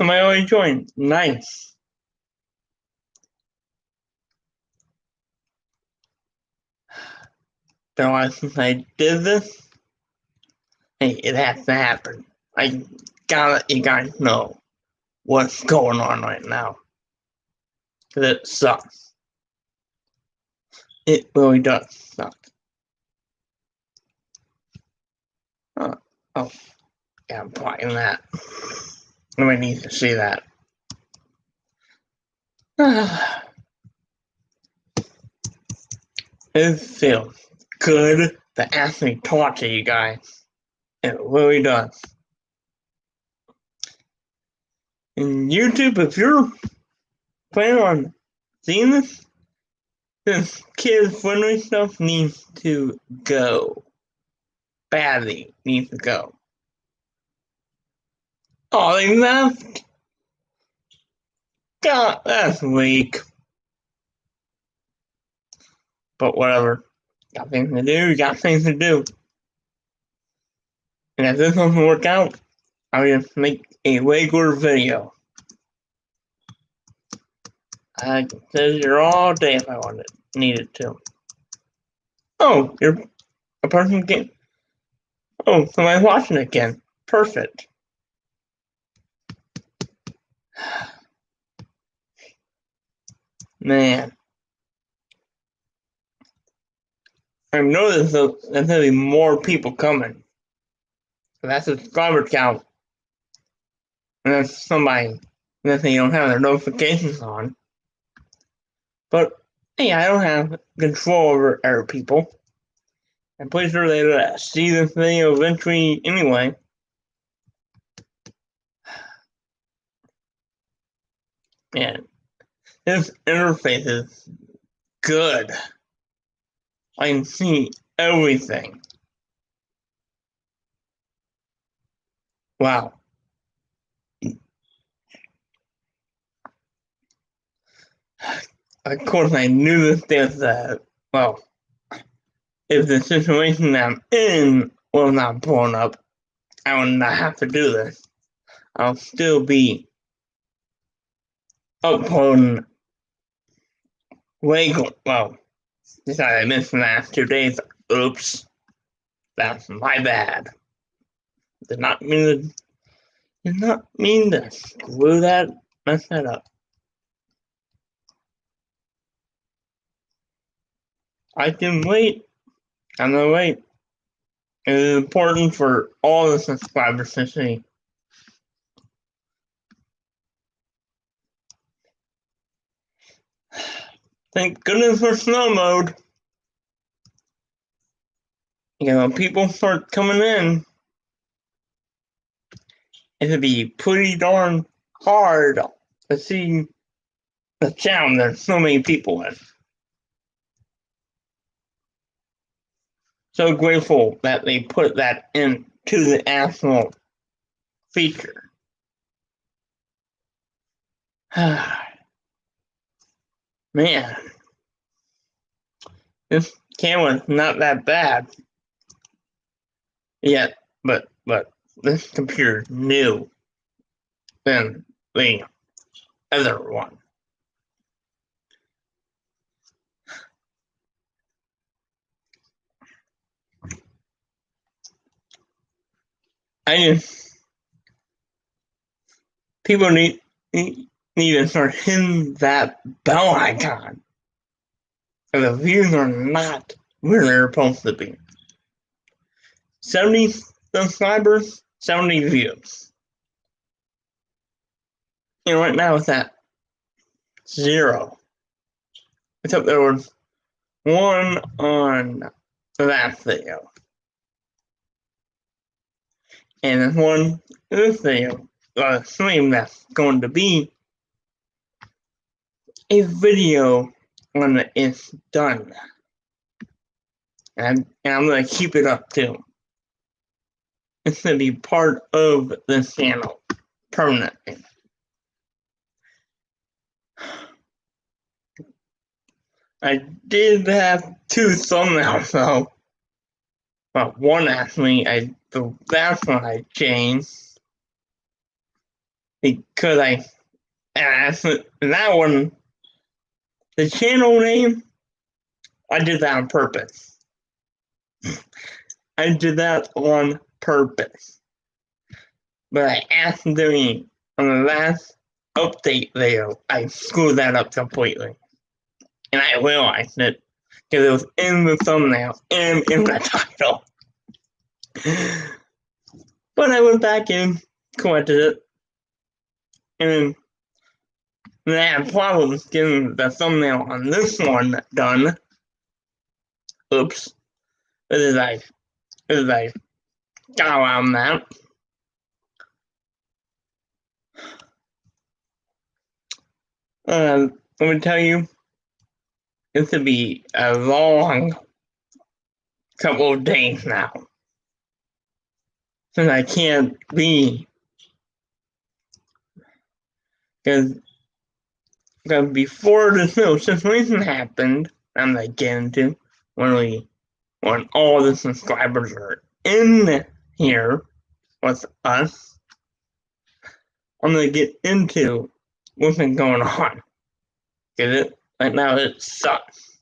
somebody already joined. Nice. Been a while since I did this. Hey, it has to happen. I gotta let you guys know what's going on right now. Cause it sucks. It really does suck. Oh, yeah, I'm playing that. Nobody needs to see that. It feels good to actually talk to you guys. It really does. And YouTube, if you're planning on seeing this kid-friendly stuff needs to go. Badly needs to go. Oh, they left? God, that's weak. But whatever. Got things to do, got things to do. And if this doesn't work out, I'll just make a regular video. I can sit here all day if I needed to. Oh, you're a person again. Oh, somebody's watching again. Perfect. Man. I know there's going to be more people coming. So that's a subscriber count. And that's somebody that they don't have their notifications on. But hey, I don't have control over other people. I'm pretty sure they'll see this video eventually anyway. Man, this interface is good. I can see everything. Wow. Of course, I knew this there's well, if the situation that I'm in was not blown up, I would not have to do this. I'll still be uploading well, besides I missed the last 2 days. Oops. That's my bad. Did not mean to screw that, mess that up. I can wait. I'm gonna wait. It is important for all the subscribers to see. Thank goodness for snow mode. You know, when people start coming in, it'll be pretty darn hard to see the town there's so many people in. So grateful that they put that into the actual feature. Man, this camera's not that bad yet, but this computer's new than the other one. People need to start hitting that bell icon. And the views are not where they're supposed to be. 70 subscribers, 70 views. And right now it's at 0. Except there was one on the last video. And there's one in this video, stream that's going to be a video when it's done. And I'm going to keep it up too. It's going to be part of the channel permanently. I did have 2 thumbnails though. Well, one actually, the last one I changed. because that one, the channel name, I did that on purpose. I did that on purpose. But I accidentally, on the last update video, I screwed that up completely. And I realized it because it was in the thumbnail and in the title. But I went back and corrected it. And then I had problems getting the thumbnail on this one done. Oops. This is like got around that. Let me tell you, this could be a long couple of days now. Since I can't be, because before this little situation happened, I'm gonna get into when all the subscribers are in here with us, I'm gonna get into what's been going on. Get it? Right now it sucks.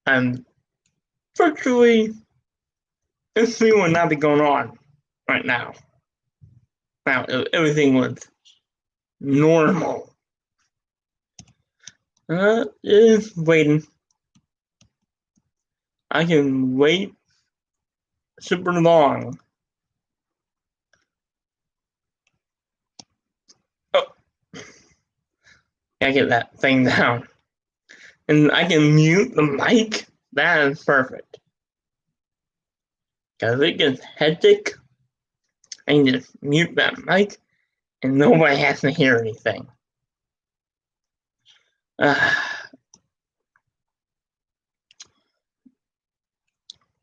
And virtually this thing would not be going on right now. Now if everything was normal. It is waiting. I can wait super long. Oh, I get that thing down. And I can mute the mic. That is perfect. Because it gets hectic, I can just mute that mic and nobody has to hear anything.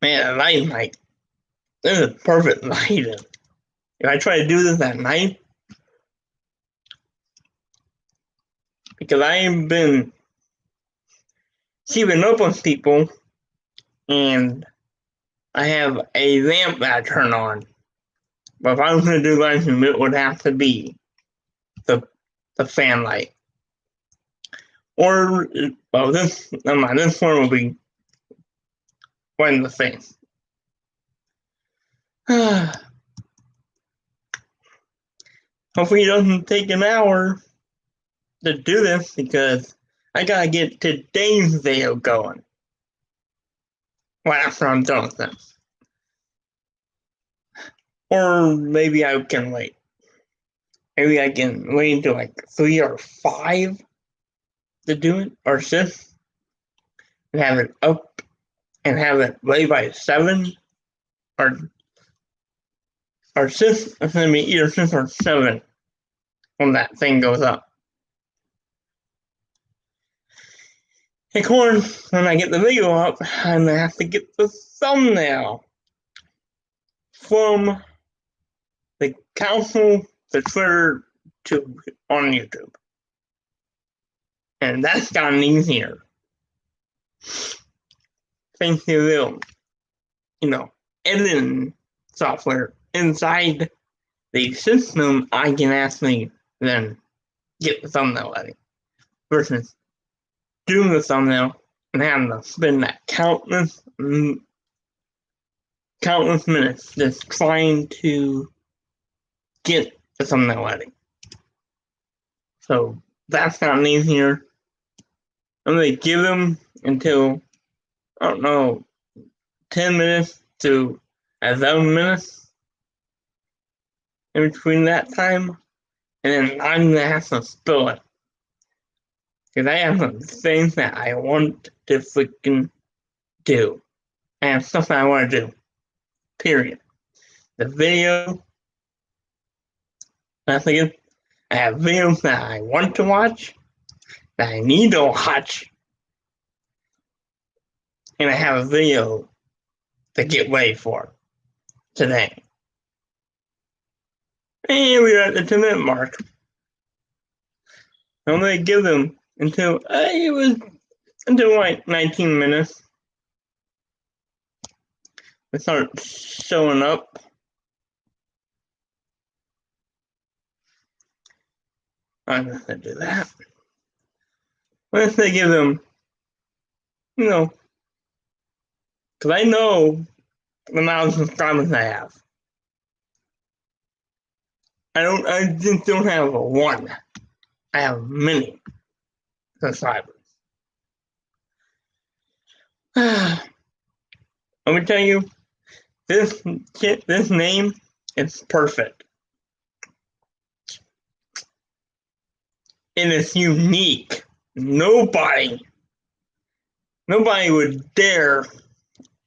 Man, light mic. This is perfect lighting. If I try to do this at night, because I've been keeping up with people and I have a lamp that I turn on. But if I was going to do live stream, it would have to be the fan light. Or, well, this one will be right in the face. Hopefully it doesn't take an hour to do this because I gotta get today's video going. Right after I'm done with this. Or maybe I can wait. Maybe I can wait until like 3 or 5 to do it, or 6, and have it up and have it ready by 7, or 6. It's gonna be either 6 or 7 when that thing goes up. Hey Corn, when I get the video up, I'm gonna have to get the thumbnail from the council to Twitter to on YouTube. And that's gotten easier. Thanks to the, editing software inside the system, I can actually then get the thumbnail ready. Versus doing the thumbnail and having to spend that countless minutes just trying to get the thumbnail ready. So that's gotten easier. I'm going to give them until, I don't know, 10 minutes to 11 minutes in between that time. And then I'm going to have to spill it. Because I have some things that I want to freaking do. I have stuff that I want to do. Period. The video. I have videos that I want to watch, that I need to watch, and I have a video to get ready for today. And we're at the 10-minute mark. I'm going to give them until like 19 minutes to start showing up. I'm not gonna do that. What if they give them, because I know the amount of subscribers I have. I just don't have one. I have many subscribers. Let me tell you, this name is perfect. It is unique. Nobody would dare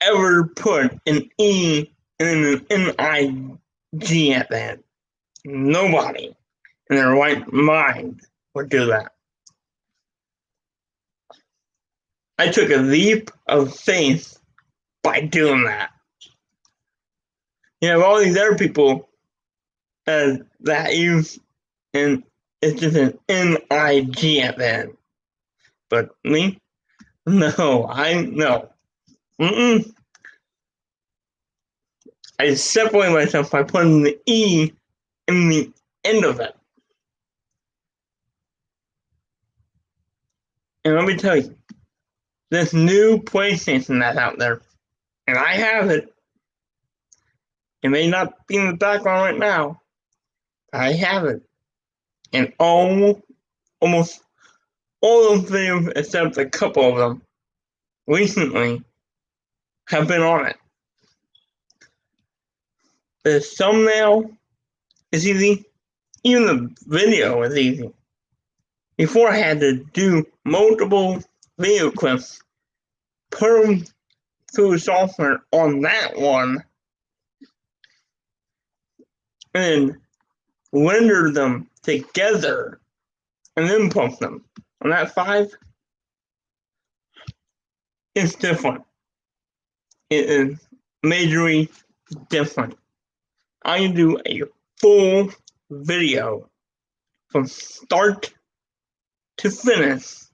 ever put an E and an N-I-G at that. Nobody in their right mind would do that. I took a leap of faith by doing that. You have all these other people that use, and it's just an N-I-G at the end. But me? No. I separate myself by putting the E in the end of it. And let me tell you, this new PlayStation that's out there, and I have it. It may not be in the background right now. I have it. And almost all of the videos, except a couple of them, recently have been on it. The thumbnail is easy. Even the video is easy. Before I had to do multiple video clips, put them through software on that one, and render them together, and then post them. On that 5, it's different. It is majorly different. I can do a full video from start to finish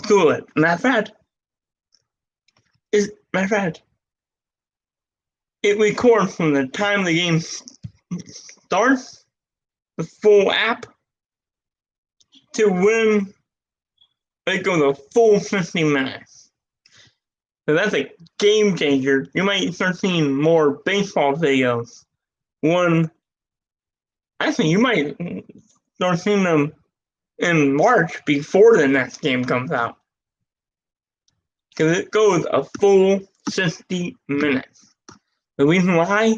through it. Matter of fact, it records from the time the game starts, the full app, to when it goes a full 50 minutes. So that's a game changer. You might start seeing more baseball videos. Actually, you might start seeing them in March before the next game comes out. Because it goes a full 60 minutes. The reason why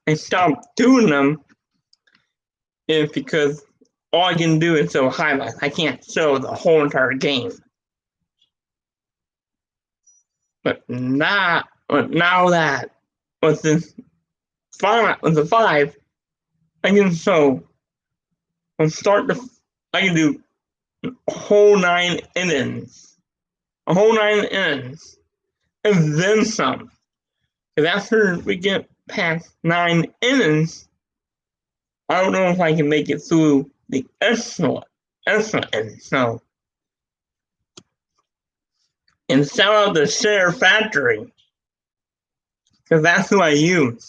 I stopped doing them is because all I can do is show highlights. I can't show the whole entire game. But now that with the 5, I can show from start to I can do a whole 9 innings. And then some. Because after we get past 9 innings, I don't know if I can make it through the extra innings. So, and shout out to Share Factory, because that's who I use.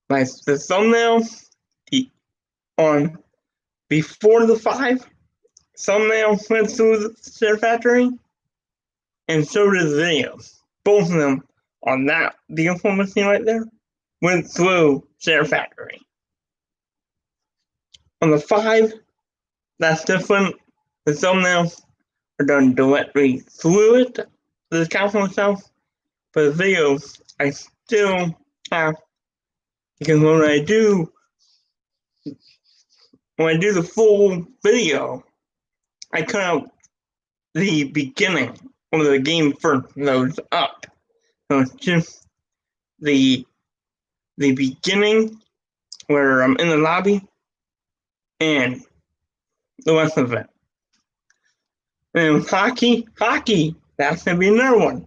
The thumbnail on before the 5 thumbnail went through the Share Factory, and so did the videos. Both of them on that beautiful machine right there went through Share Factory. On the 5, that's different. The thumbnails are done directly through it, the console itself, but the videos I still have, because when I do the full video, I cut out the beginning when the game first loads up. So it's just the beginning where I'm in the lobby and the rest of it. And hockey, that's gonna be another one.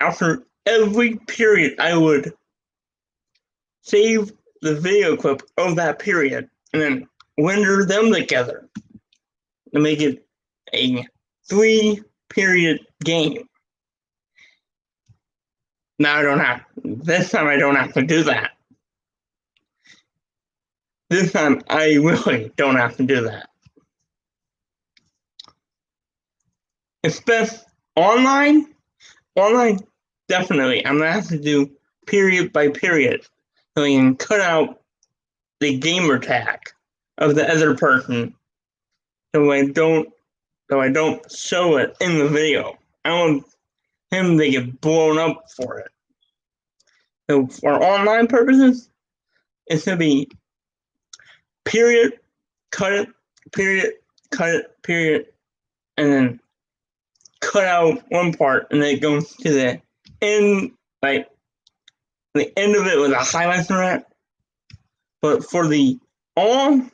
After every period, I would save the video clip of that period and then render them together to make it a 3-period game. Now this time I don't have to do that. This time, I really don't have to do that. Especially online, definitely. I'm gonna have to do period by period, so you can cut out the gamer tag of the other person, so I don't show it in the video. I want him to get blown up for it. So for online purposes, it's gonna be period, cut it, period, cut it, period, and then cut out one part, and then it goes to the end, like the end of it with a highlighter on it. But for the online,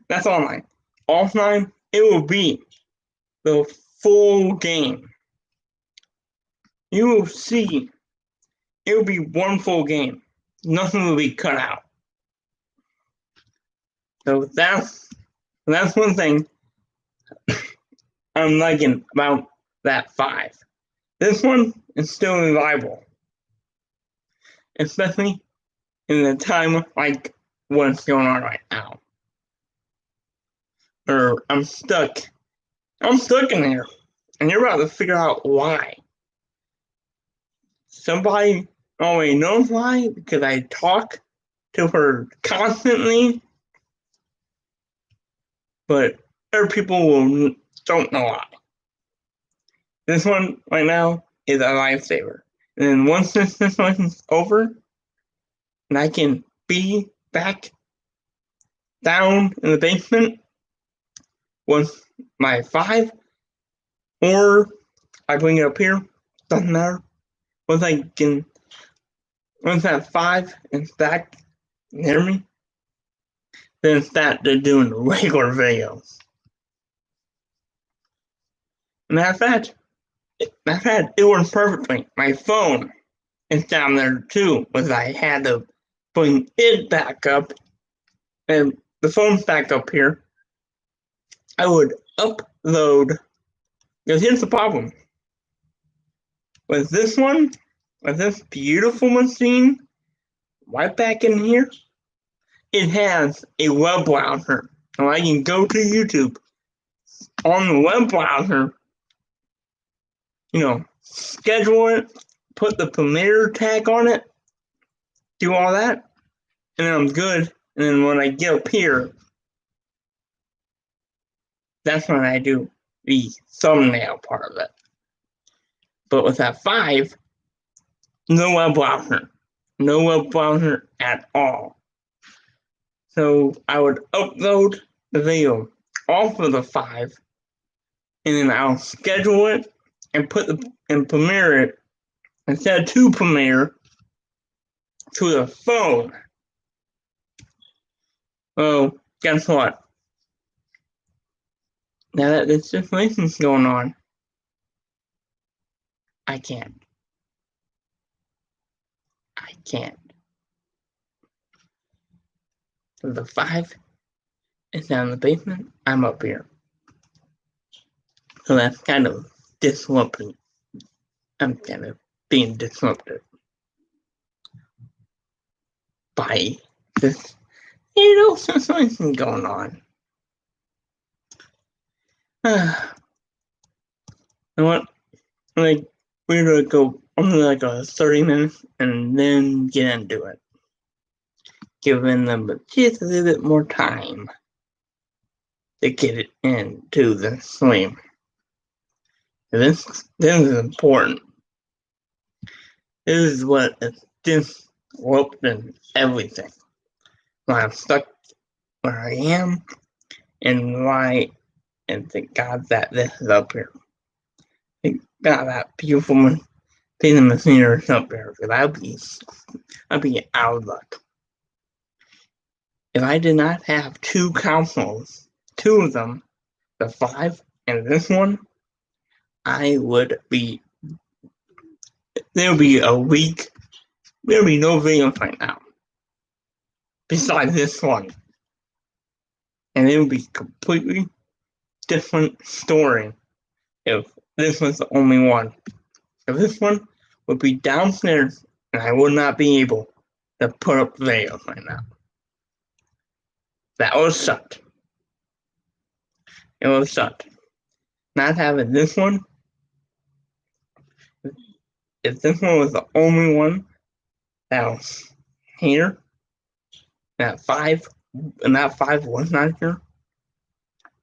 that's online. Offline, it will be the full game. You will see it will be one full game. Nothing will be cut out. So that's one thing I'm liking about that 5. This one is still reliable, especially in the time like what's going on right now. Or I'm stuck in here, and you're about to figure out why. Somebody already knows why, because I talk to her constantly, but other people don't know why. This one right now is a lifesaver. And then once this situation's over, and I can be back down in the basement with my 5, or I bring it up here, doesn't matter. Once that 5 is back near me, then it's that they're doing regular videos. Matter of fact, it works perfectly. My phone is down there too, because I had to bring it back up, and the phone's back up here. I would upload, because here's the problem. With this one, with this beautiful machine, right back in here, it has a web browser. So I can go to YouTube on the web browser, schedule it, put the Premiere tag on it, do all that, and then I'm good. And then when I get up here, that's when I do the thumbnail part of it. But with that 5, no web browser at all. So I would upload the video off of the 5, and then I'll schedule it and Premiere it instead to Premiere to the phone. Well, guess what? Now that this situation's going on, I can't. So the 5 is down in the basement, I'm up here. So that's kind of disrupting. I'm kind of being disrupted by this, situation going on. You know what? Like, we're gonna go only like 30 minutes and then get into it. Giving them just a little bit more time to get it into the stream. This is important. This is what is disrupting everything. Why I'm stuck where I am, and why, and thank God that this is up here. Thank God that beautiful thing the machine is up here, because I'd be out of luck. If I did not have 2 consoles, 2 of them, the 5 and this one, there would be a week, there would be no videos right now, besides this one. And it would be a completely different story if this was the only one. If this one would be downstairs, and I would not be able to put up videos right now. That was sucked. It was sucked. Not having this one. If this one was the only one that was here, that 5, and that 5 was not here,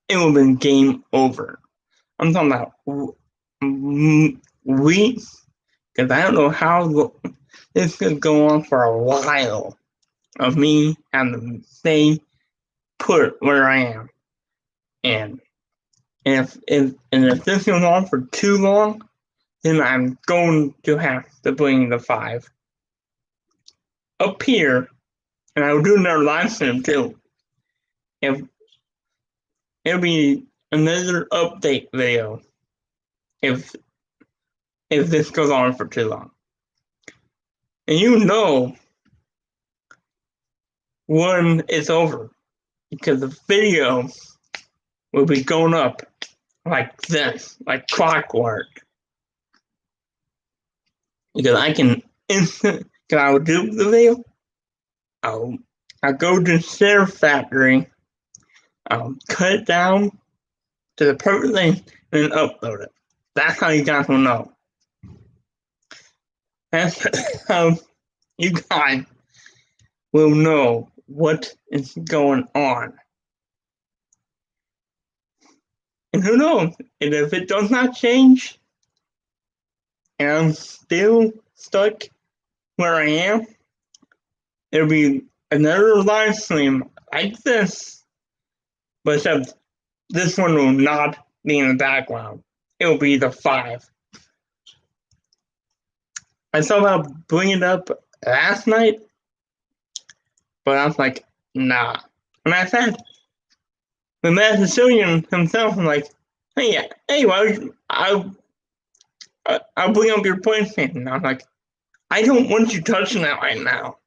it would have been game over. I'm talking about weeks, because I don't know how this could go on for a while of me having to stay put where I am. And if this goes on for too long, then I'm going to have to bring the 5 up here, and I will do another live stream too. If it'll be another update video if this goes on for too long. And you know when it's over, because the video will be going up like this, like clockwork. Because I can because I will do the video, I'll go to Share Factory, I'll cut it down to the perfect thing, and then upload it. That's how you guys will know. That's how you guys will know what is going on. And who knows, and if it does not change, and I'm still stuck where I am, there'll be another live stream like this, but except this one will not be in the background. It will be the 5. I thought about bringing it up last night, but I was like, nah. And I said, the Massachusetts himself, I'm like, hey, I'll bring up your PlayStation. And I'm like, I don't want you touching that right now.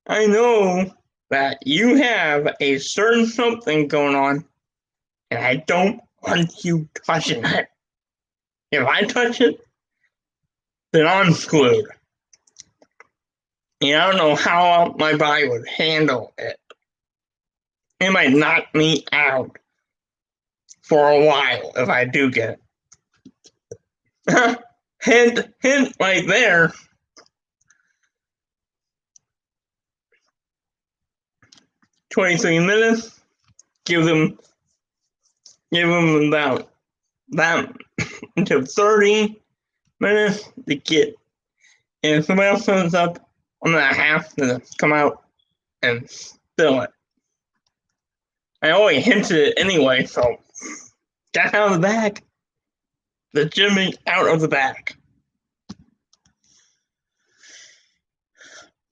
I know that you have a certain something going on, and I don't want you touching it. If I touch it, then I'm screwed. And I don't know how my body would handle it. It might knock me out for a while if I do get it. hint right there. 23 minutes. Give them about that until 30 minutes to get. And if somebody else turns up, I'm gonna have to come out and spill it. I already hinted it anyway, so get out of the bag. The Jimmy out of the bag.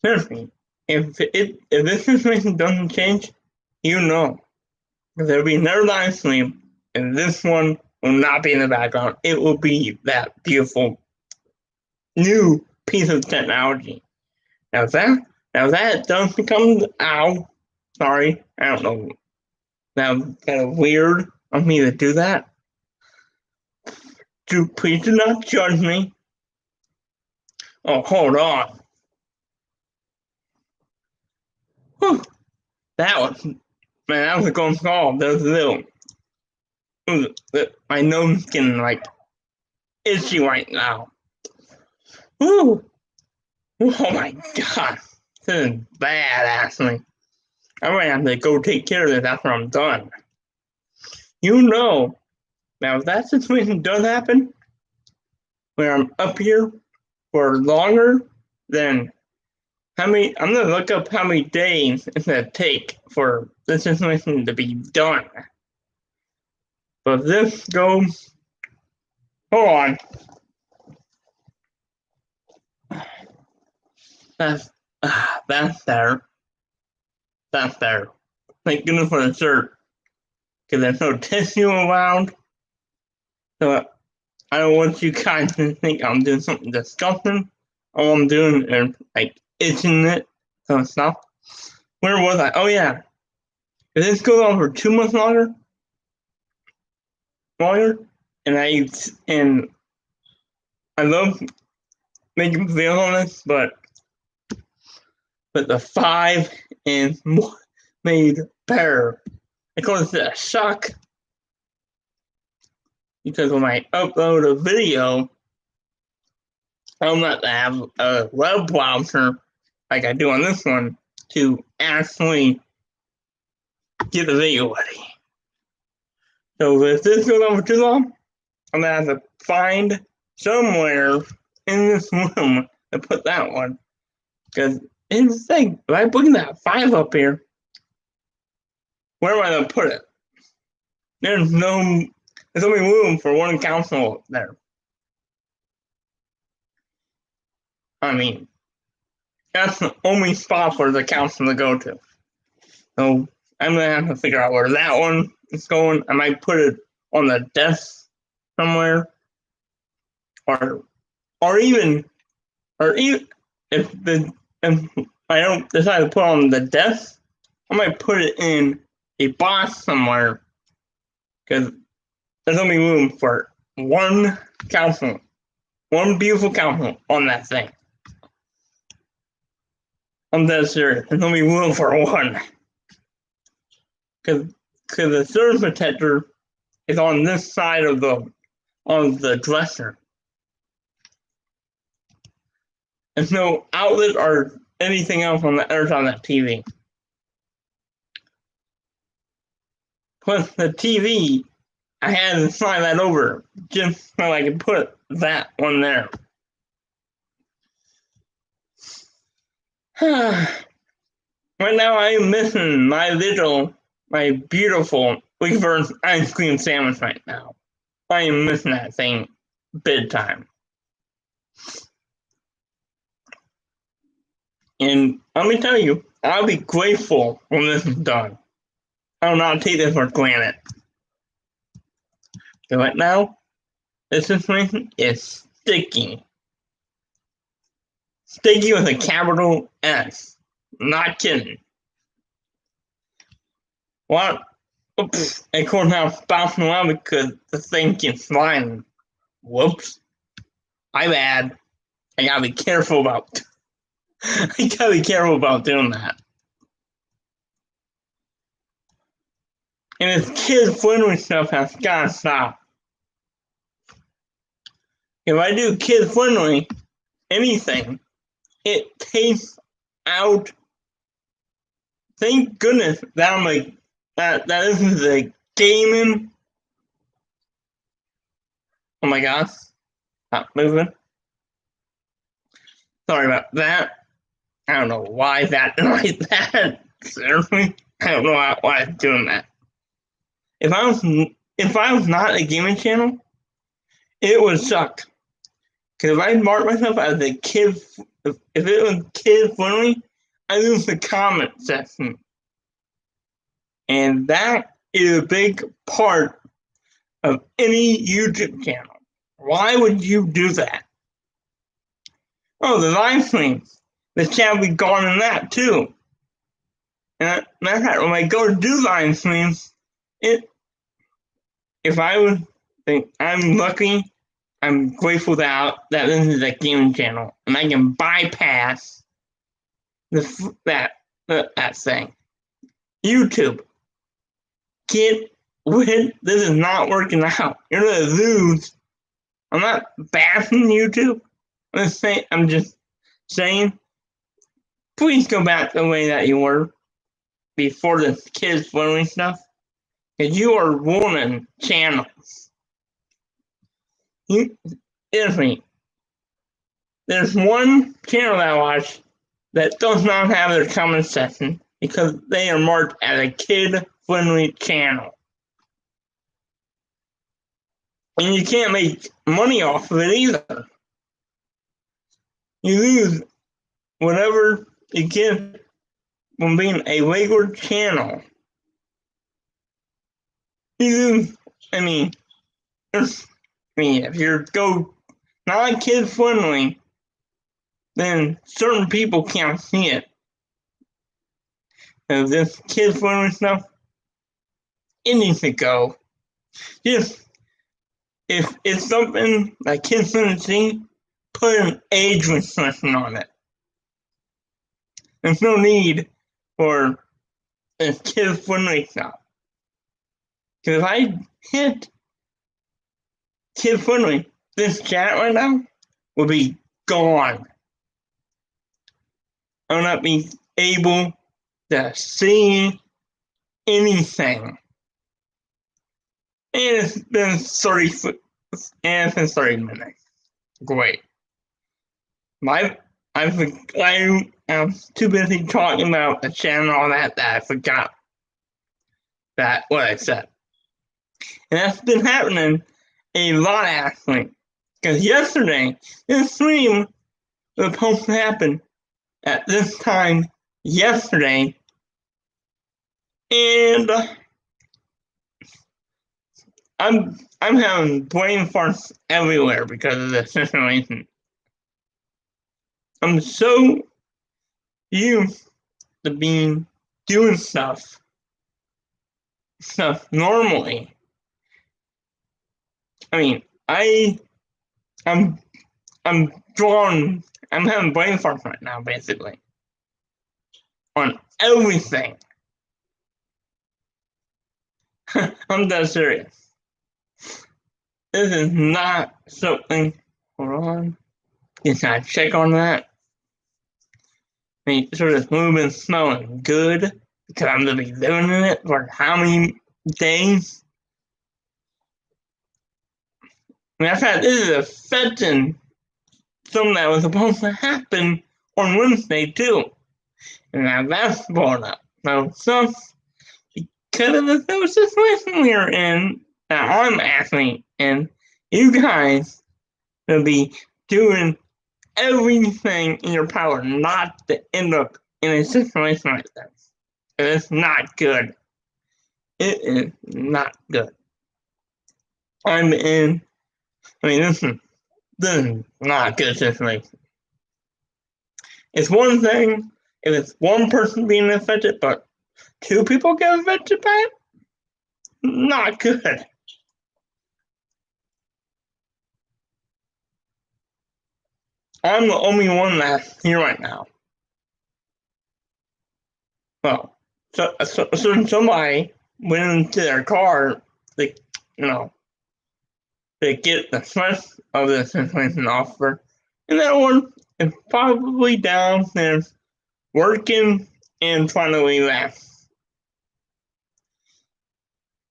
Seriously, if this information doesn't change, you know. There'll be another live stream, and this one will not be in the background. It will be that beautiful new piece of technology. Now that does become sorry, I don't know. That was kind of weird of me to do that. Please do not judge me. Oh, hold on. Whew. That was a close call. That was a little. My nose is getting like itchy right now. Whew. Oh my god. This is bad, actually. I might have to go take care of this after I'm done. You know, now if that situation does happen, where I'm up here for longer than I'm gonna look up how many days it's gonna take for this situation to be done. But this goes, hold on. That's there. That's there. Thank goodness for the shirt. Because there's no tissue around. So I don't want you guys to think I'm doing something disgusting. All I'm doing is like itching it. So stuff. Where was I? Oh yeah. If this goes on for 2 months longer, and I love making videos on this, but the 5 is made better. Of course, it's a shock because when I upload a video, I don't have to have a web browser like I do on this one to actually get the video ready. So if this goes on for too long, I'm gonna have to find somewhere in this room to put that one. Because it's the thing, if I bring that 5 up here, where am I gonna put it? There's only room for one console there. I mean, that's the only spot for the console to go to. So I'm gonna have to figure out where that one is going. I might put it on the desk somewhere, or even if I don't decide to put it on the desk, I might put it in a box somewhere because there's only room for one console, one beautiful console on that thing. I'm dead serious. There's only room for one. Because the surge protector is on this side of the dresser. There's no outlet or anything else on the other side of that TV. Plus the TV, I had to slide that over just so I could put that one there. Right now I am missing my beautiful Weaver's ice cream sandwich right now. I am missing that thing big time. And let me tell you, I'll be grateful when this is done. I will not take this for granted. So right now, this information is sticky. Sticky with a capital S. Not kidding. What? Oops. Of course, now it's bouncing around because the thing keeps flying. Whoops. My bad. I gotta be careful about doing that. And this kid-friendly stuff has gotta stop. If I do kid-friendly anything, it takes out. Thank goodness that I'm like that isn't the gaming. Oh my gosh. Stop moving. Sorry about that. I don't know why that like that. Seriously, I don't know why I'm doing that. If I was not a gaming channel, it would suck. Because if I marked myself as a kid, if it was kid friendly, I lose the comment section, and that is a big part of any YouTube channel. Why would you do that? Oh, the live streams. The chat will be gone in that too. And matter of fact, when I go to do live streams, if I would think I'm lucky, I'm grateful that this is a gaming channel and I can bypass that thing. YouTube, kid, this is not working out. You're gonna lose. I'm not bashing YouTube. I'm just saying, please go back the way that you were before the kids learning stuff. Because you are ruining channels. There's one channel that I watch that does not have their comment section because they are marked as a kid-friendly channel. And you can't make money off of it either. You lose whatever you get from being a regular channel. You lose, if you're not kid-friendly, then certain people can't see it. If this kid-friendly stuff, it needs to go. Just, if it's something that kids shouldn't see, put an age restriction on it. There's no need for is kid-friendly stuff. Because if I hit kid-friendly, this chat right now will be gone. I will not be able to see anything. And it's been 30 minutes. Great. I'm too busy talking about the channel and all that I forgot what I said. And that's been happening a lot actually. Because yesterday, this stream was supposed to happen at this time yesterday. And I'm having brain farts everywhere because of this situation. I'm so used to doing stuff normally. I mean, I'm having brain farts right now, basically, on everything. I'm dead serious. This is not something. Hold on. Can I check on that? Make sure this movement's smelling good because I'm gonna be living in it for how many days? Matter of fact, this is affecting something that was supposed to happen on Wednesday too. And now that's blown up. So because of the situation we're in, that I'm actually in, you guys will be doing everything in your power not to end up in a situation like this. It's not good. It is not good. This is not a good situation. It's one thing if it's one person being affected, but two people get affected by it? Not good. I'm the only one that's here right now. Well, so somebody went into their car, to get the stress of the situation off her, and that one is probably downstairs working and trying to relax.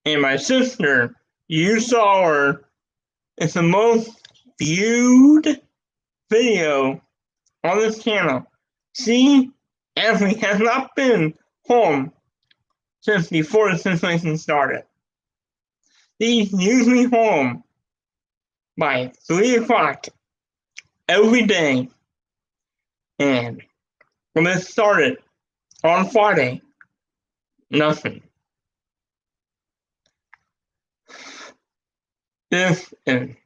And my sister, you saw her, it's the most viewed video on this channel. She actually has not been home since before the situation started. She's usually home by 3 o'clock every day. And when this started on Friday, nothing. I'm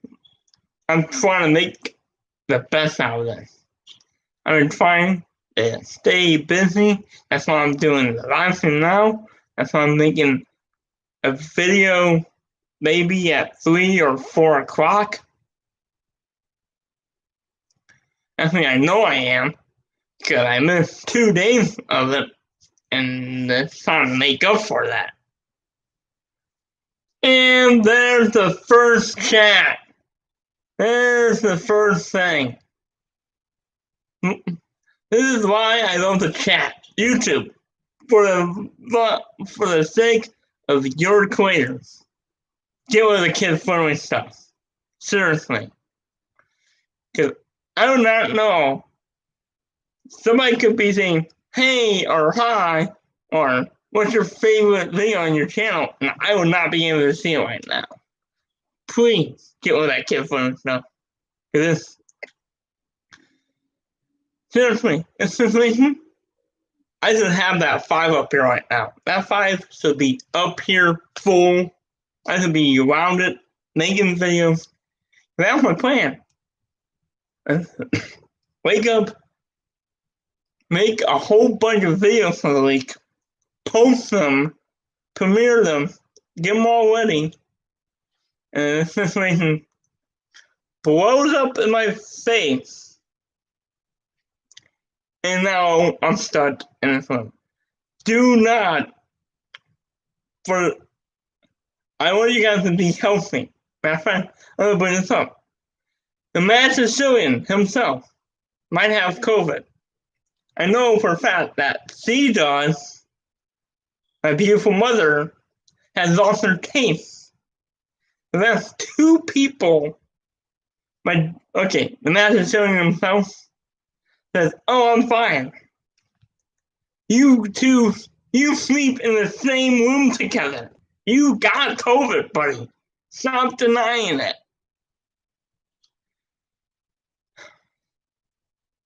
trying to make the best out of this. I've been trying to stay busy. That's why I'm doing the live stream now. That's why I'm making a video maybe at 3 or 4 o'clock. Actually, I know I am because I missed 2 days of it, and it's trying to make up for that. And there's the first chat. There's the first thing. This is why I love the chat. YouTube. For the sake of your creators. Get rid of the kid-friendly stuff. Seriously. Because I do not know. Somebody could be saying, hey, or hi, or what's your favorite video on your channel? And I would not be able to see it right now. Please get rid of that kid-friendly stuff. Because seriously, this situation, I should have that 5 up here right now. That 5 should be up here full. I should be around it, making videos. That's my plan. Wake up, make a whole bunch of videos for the week, post them, premiere them, get them all ready, and this situation blows up in my face. And now I'm stuck in this one. Do not for I want you guys to be healthy. Matter of fact, I'm gonna bring this up. The mad Sicilian himself might have COVID. I know for a fact that C does, my beautiful mother, has lost her taste. And that's two people. The mad Sicilian himself says, "Oh, I'm fine. You two, you sleep in the same room together. You got COVID, buddy. Stop denying it."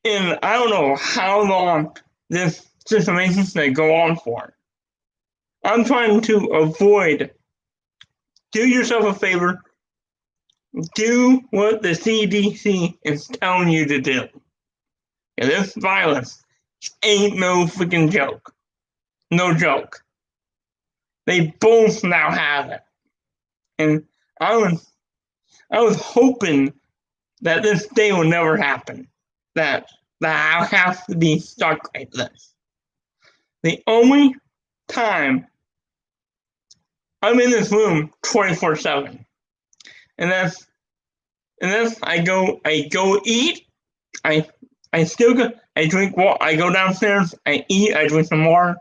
And I don't know how long this situation is going to go on for. I'm trying to avoid. Do yourself a favor. Do what the CDC is telling you to do. And this virus ain't no freaking joke. No joke. They both now have it. And I was hoping that this day will never happen. That I'll have to be stuck like this. The only time I'm in this room 24/7, and that's I go eat. I still go. I drink water. I go downstairs. I eat. I drink some more.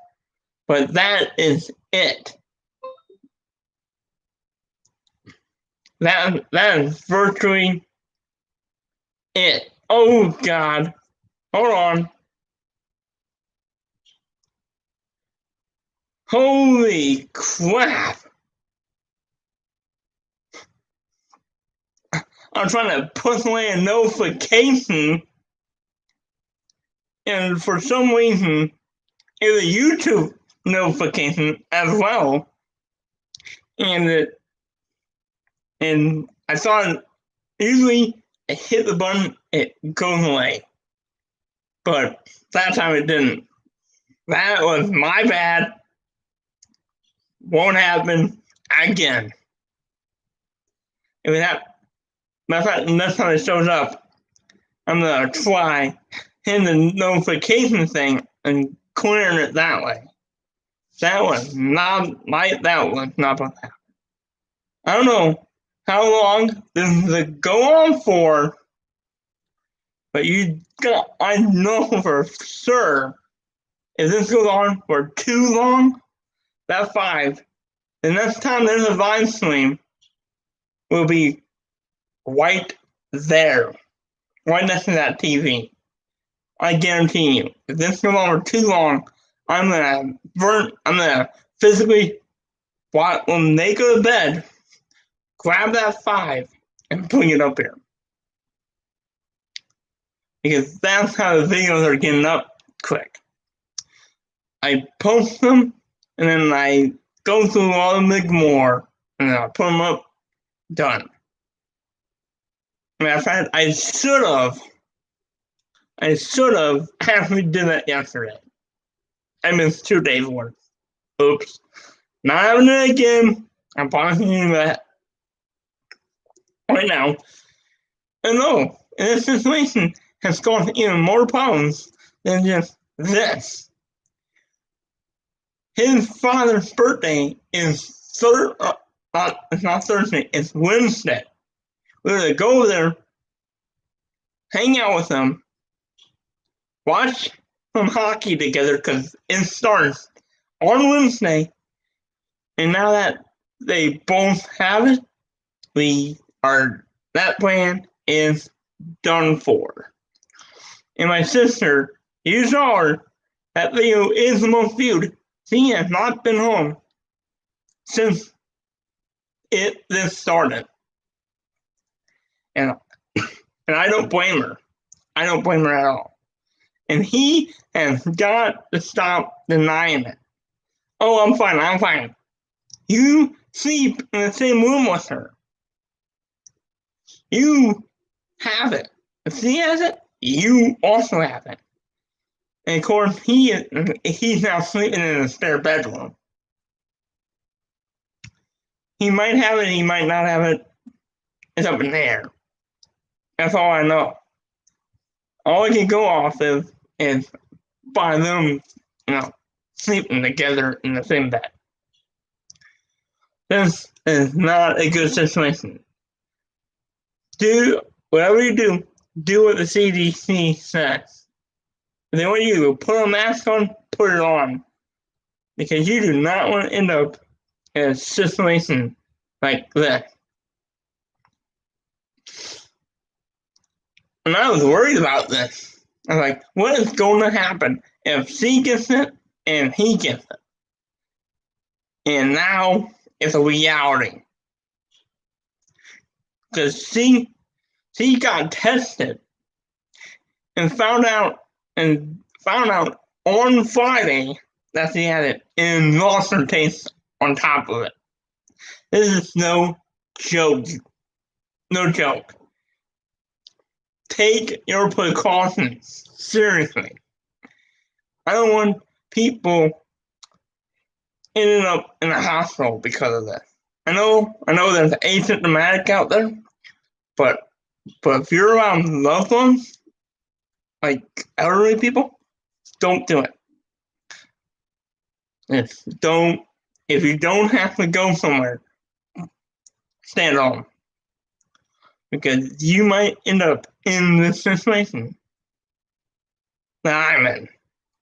But that is it. That is virtually it. Oh God. Hold on. Holy crap. I'm trying to put away a notification, and for some reason, it was a YouTube notification as well. And I thought usually I hit the button, it goes away. But that time it didn't. That was my bad. Won't happen again. If that, matter of fact, next time it shows up, I'm gonna try hitting the notification thing and clearing it that way. That was not gonna happen. I don't know how long this is gonna go on for, but I know for sure if this goes on for too long, that 5, the next time there's a live stream will be right there, right next to that TV. I guarantee you, if this goes on for too long, I'm gonna physically, when they go to bed, grab that 5 and bring it up here. Because that's how the videos are getting up quick. I post them, and then I go through all of them more, and then I put them up, done. Matter of fact, I should have actually did that yesterday. I missed 2 days worth. Oops. Not having it again. I'm pausing that right now. And no, this situation has caused even more problems than just this. His father's birthday is it's not Thursday, it's Wednesday. We're gonna go there, hang out with them, watch some hockey together because it starts on Wednesday. And now that they both have it, that plan is done for. And my sister, you saw her, that video is the most viewed. She has not been home since this started. And I don't blame her. I don't blame her at all. And he has got to stop denying it. Oh, I'm fine. You sleep in the same room with her. You have it. If she has it, you also have it. And of course, he's now sleeping in a spare bedroom. He might have it, he might not have it. It's up in the air. That's all I know. All I can go off of is by them, sleeping together in the same bed. This is not a good situation. Do whatever you do what the CDC says. If they want you to put a mask on, put it on. Because you do not want to end up in a situation like this. And I was worried about this. I was like, what is going to happen if she gets it and he gets it? And now it's a reality. Because she got tested and found out on Friday that she had it and lost her taste on top of it. This is no joke. No joke. Take your precautions seriously. I don't want people ending up in the hospital because of this. I know there's asymptomatic out there, but if you're around loved ones, like elderly people, don't do it. If you don't have to go somewhere, stay at home. Because you might end up in this situation that I'm in.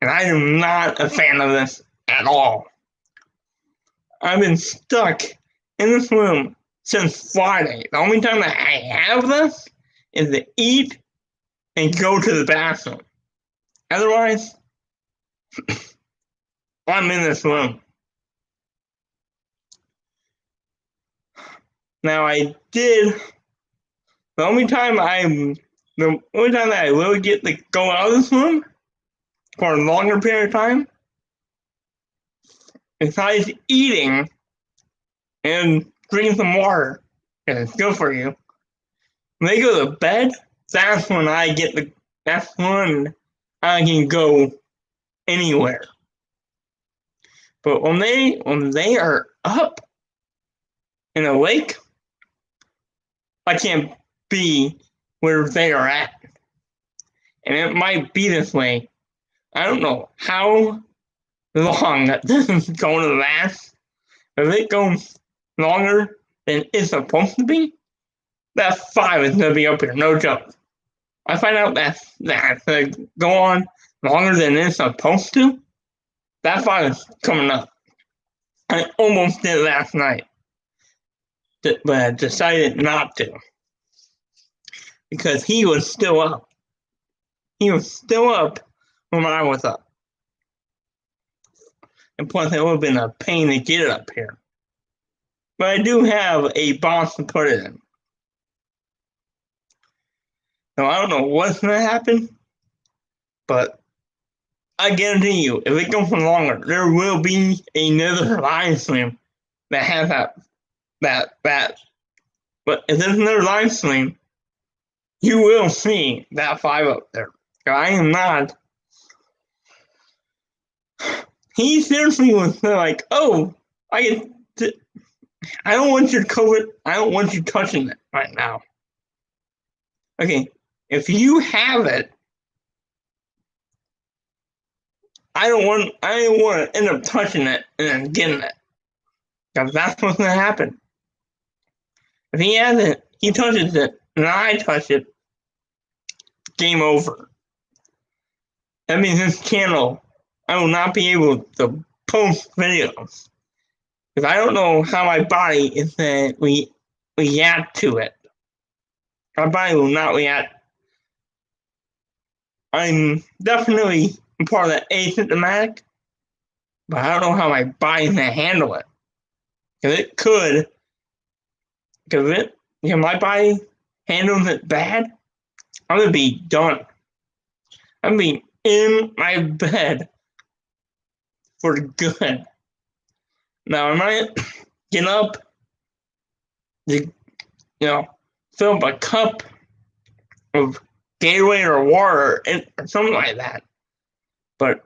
And I am not a fan of this at all. I've been stuck in this room since Friday. The only time that I have this is to eat and go to the bathroom. Otherwise, I'm in this room. Now the only time that I will get to go out of this room for a longer period of time, besides eating and drinking some water, because it's good for you, when they go to bed, that's when I can go anywhere. But when they are up and awake, I can't be where they are at. And it might be this way. I don't know how long this is going to last. If it goes longer than it's supposed to be, that 5 is going to be up here, no joke. I find out that go on longer than it's supposed to, that 5 is coming up. I almost did last night, but I decided not to. Because he was still up. He was still up when I was up. And plus, it would have been a pain to get it up here. But I do have a box to put it in. So I don't know what's going to happen, but I guarantee you, if it goes for longer, there will be another live stream that has that. But if there's another live stream, you will see that 5 up there. I am not. He seriously was like, "Oh, I don't want your COVID. I don't want you touching it right now." Okay, if you have it, I don't want to end up touching it and then getting it, because that's what's going to happen. If he has it, he touches it, and I touch it, game over. That means this channel, I will not be able to post videos, because I don't know how my body is going to react to it. My body will not react. I'm definitely part of that asymptomatic, but I don't know how my body's going to handle it. Because it could, if my body handles it bad, I'm going to be done. I'm going to be in my bed for good. Now, I might get up, fill up a cup of Gatorade or water or something like that. But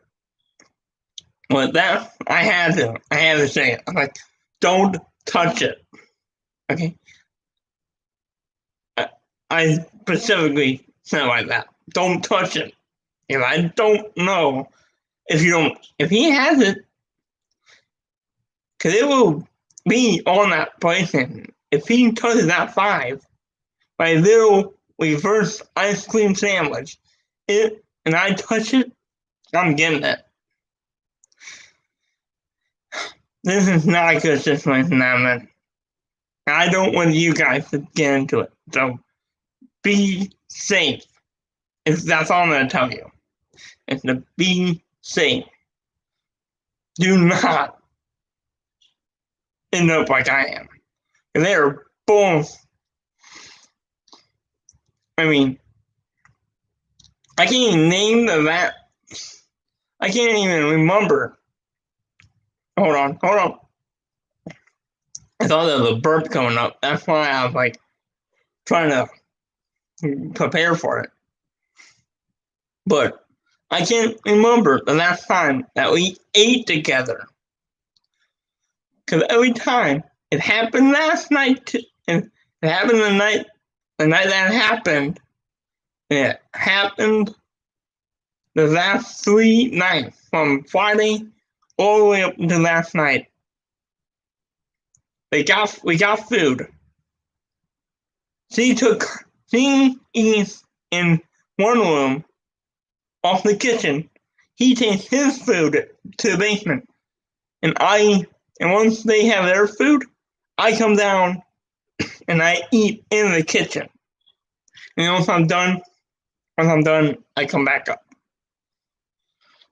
with that, I had to say it. I'm like, don't touch it. Okay? I specifically said like that. Don't touch it. If I don't know if he has it, because be on that PlayStation. If he touches that 5, my little reverse ice cream sandwich, and I touch it, I'm getting it. This is not a good situation I'm in. I don't want you guys to get into it. So be safe. That's all I'm going to tell you. Is to be safe. Do not end up like I am. And they're both. I mean, I can't even name that. I can't even remember. Hold on. I thought there was a burp coming up. That's why I was like trying to prepare for it. But I can't remember the last time that we ate together. Because every time it happened last night, and it happened the night that happened, and it happened the last 3 nights, from Friday all the way up to last night. We got food. She eats in one room off the kitchen. He takes his food to the basement. And once they have their food, I come down and I eat in the kitchen. And once I'm done, I come back up.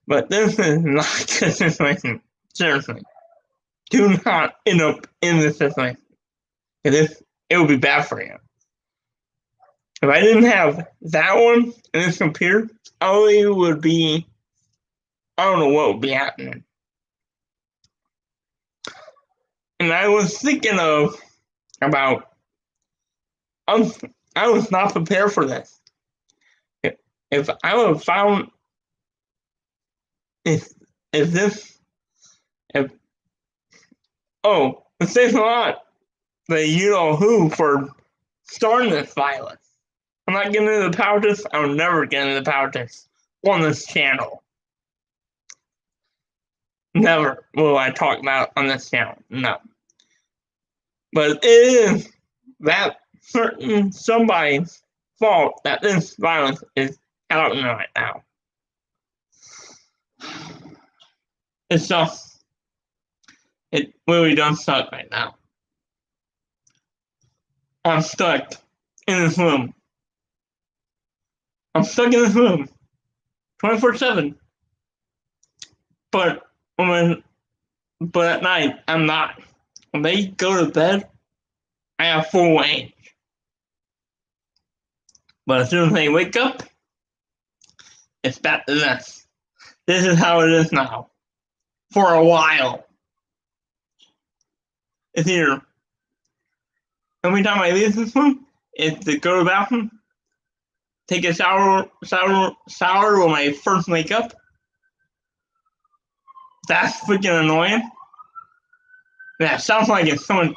But this is not a good situation. Seriously. Do not end up in this situation. Because it would be bad for you. If I didn't have that one and this computer, I don't know what would be happening. And I was thinking about, I was not prepared for this. If I would have found, let's say a lot, the you know who for starting this violence. I'm not getting into the politics. I'll never get into the politics on this channel. Never will I talk about on this channel. No. But it is that certain somebody's fault that this violence is happening right now. It's just, it really does suck right now. I'm stuck in this room. I'm stuck in this room 24/7. But at night, I'm not. When they go to bed, I have full range. But as soon as they wake up, it's back to this. This is how it is now. For a while. It's either every time I leave this room, it's to go to the bathroom, take a shower when I first wake up. That's freaking annoying. That sounds like it's someone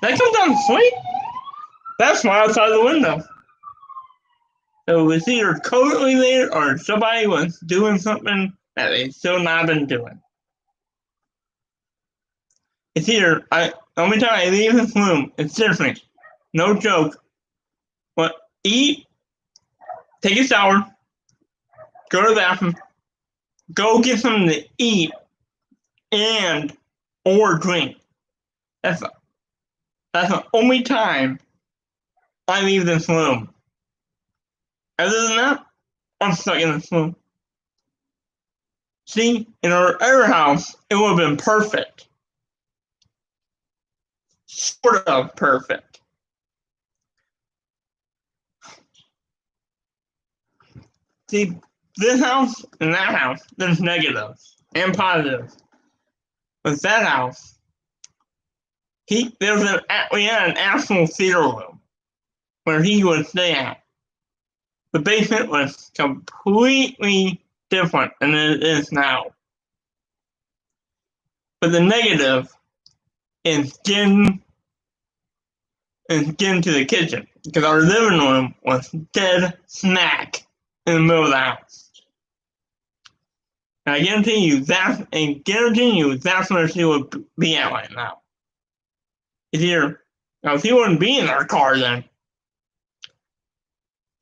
that comes down the street. That's my outside the window. So it's either totally there or somebody was doing something that they still not been doing. It's either every time I leave this room, it's seriously, no joke. But eat, take a shower, go to the bathroom, go get something to eat, or drink. That's the only time I leave this room. Other than that, I'm stuck in this room. See, in our other house, it would have been perfect. Sort of perfect. See, this house and that house, there's negatives and positives. With that house, we had an actual theater room where he would stay at. The basement was completely different than it is now. But the negative is getting to the kitchen, because our living room was dead smack in the middle of the house. And I guarantee you that's where she would be at right now. It's either, now, he wouldn't be in our car then,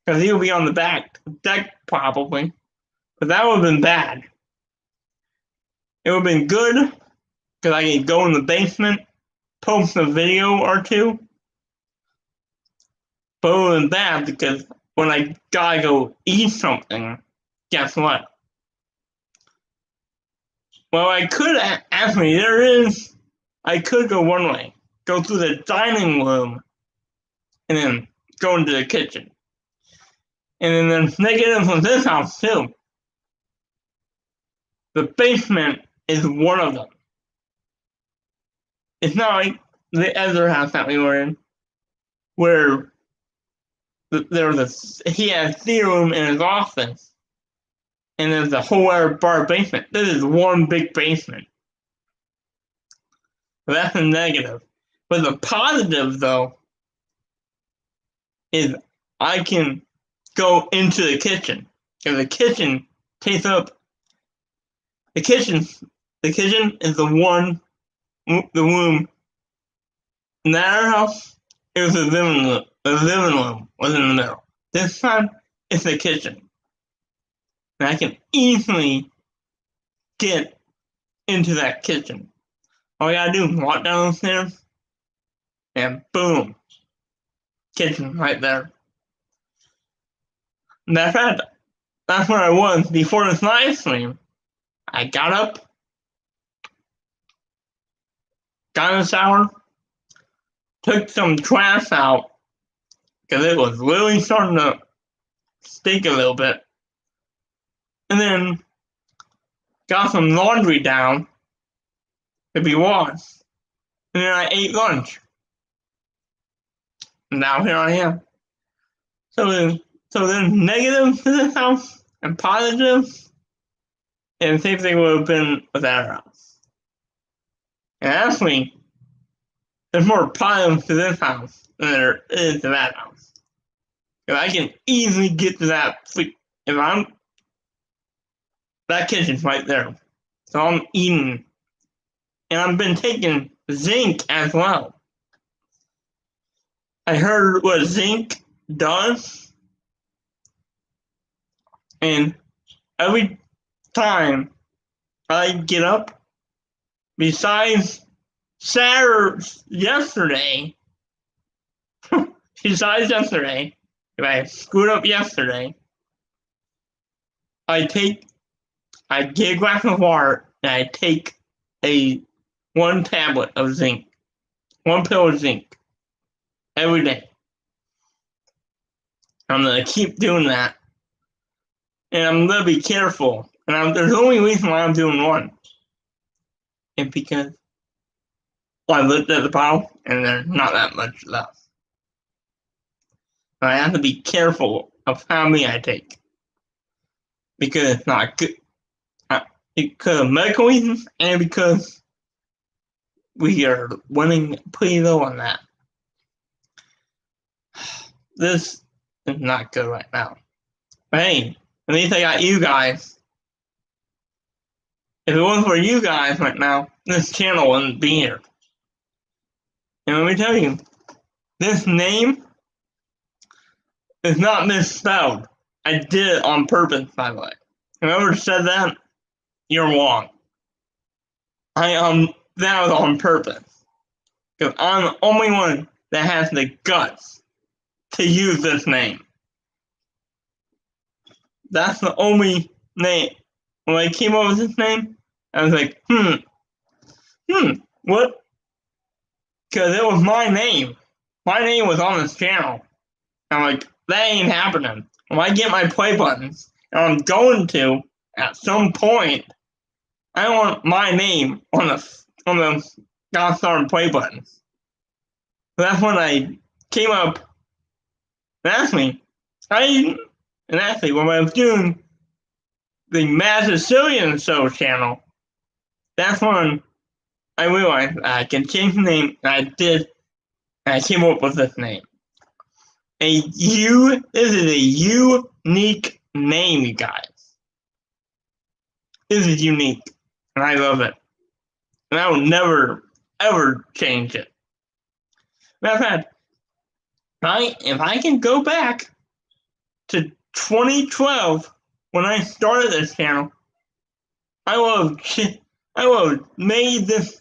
because he would be on the back deck probably. But that would have been bad. It would have been good because I could go in the basement, post a video or two. But it would have been bad because when I gotta go eat something, guess what? Well, I could actually, I could go one way, go through the dining room, and then go into the kitchen. And then there's negatives of this house too. The basement is one of them. It's not like the other house that we were in, where there was he had a theater room in his office, and there's a whole other bar basement. This is one big basement. So that's a negative. But the positive, though, is I can go into the kitchen. Because the kitchen takes up the kitchen is the room in that house. It was the living room. The living room was in the middle. This time it's the kitchen. And I can easily get into that kitchen. All I gotta do is walk down the stairs and boom. Kitchen right there. And that's where I was before this live stream. I got up, got in the shower, took some trash out because it was really starting to stink a little bit, and then got some laundry down to be washed, and then I ate lunch. And now here I am. So there's negatives to this house and positives, and the same thing would have been with our house. And actually, there's more positives to this house than there is to that house. Because I can easily get to that that kitchen's right there. So I'm eating. And I've been taking zinc as well. I heard what zinc does. And every time I get up, besides yesterday, if I screwed up yesterday, I get a glass of water and I take one tablet of zinc, one pill of zinc every day. I'm gonna keep doing that, and I'm gonna be careful. And there's only reason why I'm doing one, and because I looked at the bottle and there's not that much left. I have to be careful of how many I take because it's not good. Because of medical reasons and because we are running pretty low on that. This is not good right now. But hey, at least I got you guys. If it wasn't for you guys right now, this channel wouldn't be here. And let me tell you, this name is not misspelled. I did it on purpose, by the way. Whoever said that, you're wrong. That was on purpose. Because I'm the only one that has the guts to use this name. That's the only name. When I came up with this name, I was like, what? Because it was my name. My name was on this channel. I'm like, that ain't happening. When I get my play buttons, and I'm going to, at some point, I want my name on the Godstar play buttons. So that's when I came up. And actually, when I was doing the Mad Sicilian Show channel, that's when I realized I can change the name, and I did, and I came up with this name. This is a unique name, you guys. This is unique, and I love it. And I will never, ever change it. Matter of fact, if I can go back to 2012 when I started this channel, I would have made this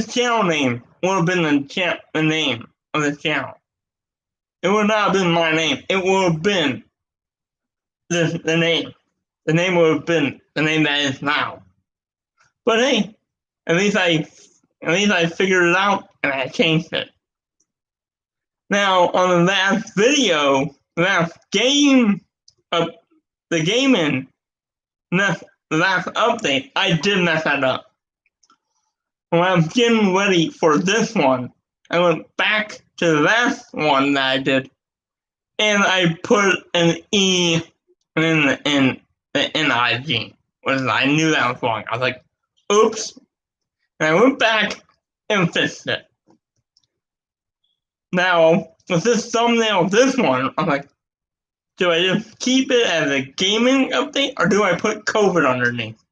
channel name would have been the name of this channel. It would not have been my name. It would have been the name. The name would have been the name that is now. But hey, at least I figured it out and I changed it. Now on the last video, last game of the gaming, last update, I did mess that up. When I was getting ready for this one, I went back to the last one that I did, and I put an E in the NIG, because I knew that was wrong. I was like, oops. And I went back and fixed it. Now, with this thumbnail of this one, I'm like, do I just keep it as a gaming update, or do I put COVID underneath?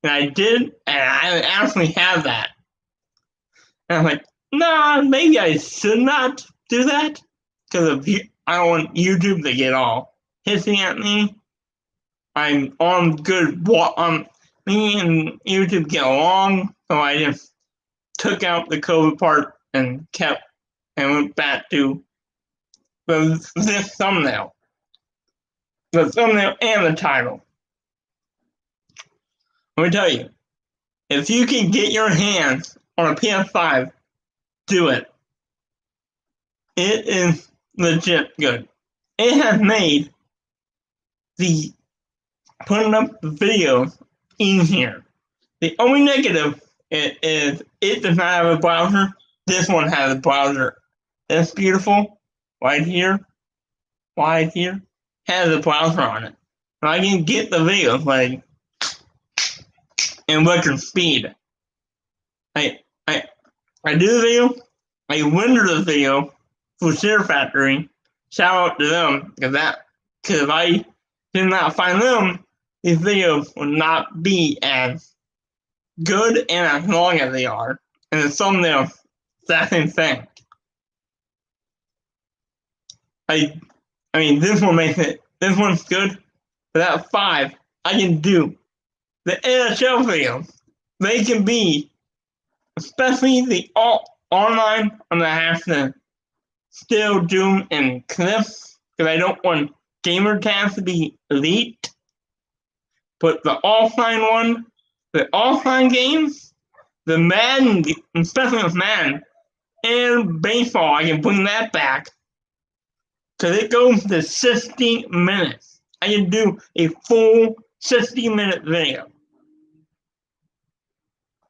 And I did, and I actually have that. And I'm like, nah, maybe I should not do that, because I don't want YouTube to get all hissing at me. I'm on good, me and YouTube get along, so I just took out the COVID part and went back to this thumbnail. The thumbnail and the title. Let me tell you, if you can get your hands on a PS5, do it. It is legit good. It has made the putting up the video easier. The only negative is it does not have a browser. This one has a browser. That's beautiful. Right here. Has a browser on it. So I can get the video like in record speed. I do the video. I render the video for Share Factory. Shout out to them because if I did not find them, these videos would not be as good and as long as they are. And the thumbnail, that same thing. I mean, this one makes it. This one's good. But at 5, I can do the NHL videos. They can be, especially the online. I'm gonna have to still do in clips because I don't want gamer tags to be elite. But the offline games, the Madden, especially with Madden and baseball, I can bring that back because it goes to 60 minutes. I can do a full 60-minute video.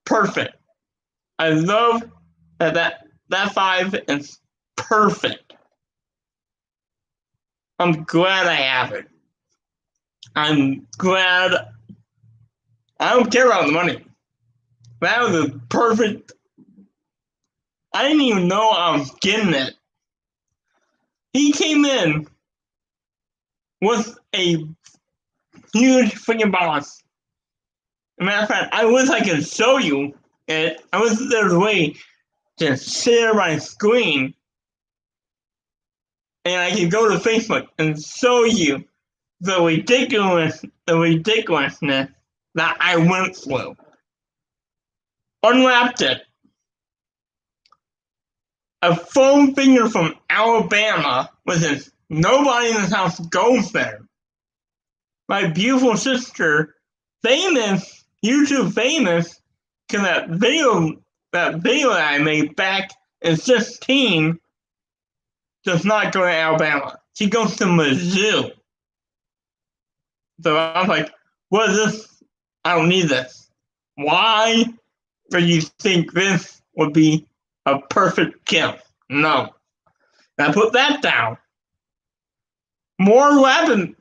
Perfect. I love that 5 is perfect. I'm glad I have it. I'm glad. I don't care about the money. That was a perfect. I didn't even know I was getting it. He came in with a huge freaking box. As a matter of fact, I wish I could show you it. I wish there was a way to share my screen and I could go to Facebook and show you the ridiculousness that I went through. Unwrapped it. A foam finger from Alabama with nobody in this house goes there. My beautiful sister, famous, YouTube famous, because that video that I made back in 2016 does not go to Alabama. She goes to Mizzou. So I was like, what is this? I don't need this. Why do you think this would be a perfect kill? No. Now put that down. More weapon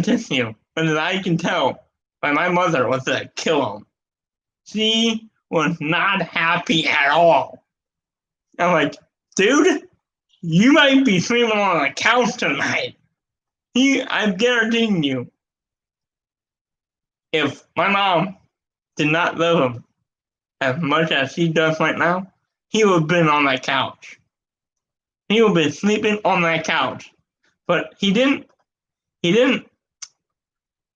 tissue, and I can tell by my mother was to kill him. She was not happy at all. I'm like, dude, you might be sleeping on the couch tonight. I'm guaranteeing you, if my mom did not love him as much as she does right now, he would have been on that couch. he would be sleeping on that couch. But he didn't. He didn't.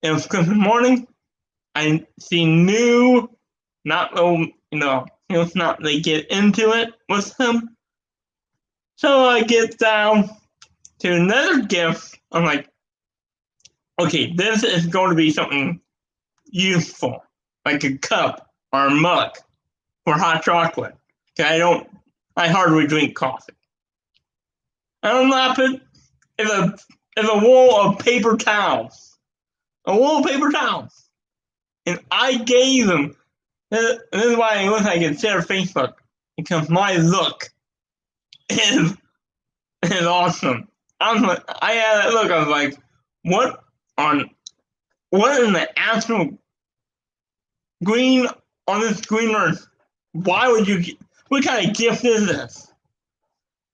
It was because in the morning, she knew not to, he was not to get into it with him. So I get down to another gift. I'm like, okay, this is going to be something useful, like a cup or a mug for hot chocolate. I hardly drink coffee. I unwrap it. It's a roll of paper towels. A roll of paper towels. And I gave him, this is why I wish I could share Facebook, because my look is awesome. I had that look, I was like, what in the actual green on this green earth? Why would you? What kind of gift is this?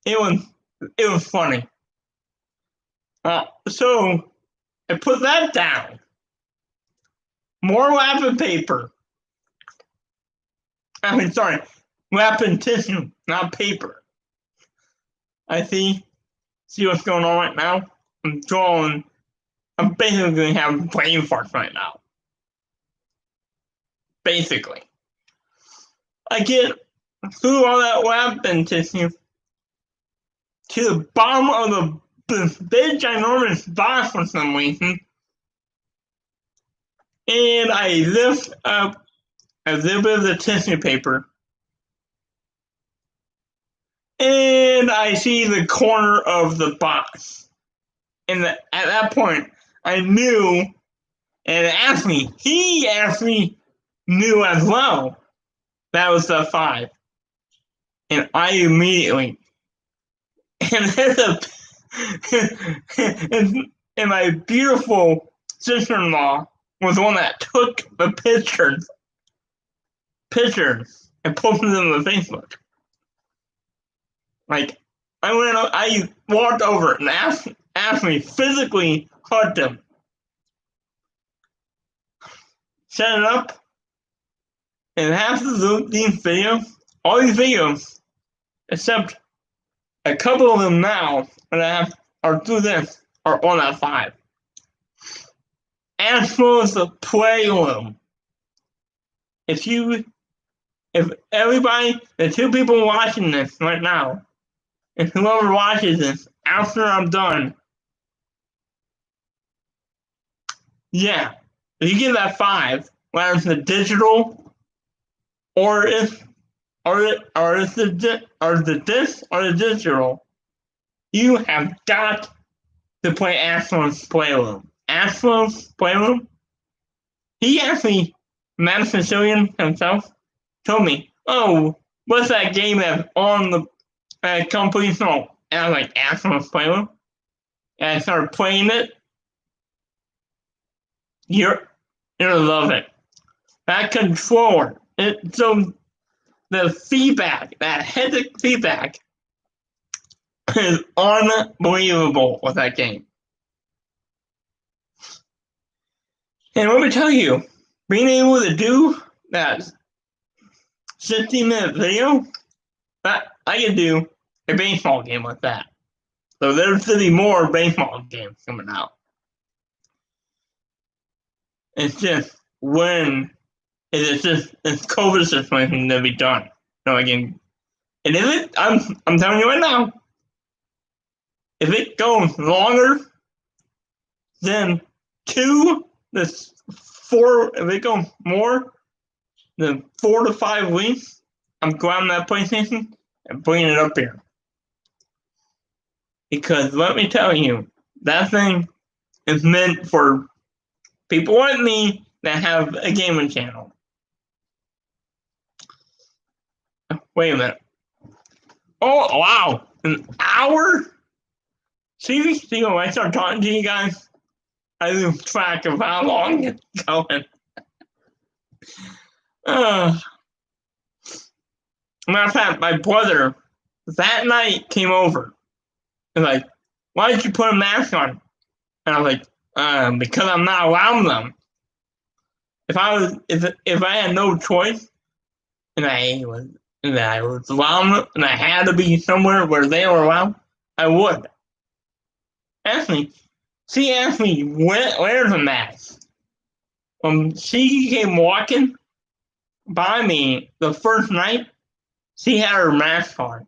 It was funny. So I put that down. More wrapping paper. Wrapping tissue, not paper. I see what's going on right now. I'm basically having brain farts right now. Basically. I get through all that wrapping tissue to the bottom of the big ginormous box for some reason. And I lift up a little bit of the tissue paper. And I see the corner of the box. And at that point, I knew, and he actually knew as well that was the 5. And I immediately, and my beautiful sister-in-law was the one that took the pictures and posted them on Facebook. Like, I walked over and asked me physically hugged him. Set it up, and half of all these videos, except a couple of them now that are through this, are on that 5. As well as the Playroom. If everybody, the 2 people watching this right now, and whoever watches this after I'm done, yeah, if you give that 5, whether it's the digital or the disc or the digital, you have got to play Ashland's Playroom. Ashland's Playroom. He actually, Matt Sicilian himself, told me, "Oh, what's that game that's on the company phone?" And I was like, "Ashland's Playroom." And I started playing it. You're gonna love it. That controller, so the feedback, that haptic feedback, is unbelievable with that game. And let me tell you, being able to do that 60-minute video, that I could do a baseball game with that. So there's going to be more baseball games coming out. It's just when is COVID situation to be done. So again, and if it, I'm telling you right now, if it goes longer than 2 to 4, if it goes more than 4 to 5 weeks, I'm grabbing that PlayStation and bringing it up here. Because let me tell you, that thing is meant for people like me that have a gaming channel. Wait a minute. Oh, wow. An hour? See, when I start talking to you guys, I lose track of how long it's going. Matter of fact, my brother that night came over and like, "Why did you put a mask on?" And I was like, "Because I'm not around them. If I had no choice, and I was around them, and I had to be somewhere where they were around, I would. Actually, she asked me, where's the mask? She came walking by me the first night. She had her mask on.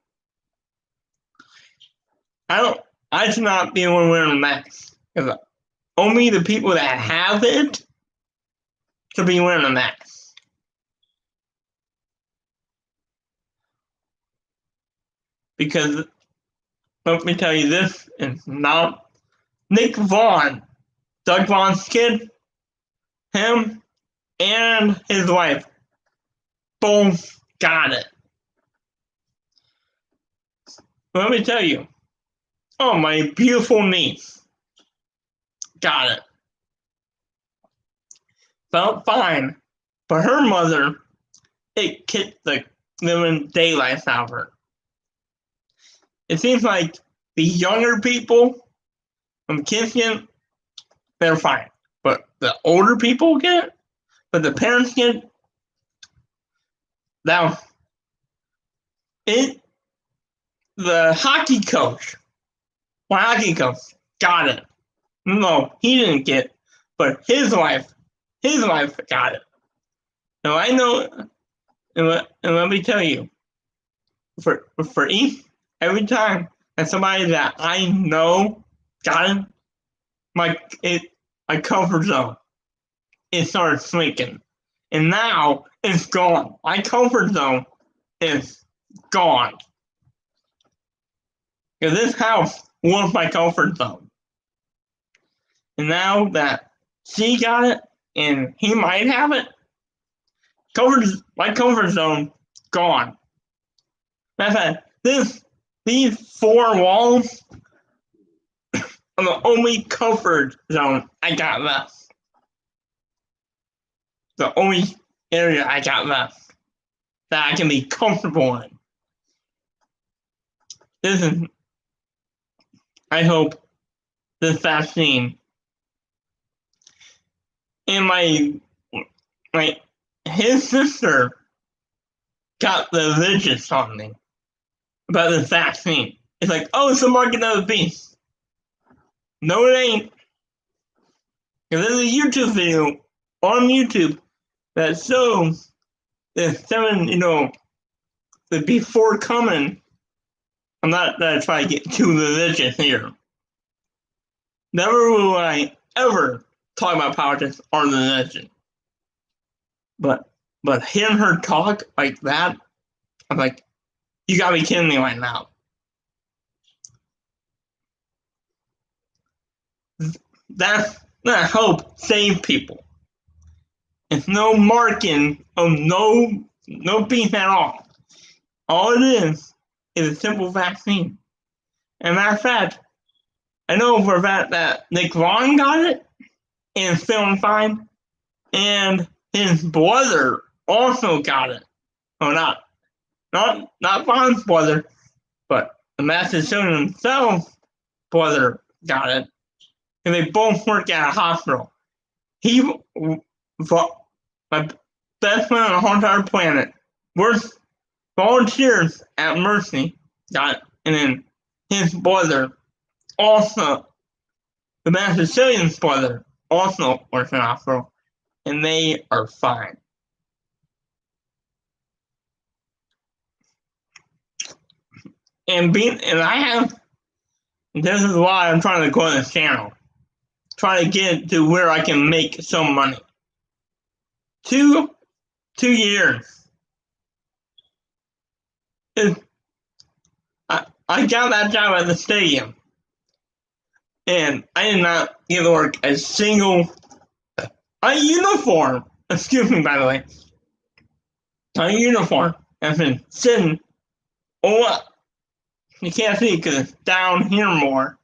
I should not be the one wearing a mask. Because only the people that have it should be wearing a mask. Because let me tell you, this is not Nick Vaughn, Doug Vaughn's kid, him and his wife both got it. Let me tell you, oh, my beautiful niece got it. Felt fine, but her mother, it kicked the living daylights out of her. It seems like the younger people from Kitchen, they're fine. But the older people get it, but the parents get it. Now, the hockey coach, my hockey coach, got it. No, he didn't get it, but his wife got it. Now I know, and let me tell you, for every time that somebody that I know got it, my comfort zone, it started shrinking, and now it's gone. My comfort zone is gone. Because this house was my comfort zone. And now that she got it, and he might have it, my comfort zone gone. Matter of fact, these four walls are the only comfort zone I got left. The only area I got left that I can be comfortable in. I hope this vaccine and his sister got the religious on me about this vaccine. It's like, oh, it's the mark of the beast. No, it ain't. Because there's a YouTube video on YouTube that shows the 7, the before coming. I'm not trying to get too religious here. Never will I ever talk about politics or religion. But hearing her talk like that, I'm like, you gotta be kidding me right now. That hope save people. It's no marking of no beef at all. All it is a simple vaccine. And matter of fact, I know for a fact that Nick Vaughn got it and is feeling fine, and his brother also got it. Oh, not Vaughn's brother, but the Massachusetts himself brother got it. And they both work at a hospital. My best friend on the whole entire planet, works volunteers at Mercy, got it. And then his brother, also, the Massachusetts brother, also works in a hospital, and they are fine. And this is why I'm trying to grow this channel. Try to get to where I can make some money. 2 years. I got that job at the stadium, and I did not get to work a single uniform. Excuse me, by the way. A uniform has been sitting. Oh, you can't see because it's down here more.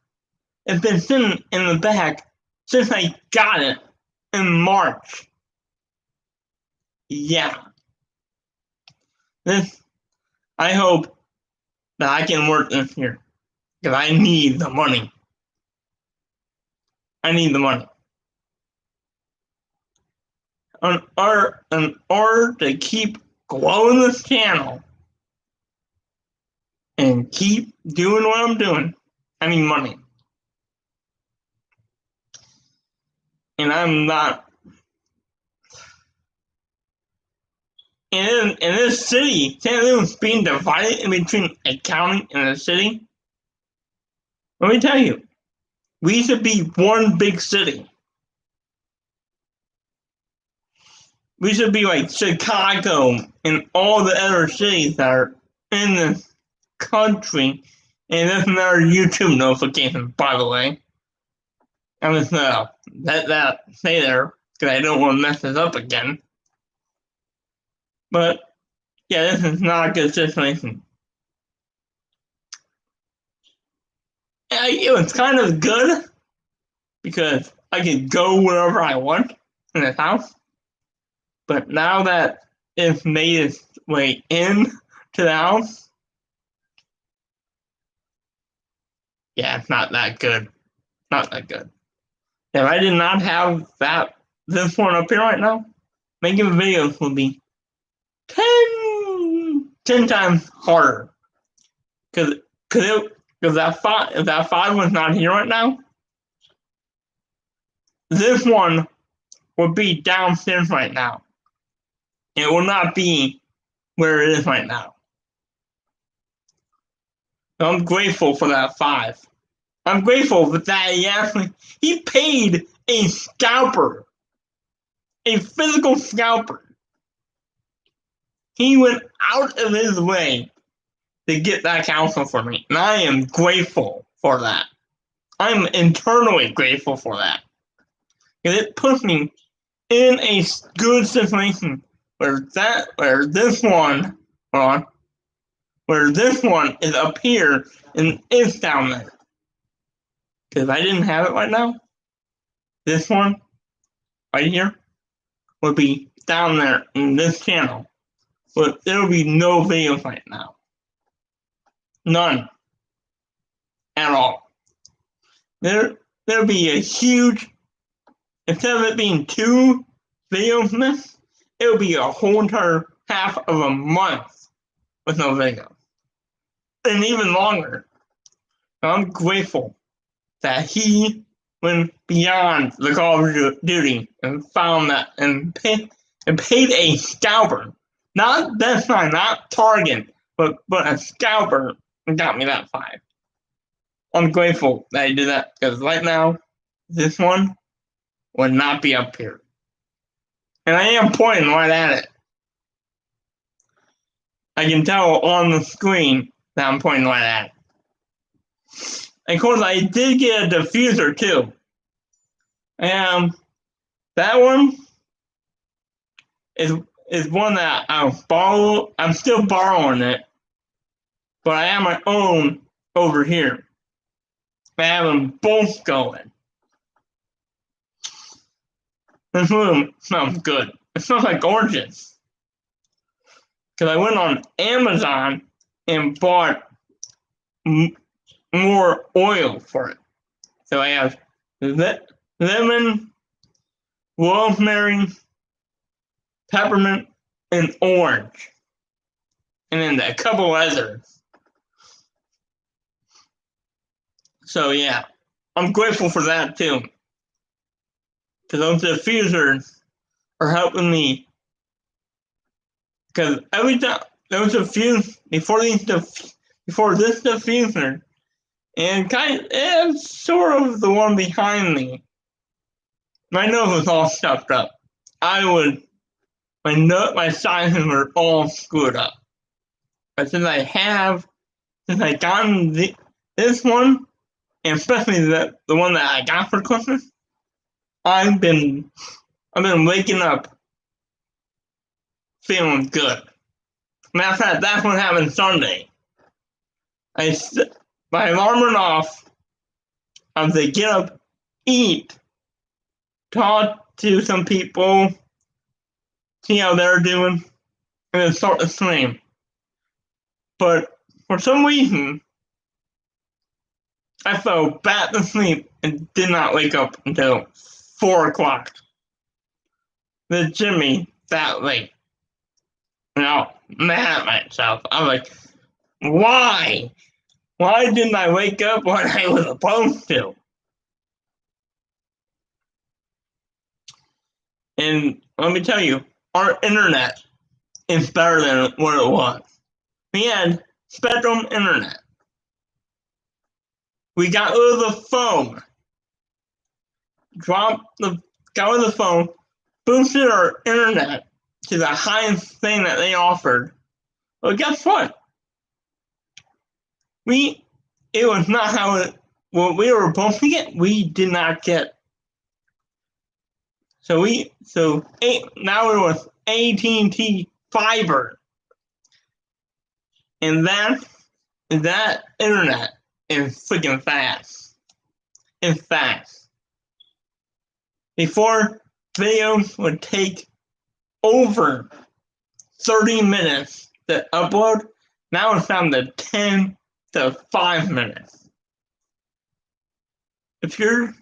It's been sitting in the back since I got it in March. Yeah. I hope that I can work this year because I need the money. I need the money. In order to keep growing this channel and keep doing what I'm doing, any money. And I'm not. In this city, St. Louis being divided in between a county and a city. Let me tell you, we should be one big city. We should be like Chicago and all the other cities that are in the country. And that's another YouTube notification, by the way. I'm just let that stay there because I don't want to mess this up again. But yeah, this is not a good situation. It was kind of good because I could go wherever I want in this house. But now that it's made its way in to the house, yeah, it's not that good. Not that good. If I did not have this one up here right now, making videos would be 10 times harder. Because if that 5 was not here right now, this one would be downstairs right now. It will not be where it is right now. So I'm grateful for that 5. I'm grateful that he paid a scalper, a physical scalper. He went out of his way to get that counsel for me, and I am grateful for that. I'm internally grateful for that. Because it puts me in a good situation where this one is up here and is down there. Because if I didn't have it right now, this one right here would be down there in this channel. But there will be no videos right now. None. At all. There'll be a huge, instead of it being 2 videos missed, it'll be a whole entire half of a month with no video. And even longer. So I'm grateful that he went beyond the Call of Duty and found that and paid a scalper. Not Best Buy, not Target, but a scalper and got me that 5. I'm grateful that he did that because right now, this one would not be up here. And I am pointing right at it. I can tell on the screen that I'm pointing right at it. And of course, I did get a diffuser too. And that one is one that I'm still borrowing it, but I have my own over here. I have them both going. This room smells good. It smells like oranges. Because I went on Amazon and bought more oil for it. So I have lemon, rosemary, peppermint, and orange. And then a couple others. So yeah, I'm grateful for that too. Because those diffusers are helping me. Because every time there was a diffuser before this diffuser, and it's sort of the one behind me. My nose was all stuffed up. My sizes were all screwed up. But since I gotten this one, and especially the one that I got for Christmas, I've been waking up feeling good. Matter of fact, that's what happened Sunday. My alarm went off. I was like, get up, eat, talk to some people, see how they're doing, and then start to sleep. But for some reason, I fell back to sleep and did not wake up until 4 o'clock. The Jimmy that late. And I was mad at myself. I was like, why? Why didn't I wake up when I was supposed to? And let me tell you, our internet is better than what it was. We had Spectrum internet. We got rid of the phone. Got rid of the phone, boosted our internet to the highest thing that they offered. Well, guess what? It was not what we were supposed to get, we did not get. Now it was AT&T fiber. And that internet is freaking fast. It's fast. Before, videos would take over 30 minutes to upload. Now it's down to 10 to 5 minutes. If you're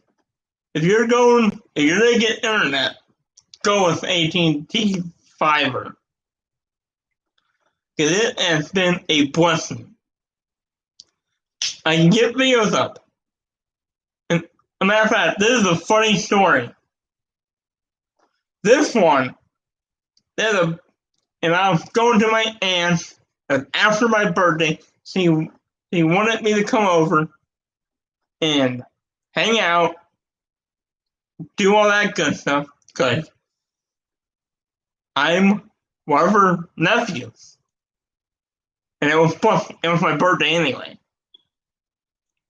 gonna get internet, go with AT&T fiber. Because it has been a blessing. I can get videos up. And a matter of fact, this is a funny story. This one, and I was going to my aunt's after my birthday. She wanted me to come over and hang out, do all that good stuff, because I'm one of her nephews. And it was my birthday anyway.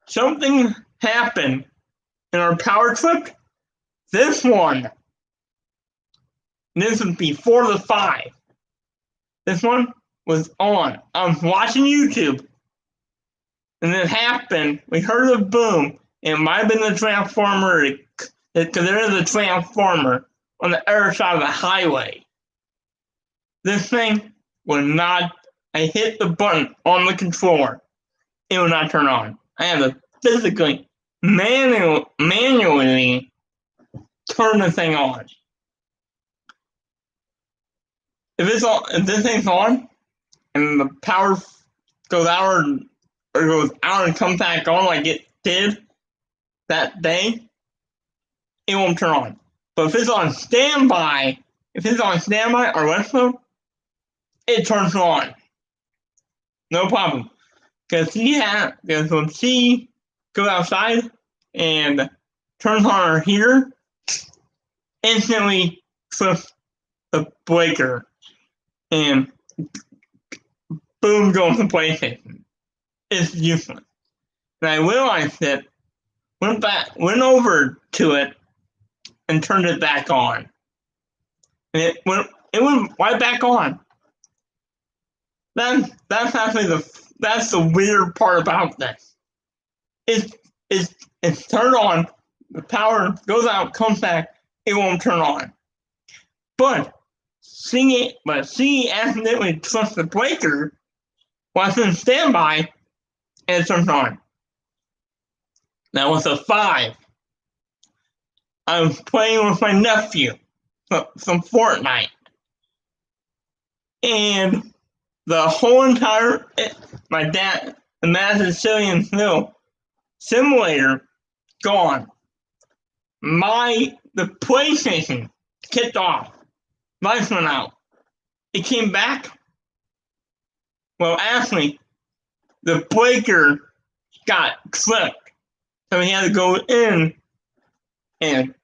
Something happened in our power trip. This was before the 5. This one was on. I was watching YouTube, and it happened. We heard a boom. It might have been the transformer, because there is a transformer on the other side of the highway. This thing would not. I hit the button on the controller. It would not turn on. I had to physically, manually turn the thing on. If this thing's on, and the power goes out and comes back on like it did that day, it won't turn on. But if it's on standby or rest mode, it turns on. No problem. Because when she goes outside and turns on her heater, instantly flips the breaker and boom goes the PlayStation. It's useless. And I realized it, went over to it and turned it back on. And it went right back on. That's the weird part about this. It's turned on, the power goes out, comes back, it won't turn on. But she accidentally pressed the breaker while it's in standby, and it turns on. That was a 5. I was playing with my nephew some Fortnite, and the whole entire the Madison Sicilian Hill simulator gone. The PlayStation kicked off. Lights went out. It came back. Well, actually, the breaker got clipped, so we had to go in and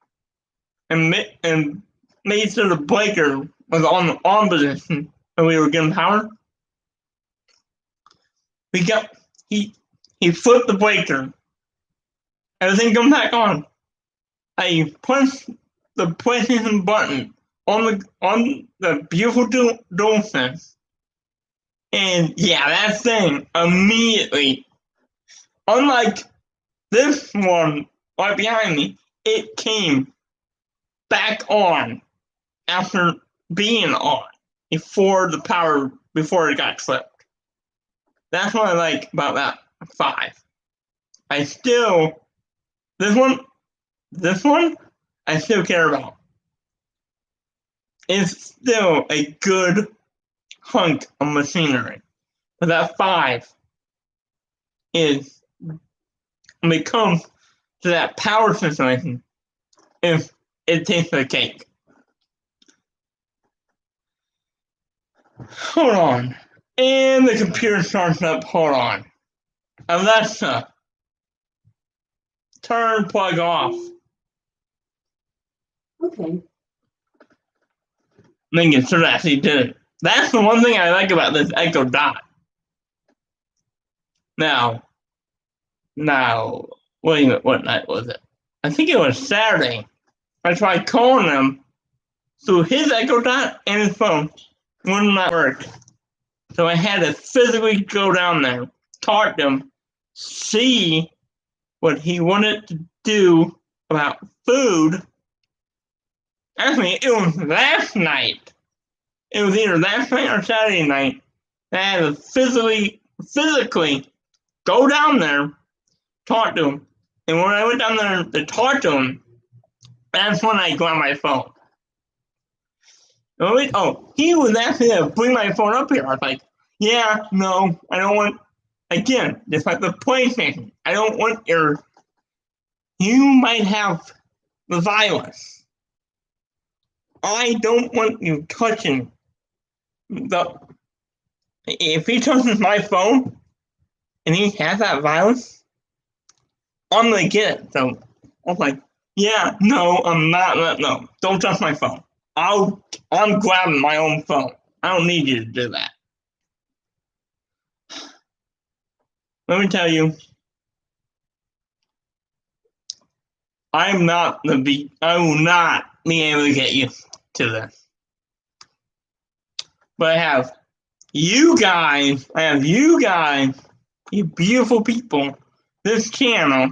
made sure the breaker was on the on position, and we were getting power. He flipped the breaker. Everything come back on. I punched the PlayStation button on the beautiful DualSense, and yeah, that thing immediately, unlike this one right behind me, it came back on after being on before it got clipped. That's what I like about that 5. This one, I still care about. It's still a good hunk of machinery. But that 5, is when it comes to that power situation, if it takes the cake. Hold on. And the computer starts up. Hold on. Alexa, turn plug off. Okay. Making sure that she did it. That's the one thing I like about this Echo Dot. Now, wait a minute, what night was it? I think it was Saturday. I tried calling him through his Echo Dot and his phone. Would not work. So I had to physically go down there, talk to him, see what he wanted to do about food. Actually, it was last night. It was either last night or Saturday night. I had to physically go down there, talk to him. And when I went down there to talk to him, that's when I grabbed my phone. He was asking to bring my phone up here. I was like, yeah, no, I don't want, again, just like the PlayStation, I don't want you might have the virus. I don't want you touching if he touches my phone and he has that virus, I'm gonna get it. So I was like, yeah, no, I'm not, no, don't touch my phone. I'm grabbing my own phone. I don't need you to do that. Let me tell you, I will not be able to get you to this. But I have you guys, you beautiful people, this channel,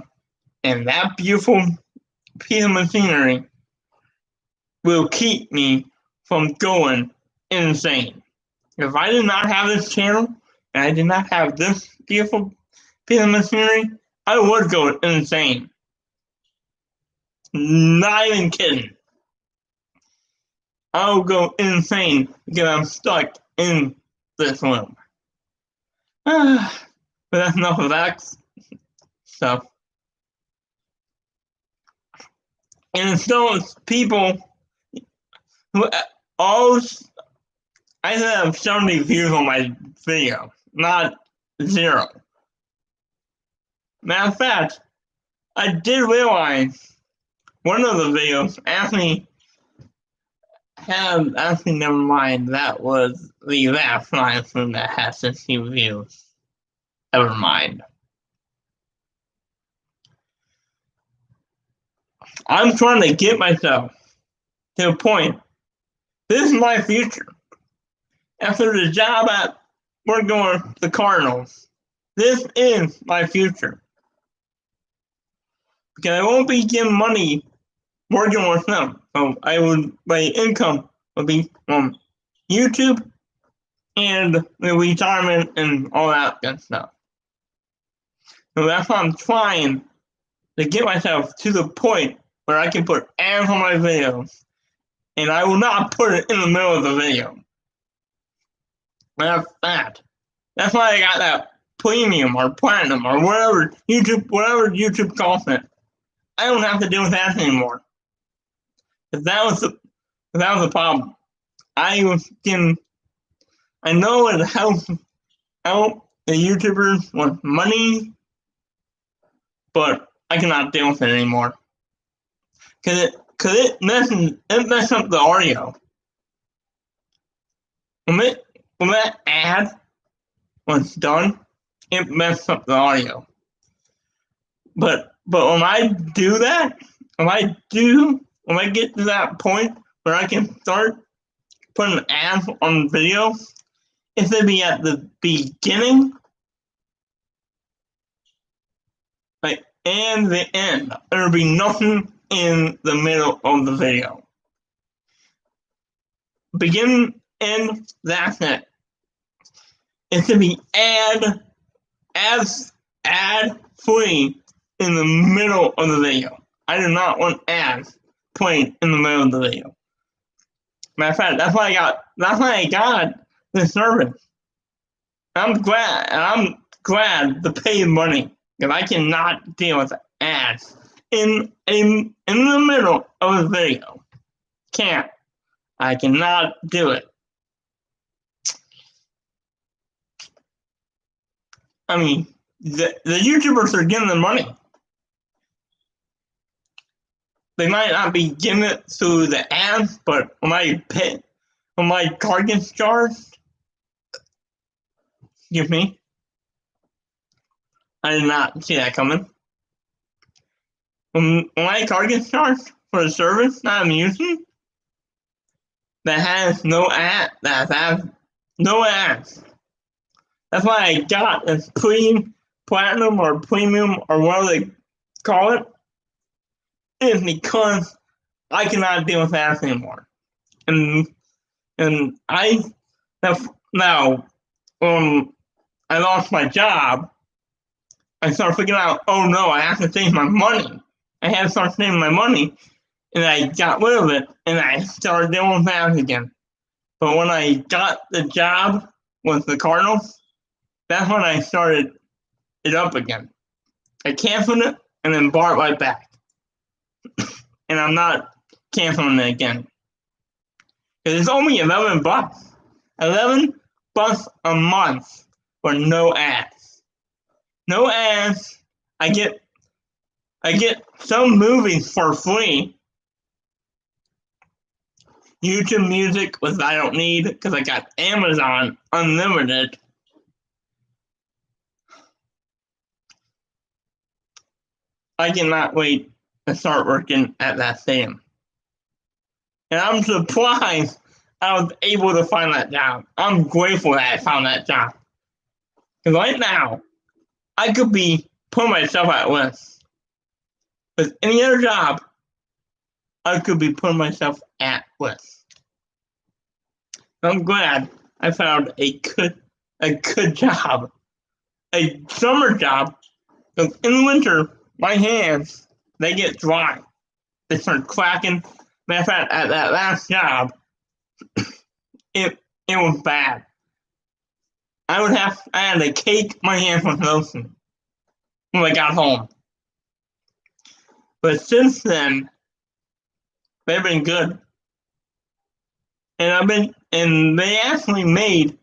and that beautiful piece of machinery will keep me from going insane. If I did not have this channel, and I did not have this beautiful piece of machinery, I would go insane. Not even kidding. I'll go insane because I'm stuck in this room. But that's enough of that stuff. And it's those people who I have 70 views on my video, not 0. Matter of fact, I did realize one of the videos actually never mind, that was the last live stream that has 60 views. Never mind. I'm trying to get myself to a point. This is my future. After the job at working with the Cardinals, this is my future. Because I won't be getting money working with them. So my income would be from YouTube and the retirement and all that good stuff. So that's why I'm trying to get myself to the point where I can put ads on my videos, and I will not put it in the middle of the video. That's that. That's why I got that premium or platinum or whatever YouTube calls it. I don't have to deal with that anymore. Because that was the problem. I know it helps out the YouTubers with money, but I cannot deal with it anymore. Cause it messes up the audio. When that ad was done, it messed up the audio. But when I do that, when I get to that point where I can start putting ads on videos, it's gonna be at the beginning, and the end. There'll be nothing in the middle of the video. Begin, end, that's it. It's gonna be ad free in the middle of the video. I do not want ads playing in the middle of the video. Matter of fact, that's why I got this service. I'm glad, and glad to pay money because I cannot deal with ads in the middle of a video. Can't. I cannot do it. I mean, the YouTubers are getting the money. They might not be getting it through the ads, but when my car gets charged, excuse me, I did not see that coming. When my car gets charged for a service that I'm using that has no ads. That's why I got this platinum or premium or whatever they call it. Is because I cannot deal with ads anymore. And I now I lost my job. I started figuring out, oh no, I have to save my money. I had to start saving my money, and I got rid of it, and I started dealing with ads again. But when I got the job with the Cardinals, that's when I started it up again. I canceled it and then bought it right back. And I'm not canceling it again. Because it's only $11. $11 a month for no ads. No ads. I get some movies for free. YouTube Music, which I don't need because I got Amazon Unlimited. I cannot wait to start working at that stadium. And I'm surprised I was able to find that job. I'm grateful that I found that job. Because right now, I could be putting myself at risk. With any other job, I could be putting myself at risk. I'm glad I found a good job. A summer job. Because in the winter, my hands, they get dry. They start cracking. Matter of fact, at that last job, it was bad. I had to cake my hands with lotion when I got home. But since then, they've been good. And they actually made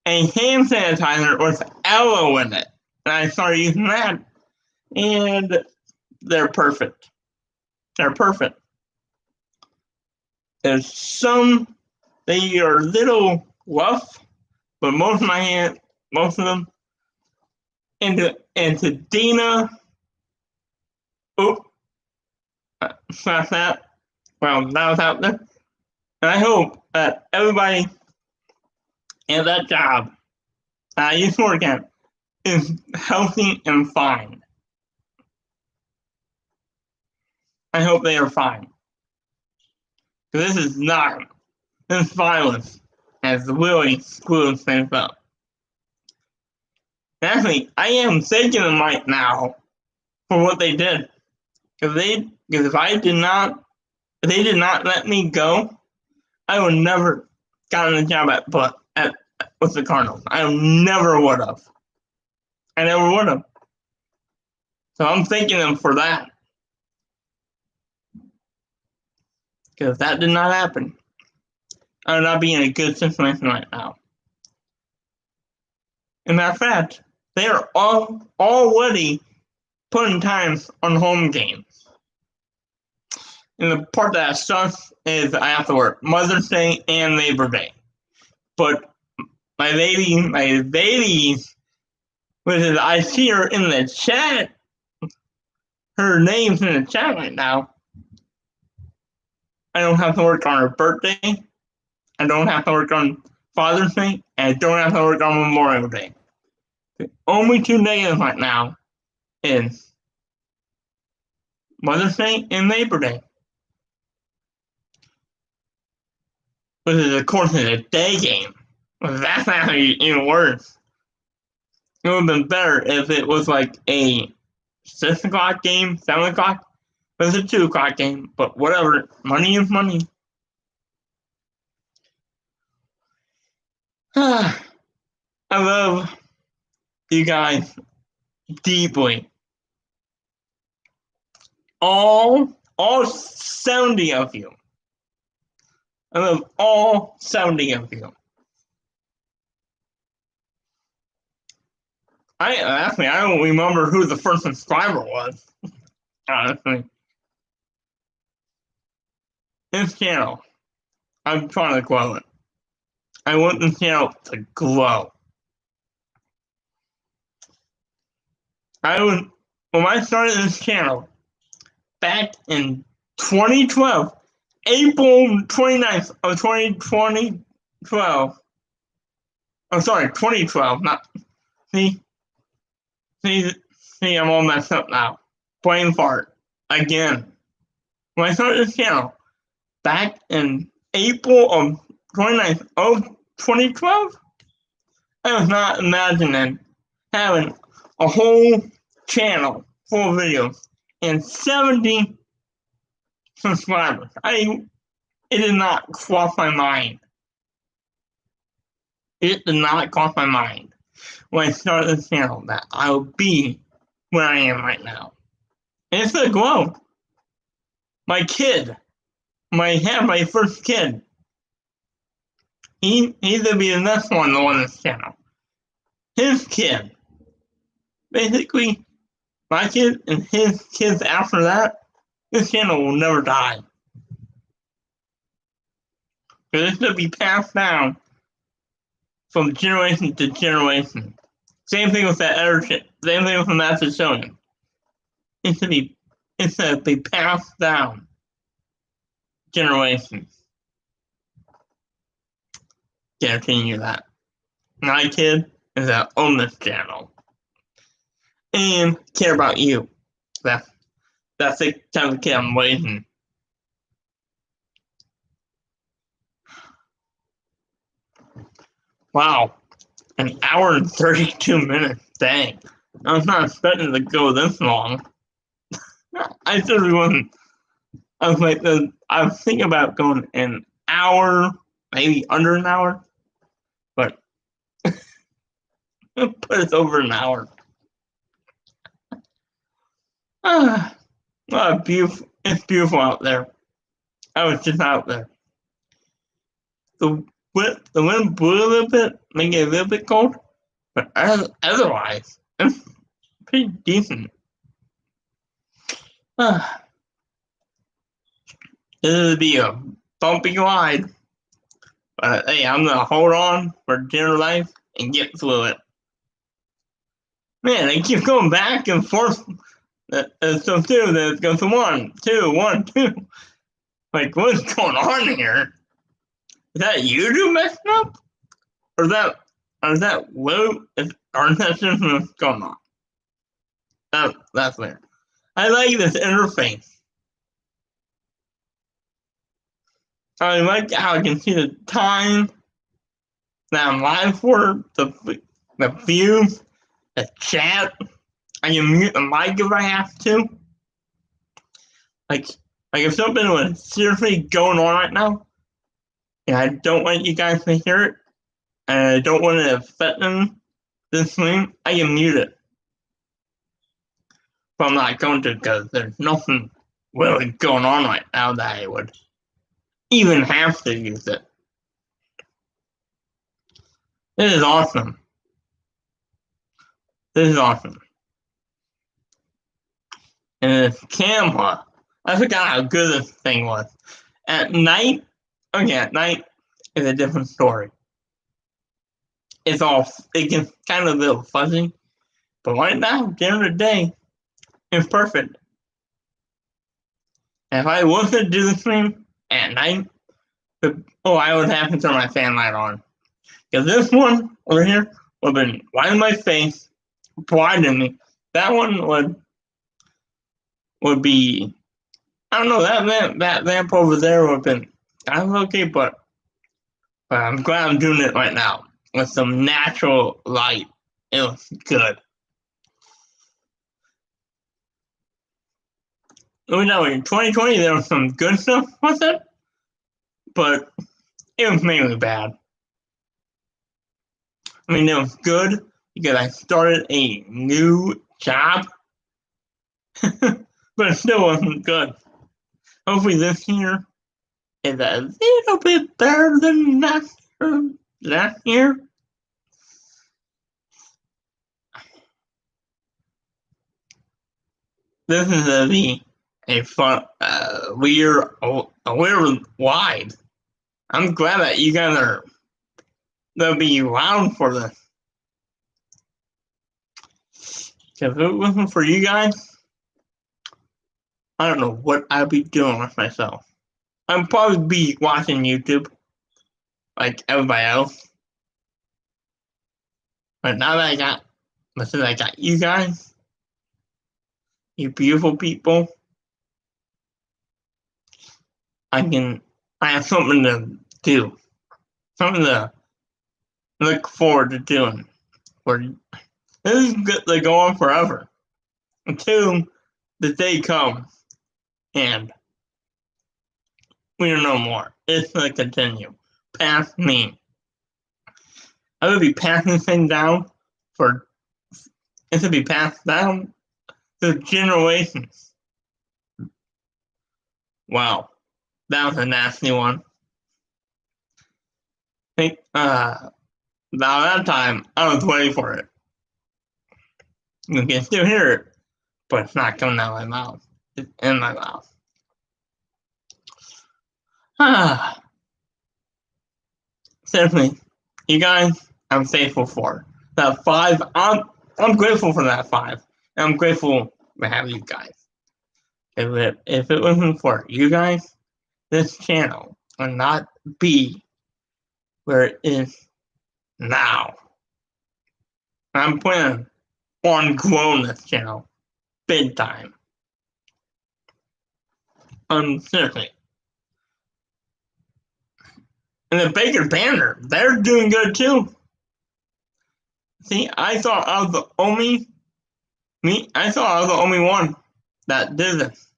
a hand sanitizer with aloe in it. And I started using that, and they're perfect. They're perfect. They are a little rough, but most of them, into Dina. Oh, scratch that. Well, that was out there. And I hope that everybody in that job that I used to work at is healthy and fine. I hope they are fine. Because this violence has really screwed things up. Actually, I am thanking them right now for what they did. Because if they did not let me go, I would never gotten a job with the Cardinals. I never would have. I never would have. So I'm thanking them for that. Because if that did not happen, I would not be in a good situation right now. As a matter of fact, they are already putting times on home games. And the part that sucks is I have to work Mother's Day and Labor Day. But my baby, which is I see her in the chat. Her name's in the chat right now. I don't have to work on her birthday. I don't have to work on Father's Day. And I don't have to work on Memorial Day. The only 2 days right now is Mother's Day and Labor Day. Which is, of course, a day game. That's actually even worse. It would have been better if it was like a 6 o'clock game, 7 o'clock. It was a 2 o'clock game, but whatever. Money is money. I love you guys deeply. All 70 of you. I love all 70 of you. I don't remember who the first subscriber was. Honestly, this channel, I'm trying to grow it. I want this channel to grow. When I started this channel back in 2012, April 29th of 2012. I'm sorry, 2012, not, see, see, I'm all messed up now. Brain fart, again. When I started this channel, back in April of 29th of 2012, I was not imagining having a whole channel full of videos and 70 subscribers. It did not cross my mind. It did not cross my mind when I started this channel that I would be where I am right now. And it's gonna grow. My kid, my first kid, he's gonna be the next one on this channel. His kid, basically, my kid and his kids after that, this channel will never die. Because it's gonna be passed down from generation to generation. Same thing with that other shit. Same thing with the Macedonian. It's gonna be passed down generations. Guaranteeing you that. My kid is that own this channel. And care about you. That's the type of kid I'm raising. Wow. An hour and 32 minutes. Dang. I was not expecting to go this long. I certainly wasn't. I was thinking about going an hour, maybe under an hour, but it's over an hour. Beautiful! It's beautiful out there. I was just out there. The wind blew a little bit, making it a little bit cold, but otherwise, it's pretty decent. This would be a bumpy ride, but hey, I'm gonna hold on for dear life and get through it. Man, I keep going back and forth. So two, then it goes 1, 2, 1, 2. Like, what's going on here? Is that YouTube messing up? Or is that low? Or is that just what's going on? That's weird. I like this interface. I like how I can see the time that I'm live for, the views, the chat. I can mute the mic if I have to. Like if something was seriously going on right now, and I don't want you guys to hear it, and I don't want to affect them this stream, I can mute it. But I'm not going to, because there's nothing really going on right now that I would even have to use it. This is awesome. This is awesome. And this camera, I forgot how good this thing was. At night is a different story. It gets kind of a little fuzzy, but right now, during the day, it's perfect. And if I was to do the stream at night, I would have to turn my fan light on. Because this one over here would have been right in my face, blinding me. That one would be, I don't know, that lamp over there would have been kind of okay, but I'm glad I'm doing it right now with some natural light. It looks good. Let me know, in 2020 there was some good stuff with it, but it was mainly bad. I mean, it was good. because I started a new job, but it still wasn't good. Hopefully this year is a little bit better than last year. This is gonna be a fun, weird wide. I'm glad that you guys are gonna be around for this. If it wasn't for you guys, I don't know what I'd be doing with myself. I'd probably be watching YouTube like everybody else. But now that since I got you guys, you beautiful people, I have something to do, something to look forward to doing. This is good to go on forever until the day comes and we are no more. It's gonna continue past me. I will be passing this thing down it will be passed down to generations. Wow, that was a nasty one. Now that time I was waiting for it. You can still hear it, but it's not coming out of my mouth. It's in my mouth. Seriously, you guys, I'm thankful for that 5. I'm grateful for that 5. And I'm grateful to have you guys. If it wasn't for you guys, this channel would not be where it is now. I'm planning on growing this channel big time. Seriously. And the Baker Banner, they're doing good too. See, I thought I was the only one that did this.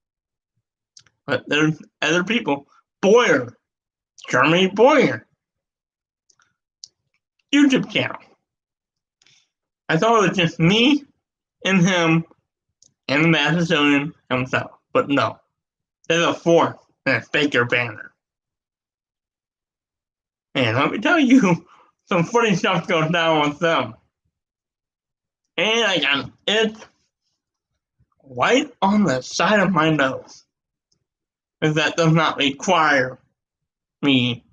But there's other people. Boyer, Jeremy Boyer, YouTube channel. I thought it was just me and him and the Macedonian himself. But no, there's a 4th, and it's Baker Banner. And let me tell you, some funny stuff goes down with them. And I got it right on the side of my nose. Because that does not require me.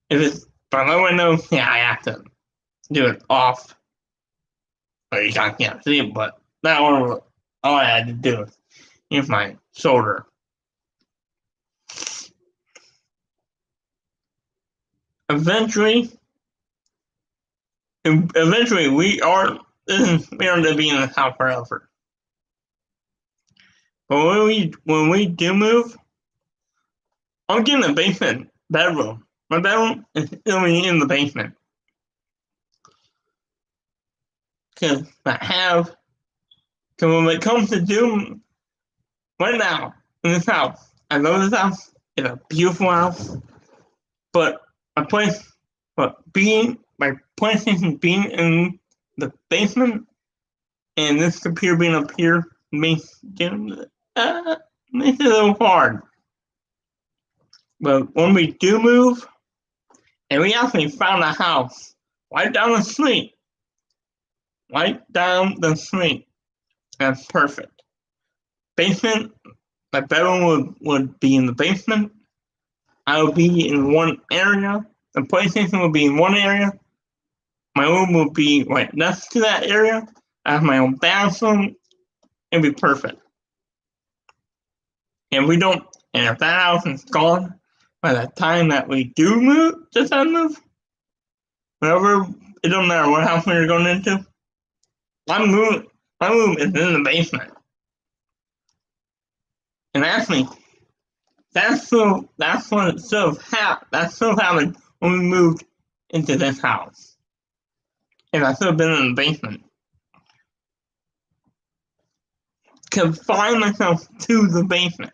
If it's below my nose, yeah, I have to do it off. Or you can't see it, but that one, all I had to do is use my shoulder. Eventually, we are going to be in the house forever. But when we do move, I'm getting a basement bedroom. My bedroom is going in the basement. Because when it comes to doing, right now, in this house, I love this house. It's a beautiful house. But my PlayStation being in the basement, and this computer being up here makes it a little hard. But when we do move, and we actually found a house right down the street. That's perfect. Basement, my bedroom would be in the basement. I would be in one area. The PlayStation would be in one area. My room would be right next to that area. I have my own bathroom. It'd be perfect. And if that house is gone by the time that we do move, whatever, it don't matter what house we're going into. My room is in the basement. And actually, that's what sort of happened when we moved into this house. And I should have been in the basement. Confine myself to the basement.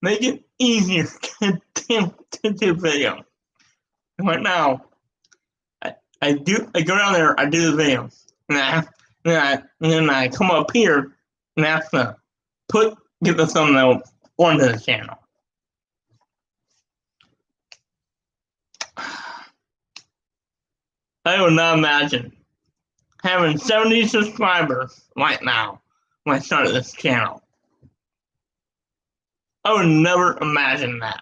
Make it easier to do video. Right now, I go down there, I do the video, and then I come up here and have to get the thumbnail onto the channel. I would not imagine having 70 subscribers right now when I started this channel. I would never imagine that.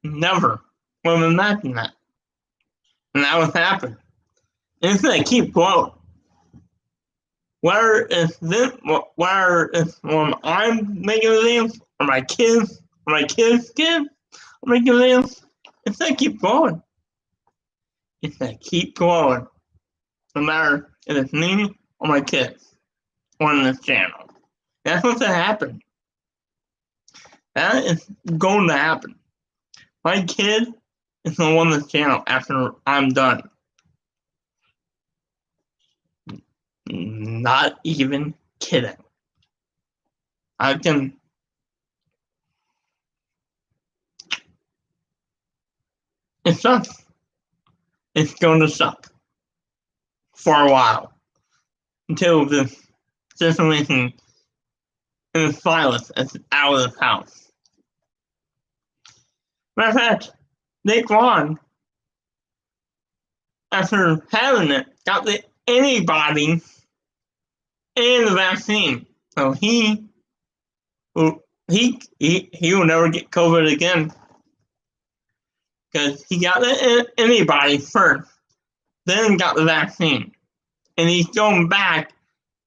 Never would have imagined that. And that would happen. And it's gonna keep growing. Whether it's when I'm making videos, or my kids, kids are making videos, it's gonna keep growing. It's gonna keep growing. No matter if it's me or my kids on this channel. That's what's gonna happen. That is going to happen. My kid is gonna run this channel after I'm done. Not even kidding. It sucks. It's going to suck for a while until the situation in the Silas is out of the house. Matter of fact, Nick Vaughn, after having it, got the antibody and the vaccine. So he will never get COVID again. Because he got the antibody first, then got the vaccine. And he's going back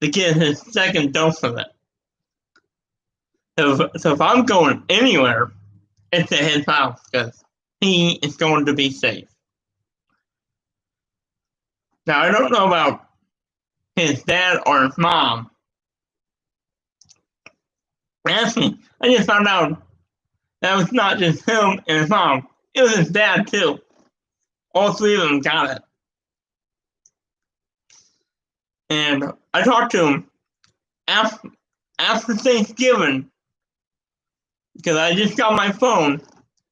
to get his second dose of it. So if I'm going anywhere, it's at his house because he is going to be safe. Now, I don't know about his dad or his mom. Actually, I just found out that was not just him and his mom. It was his dad, too. All three of them got it. And I talked to him after Thanksgiving because I just got my phone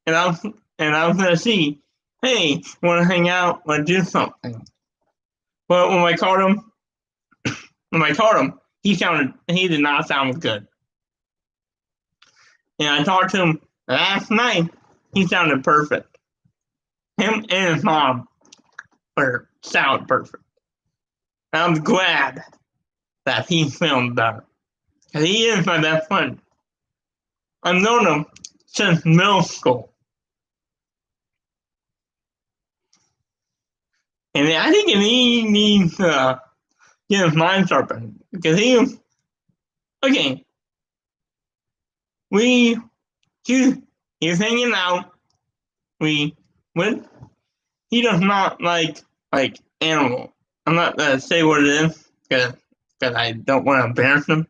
and I was going to see, hey, want to hang out, want to do something. But when I called him, he did not sound good. And I talked to him last night, he sounded perfect. Him and his mom sound perfect. I'm glad that he's feeling better. Because he is my best friend. I've known him since middle school. And I think he needs to get his mind sharpened. Because he was hanging out. We went. He does not like animal. I'm not gonna say what it is because I don't want to embarrass him.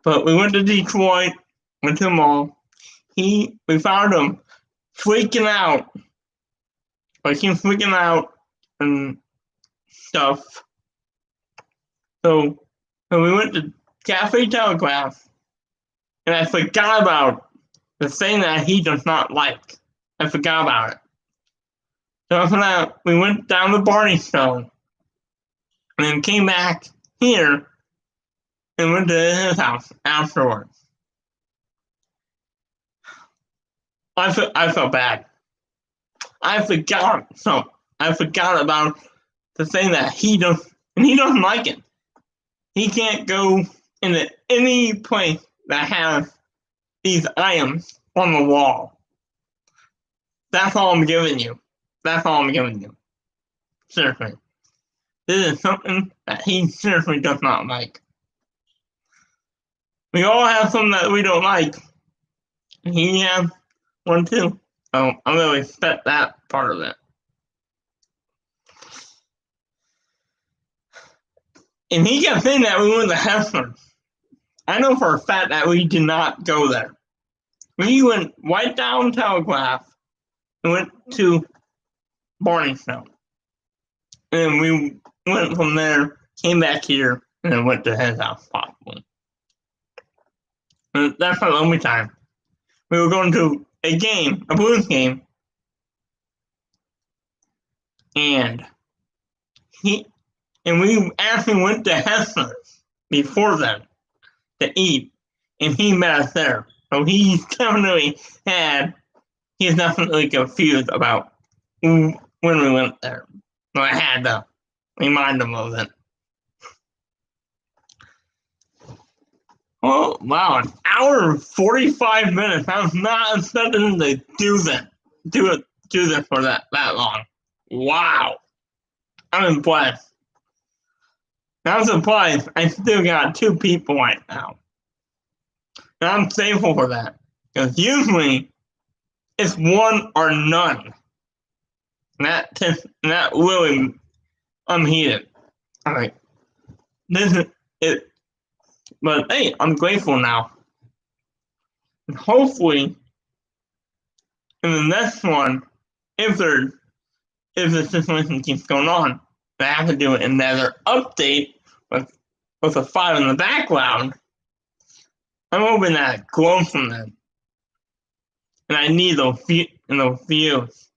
But we went to Detroit, went to the mall. We found him freaking out. Like he was freaking out and stuff. So we went to Cafe Telegraph, and I forgot about the thing that he does not like. I forgot about it. So after that, we went down to Barney Stone, and then came back here, and went to his house afterwards. I felt bad. I forgot about the thing that he doesn't like it. He can't go into any place that has these items on the wall. That's all I'm giving you. Seriously. This is something that he seriously does not like. We all have something that we don't like. He has one too. So I'm going to respect that part of it. And he kept saying that we went to Heffner. I know for a fact that we did not go there. We went right down Telegraph and went to Barney Stone. And we went from there, came back here, and then went to his house possibly. And that's the only time. We were going to a Blues game. and we actually went to Hessler's before then to eat, and he met us there. So he's definitely confused about when we went there. So I had to remind him of it. Oh wow, an hour and 45 minutes. I was not expecting to do this for that long. Wow. I'm impressed. I'm surprised I still got 2 people right now. And I'm thankful for that. Because usually it's one or none. And that really unheated. I'm like, this is it. But hey, I'm grateful now. And hopefully in the next one, if the situation keeps going on, I have to do another update with a fire in the background. I'm hoping that glows from them. And I need those views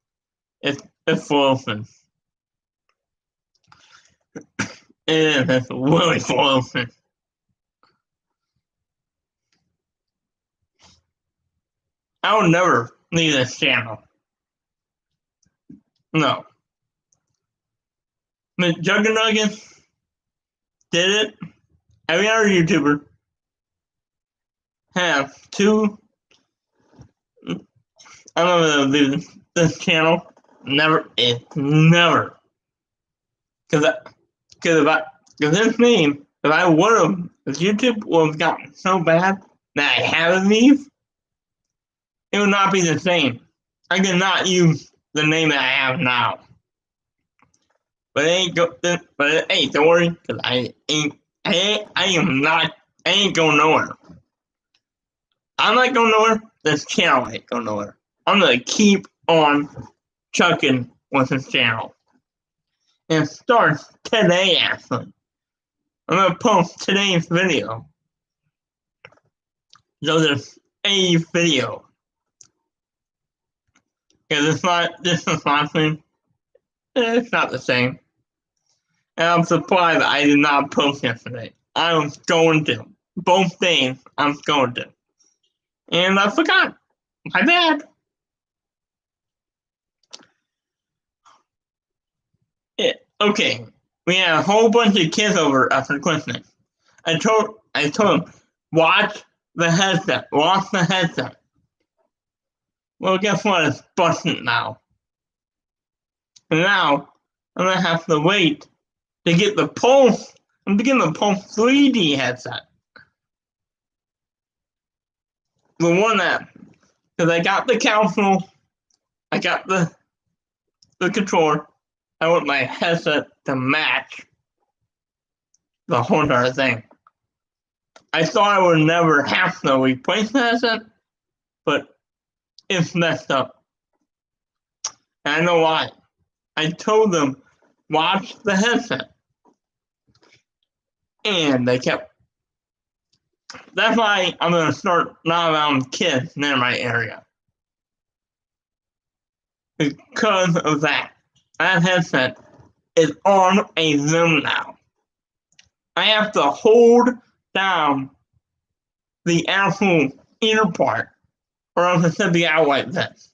if open. It's really full open. I will never leave this channel. No. But Juggernuggets did it. Every other YouTuber have 2. I'm not gonna leave this channel. Never. Because this name, if YouTube would have gotten so bad that I had to leave, it would not be the same. I could not use the name that I have now. But hey, don't worry, because I ain't going nowhere. I'm not going nowhere. This channel ain't going nowhere. I'm gonna keep on chucking with this channel. And it starts today, actually. I'm gonna post today's video. So there's a video. Because this is not the same. It's not the same. And I'm surprised I did not post yesterday. I was going to. Both days, I was going to. And I forgot. My bad. Okay. We had a whole bunch of kids over after Christmas. I told them, watch the headset. Watch the headset. Well, guess what? It's busted now. And now, I'm going to have to wait to get the Pulse. I'm getting the Pulse 3D headset. The one that, because I got the console, I got the controller. I want my headset to match the whole entire thing. I thought I would never have to replace the headset, but it's messed up. And I know why. I told them, watch the headset. And they kept. That's why I'm going to start not allowing kids near my area. Because of that. That headset is on a Zoom now. I have to hold down the actual inner part, or else it's going to be out like this.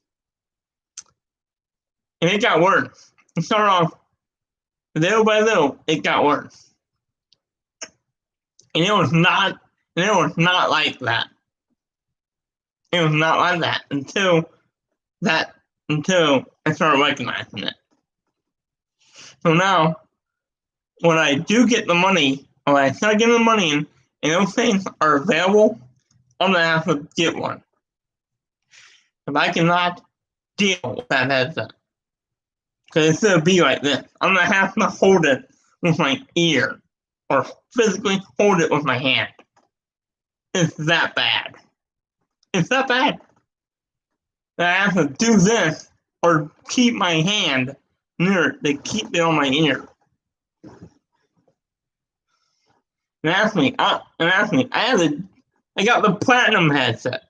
And it got worse. It started off little by little, it got worse. And it was not like that. It was not like that until I started recognizing it. So now, when I do get the money, or when I start getting the money in, and those things are available, I'm gonna have to get one. If I cannot deal with that headset, because it's gonna be like this, I'm gonna have to hold it with my ear, or physically hold it with my hand. It's that bad. It's that bad. That I have to do this, or keep my hand near it to keep it on my ear. And ask me, I got the platinum headset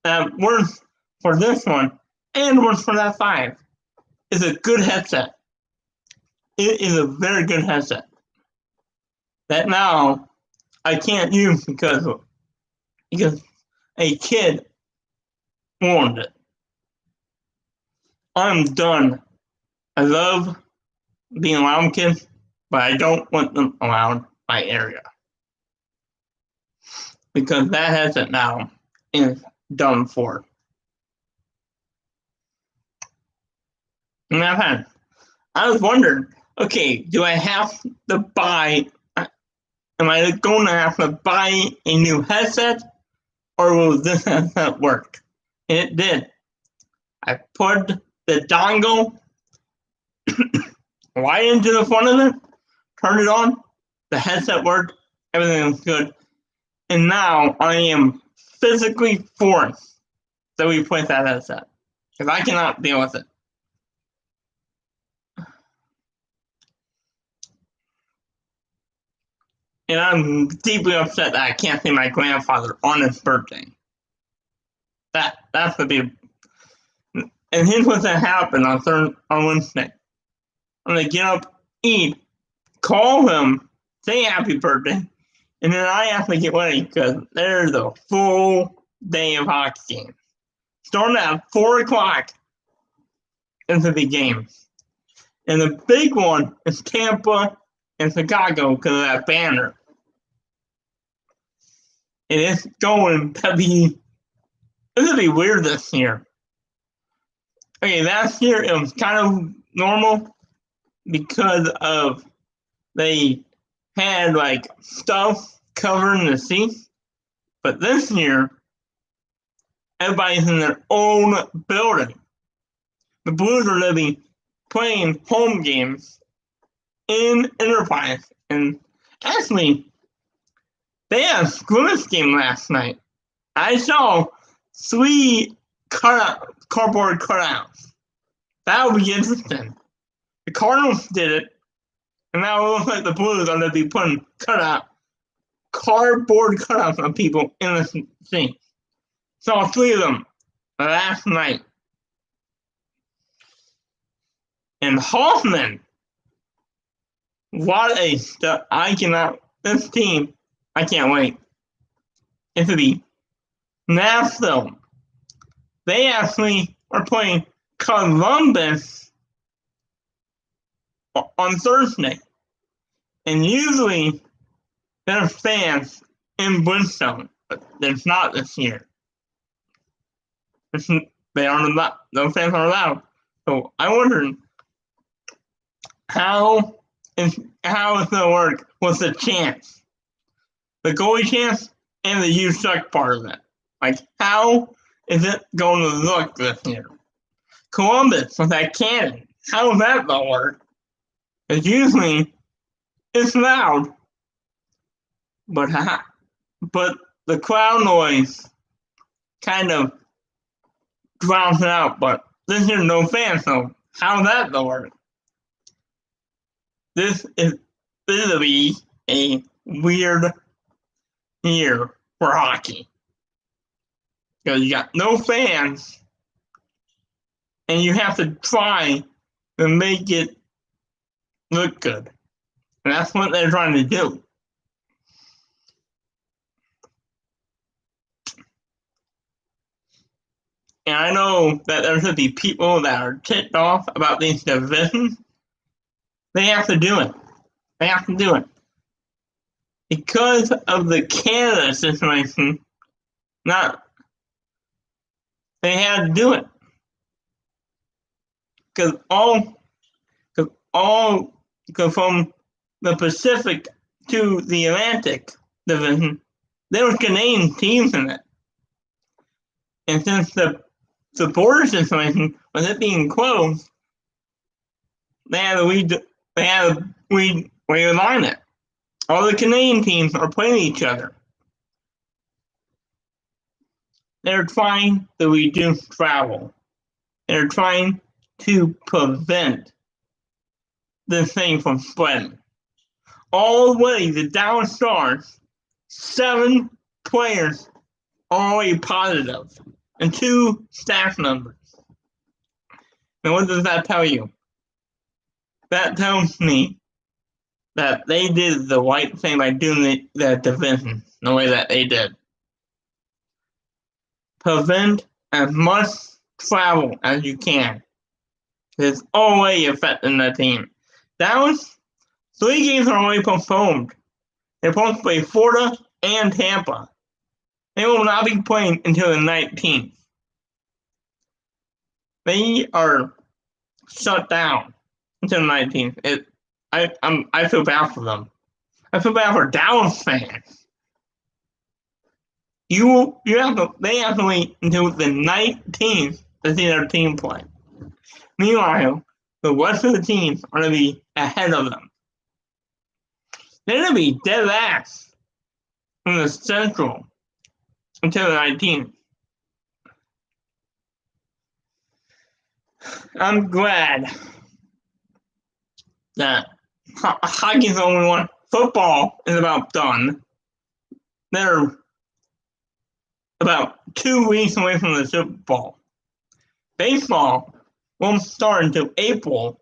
that works for this one and works for that 5. It's a good headset. it is a very good headset that now I can't use because a kid ruined it. I'm done. I love being around kids, but I don't want them around my area because that headset now is done for. And I was wondering, okay, do I have to buy? Am I going to have to buy a new headset, or will this headset work? And it did. I put the dongle right into the front of it, turned it on, the headset worked, everything was good. And now I am physically forced to replace that headset because I cannot deal with it. And I'm deeply upset that I can't see my grandfather on his birthday. That's the big. And here's what's gonna happen on Wednesday. I'm gonna get up, eat, call him, say happy birthday, and then I have to get ready because there's a full day of hockey games. Starting at 4 o'clock into the game. And the big one is Tampa and Chicago because of that banner. And it's going to be weird this year. Okay, last year it was kind of normal because of they had like stuff covering the seats. But this year, everybody's in their own building. The Blues are going to be playing home games in Enterprise. And actually, they had a scrimmage game last night. I saw 3 cardboard cutouts. That would be interesting. The Cardinals did it, and now it looks like the Blues are going to be putting cardboard cutouts on people in the seats. Saw 3 of them last night. And Hoffman, what a stuff! This team, I can't wait. It will be Nashville. They actually are playing Columbus on Thursday. And usually there's fans in Bridgestone, but there's not this year. They aren't allowed. No fans are allowed. So I wondered how it's going to work with the chance, the goalie chance, and the "you suck" part of it. Like, how is it going to look this year? Columbus with that cannon, how is that going to work? Because usually it's loud, but the crowd noise kind of drowns it out. But this year no fans, so how's that going to work? This is going to be a weird year for hockey. Because you got no fans, and you have to try to make it look good. And that's what they're trying to do. And I know that there's going to be people that are ticked off about these divisions. They have to do it. They have to do it. Because of the Canada situation, they had to do it. Because from the Pacific to the Atlantic division, there were Canadian teams in it. And since the border situation, with it being closed, they had to realign it. All the Canadian teams are playing each other. They're trying to reduce travel. They're trying to prevent this thing from spreading. Already, the Dallas Stars, 7 players already positive, and 2 staff members. And what does that tell you? that tells me that they did the right thing by doing the division the way that they did. Prevent as much travel as you can. It's already affecting the team. That was 3 games are already postponed. They're supposed to play Florida and Tampa. They will not be playing until the 19th. They are shut down until the 19th. I feel bad for them. I feel bad for Dallas fans. They have to wait until the 19th to see their team play. Meanwhile, the rest of the teams are going to be ahead of them. They're going to be dead last from the Central until the 19th. I'm glad that hockey's the only one. Football is about done. They're about 2 weeks away from the Super Bowl. Baseball won't start until April,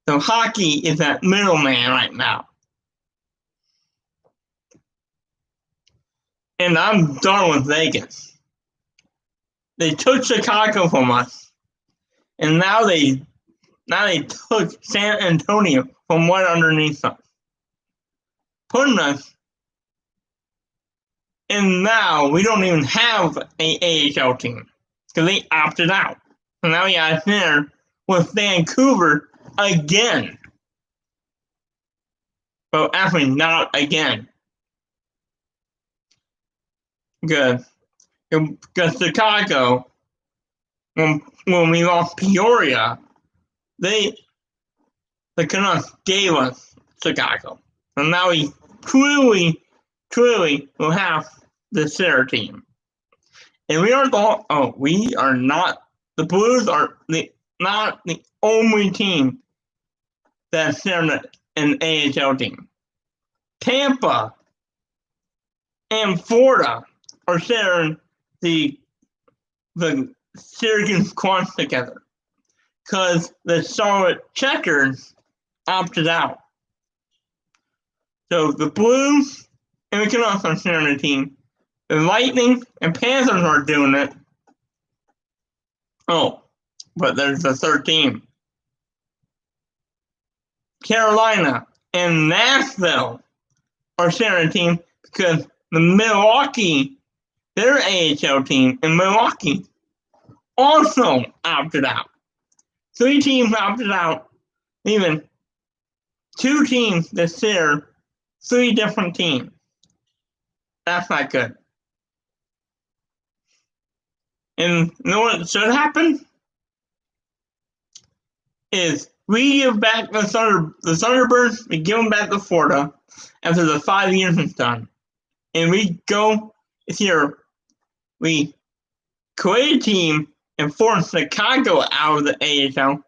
so hockey is that middleman right now. And I'm done with Vegas. They took Chicago from us, and now they took San Antonio from right underneath us, putting us. And now we don't even have an AHL team because they opted out. So now we got there with Vancouver again. Well, actually, not again. Because Chicago, when we lost Peoria, the Canucks gave us Chicago. And now we truly will have the center team. And we are not, the Blues are not the only team that's sharing an AHL team. Tampa and Florida are sharing the Syracuse Quants together because the Charlotte Checkers opted out. So the Blues and the Canucks are sharing a team. The Lightning and Panthers are doing it. Oh, but there's a third team. Carolina and Nashville are sharing a team because the Milwaukee, their AHL team in Milwaukee, also opted out. 3 teams opted out, even 2 teams that share 3 different teams. That's not good. And you know what should happen? Is we give back the Thunderbirds, we give them back to Florida after the 5 years is done. And we go here, we create a team and force Chicago out of the AHL,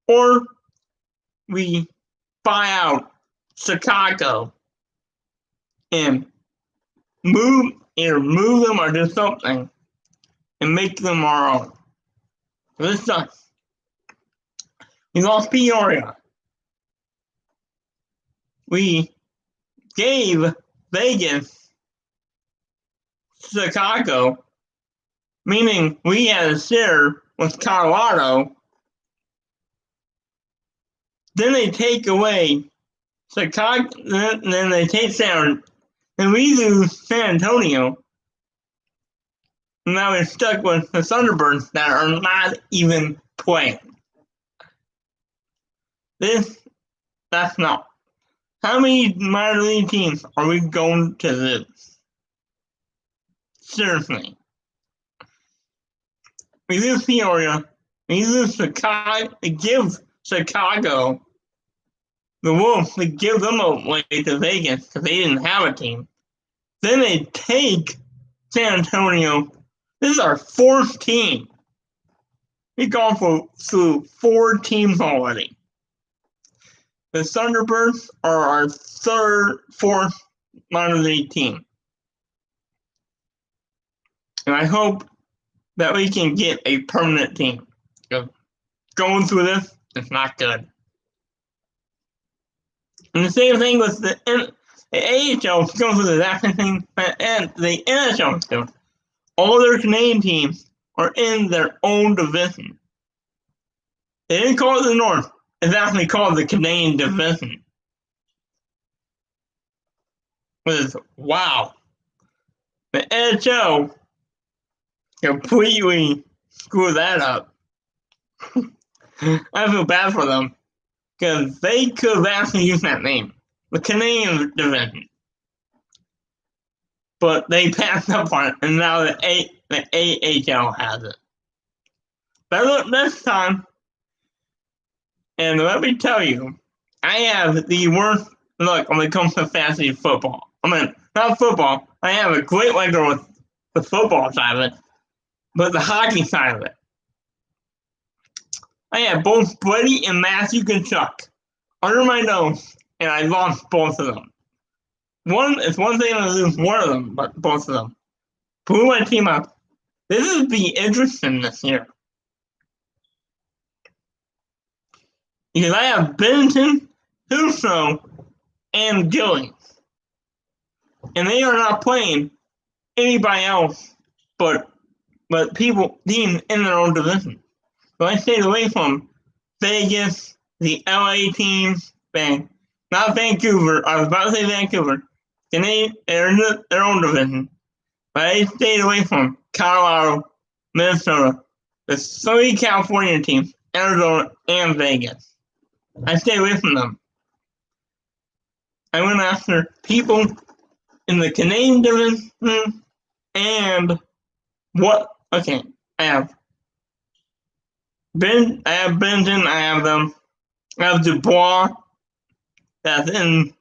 or we buy out Chicago and move them or do something and make them our own. This sucks. We lost Peoria. We gave Vegas Chicago, meaning we had a share with Colorado. Then they take away Chicago, then they take San, and we lose San Antonio. And now we're stuck with the Thunderbirds that are not even playing. That's not. How many minor league teams are we going to lose? Seriously. We lose Peoria. We lose Chicago. We give Chicago the Wolves. We give them away to Vegas because they didn't have a team. Then they take San Antonio. This is our 4th team. We've gone through 4 teams already. The Thunderbirds are our 4th minor league team. And I hope that we can get a permanent team. Going through this, it's not good. And the same thing with the AHL goes with the exact same thing, and the NHL too. All their Canadian teams are in their own division. They didn't call it the North. It's actually called the Canadian division. Which is, wow. The NHL completely screwed that up. I feel bad for them because they could have actually used that name, the Canadian division. But they passed up on it, and now the AHL has it. But look, this time, and let me tell you, I have the worst luck when it comes to fantasy football. I mean, not football. I have a great record with the football side of it, but the hockey side of it. I had both Brady and Matthew Tkachuk under my nose, and I lost both of them. It's one thing to lose one of them, but both of them. Blew my team up. This would be interesting this year. Because I have Binnington, Husso, and Gillies. And they are not playing anybody else but people teams in their own division. So I stayed away from Vegas, the LA teams, not Vancouver. I was about to say Vancouver. And they're in their own division. But I stayed away from Colorado, Minnesota, the 3 California teams, Arizona, and Vegas. I stayed away from them. I went after people in the Canadian division and I have Benton, I have them. I have Dubois, that's in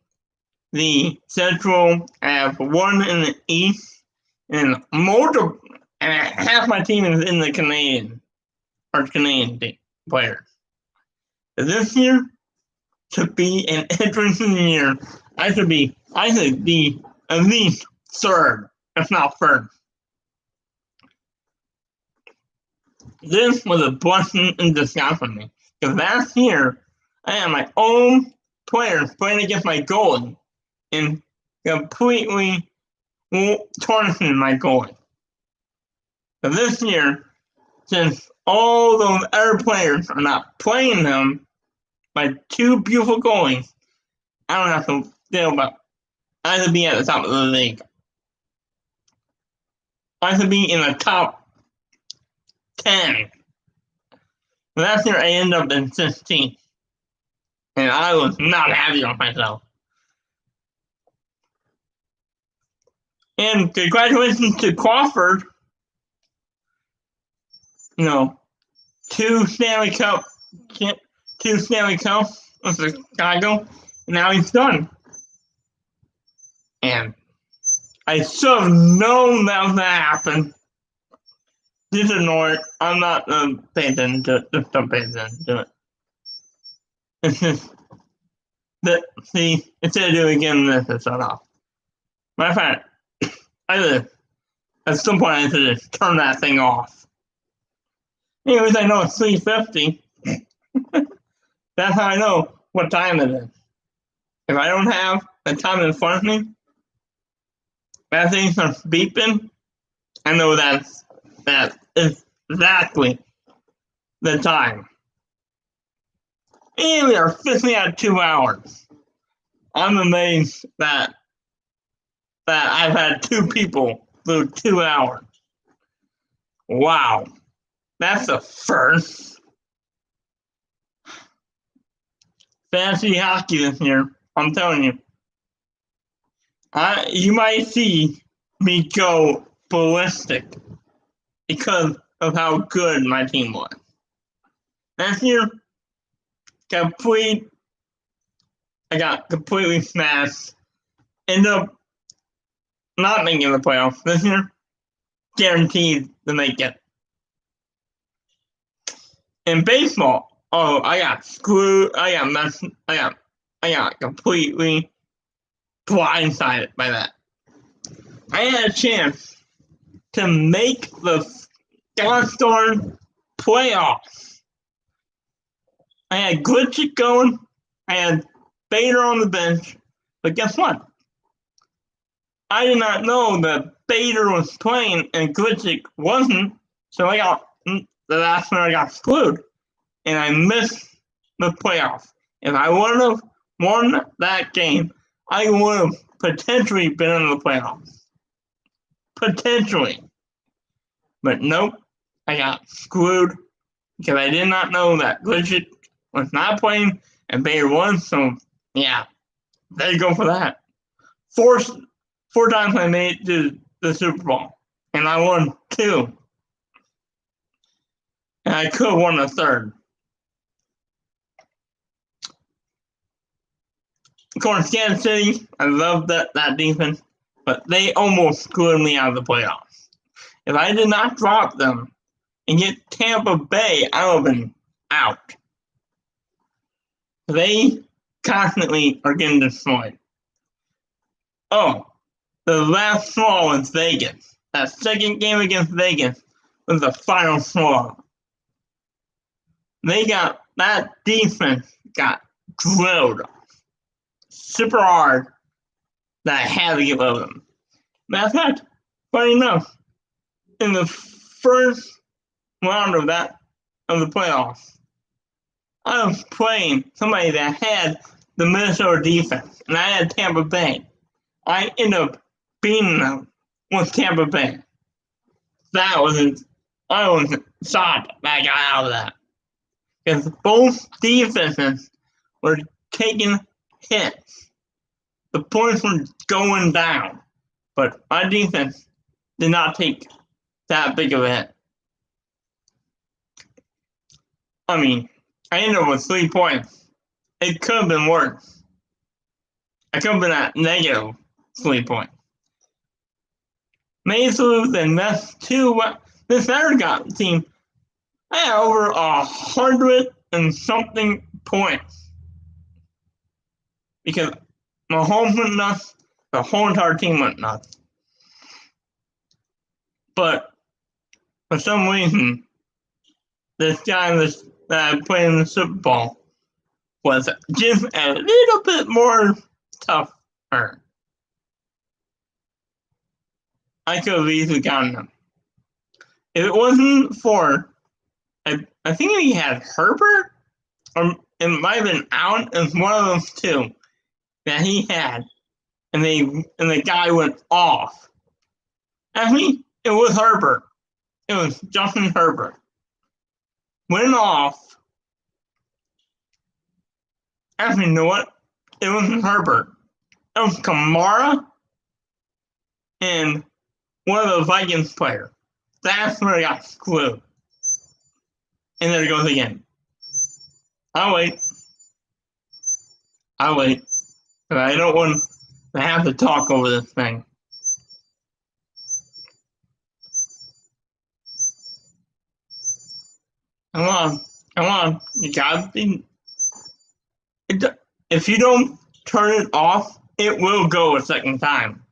the Central. I have one in the East, and half my team is in the Canadian players. This year to be an interesting year. I should be at least third, if not first. This was a blessing in disguise for me. Because last year, I had my own players playing against my goalie and completely tarnishing my goalie. But this year, since all those other players are not playing them, my 2 beautiful goalies, I don't have to deal about. I have to be at the top of the league. I have to be in the top 10. Last year I ended up in 16th. And I was not happy with myself. And congratulations to Crawford. 2 Stanley Cups with Chicago, and now he's done. And I should have known that was going to happen. Just ignore it. I'm not paying attention to it. Just don't pay attention to it. It's just that, see, instead of doing again, this is shut off. Matter of fact, at some point I should just turn that thing off. Anyways, I know it's 3:50. That's how I know what time it is. If I don't have the time in front of me, that thing starts beeping, I know that is exactly the time. And we are officially at 2 hours. I'm amazed that I've had 2 people through 2 hours. Wow. That's a first. Fantasy hockey this year, I'm telling you. You might see me go ballistic because of how good my team was. Last year, I got completely smashed. Ended up not making the playoffs. This year, guaranteed to make it. In baseball, I got screwed. I got completely blindsided by that. I had a chance to make the Scottstorm playoffs. I had Glitchick going. I had Bader on the bench. But guess what? I did not know that Bader was playing and Glitchick wasn't, so that's when I got screwed. And I missed the playoffs. If I would have won that game, I would have potentially been in the playoffs. Potentially. But nope, I got screwed because I did not know that Glitchick was not playing and Bader was, so yeah, there you go for that. Four times I made it to the Super Bowl, and I won 2. And I could have won a 3rd. Of course, Kansas City, I love that defense, but they almost screwed me out of the playoffs. If I did not drop them and get Tampa Bay, I would have been out. They constantly are getting destroyed. Oh, the last straw was Vegas. That second game against Vegas was the final straw. That defense got drilled super hard that I had to give up them. Matter of fact, funny enough, in the first round of the playoffs, I was playing somebody that had the Minnesota defense, and I had Tampa Bay. I ended up beating them with Tampa Bay. I was shocked that I got out of that. Because both defenses were taking hits. The points were going down. But my defense did not take that big of a hit. I mean, I ended up with 3 points. It could have been worse. I could have been at negative 3 points. Mason and Mets 2. This Aragon team had over 100 and something points. Because Mahomes went nuts, the whole entire team went nuts. But for some reason, this guy that played in the Super Bowl was just a little bit more tougher. I could have easily gotten him. If it wasn't for, I think he had Herbert, or it might have been Allen, it was one of those two that he had, and the guy went off. Actually, it was Herbert. It was Justin Herbert. Went off. Actually, you know what? It wasn't Herbert. It was Kamara and one of the Vikings players. That's where I got screwed. And there it goes again. I'll wait. But I don't want to have to talk over this thing. Come on. You gotta be. If you don't turn it off, it will go a second time.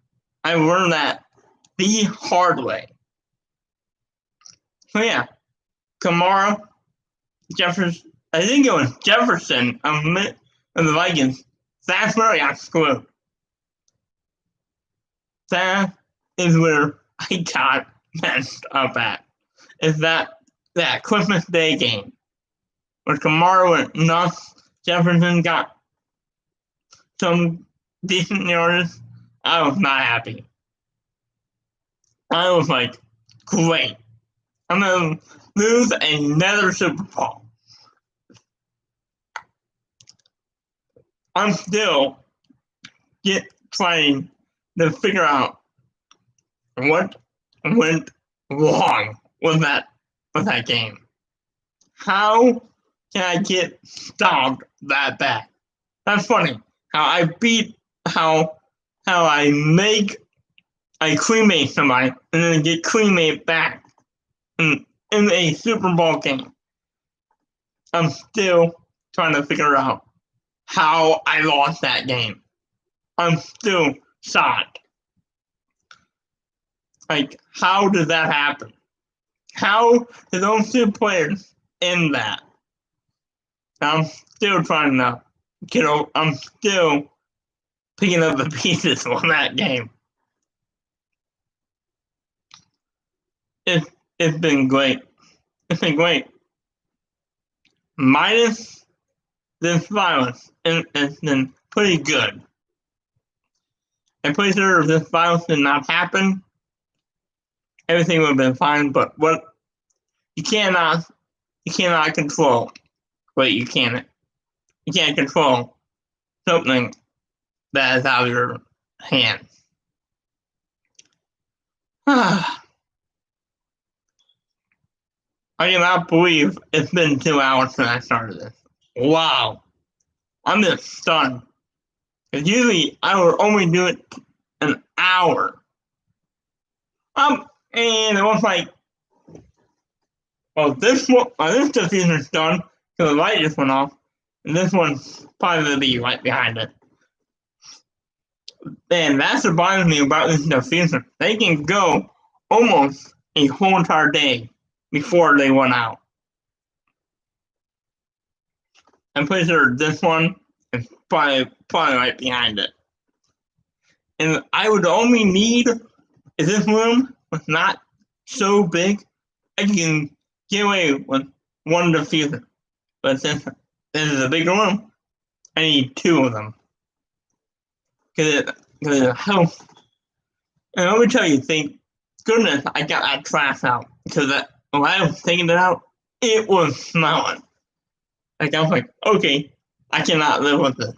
I learned that the hard way. So yeah, Kamara, Jefferson. I think it was Jefferson of the Vikings. That's where I got screwed. That is where I got messed up at. Is that Christmas Day game where Kamara went nuts, Jefferson got some decent yards. I was not happy. I was like, great. I'm going to lose another Super Bowl. I'm still trying to figure out what went wrong with that game. How can I get stopped that bad? That's funny. How I cremate somebody and then get cremated back in a Super Bowl game. I'm still trying to figure out how I lost that game. I'm still shocked. Like, how did that happen? How did those two players end that? I'm still trying to I'm still picking up the pieces on that game. It's it's been great. It's been great. Minus this violence, and it's been pretty good. I'm pretty sure if this violence did not happen, everything would have been fine. But what you cannot control. Wait, you can't. You can't control something that is out of your hands. I cannot believe it's been 2 hours since I started this. Wow. I'm just stunned. Because usually I would only do it an hour. And it was like, well, this diffuser's done because the light just went off, and this one's probably going to be right behind it. And that's what bothers me about this diffuser. They can go almost a whole entire day before they run out. I'm pretty sure this one is probably right behind it. And I would only need, if this room was not so big, I can get away with one diffuser. But since this is a big room, I need 2 of them. Because it helps. And let me tell you, thank goodness I got that trash out. Because when I was taking it out, it was smelling. Like, I was like, okay, I cannot live with this.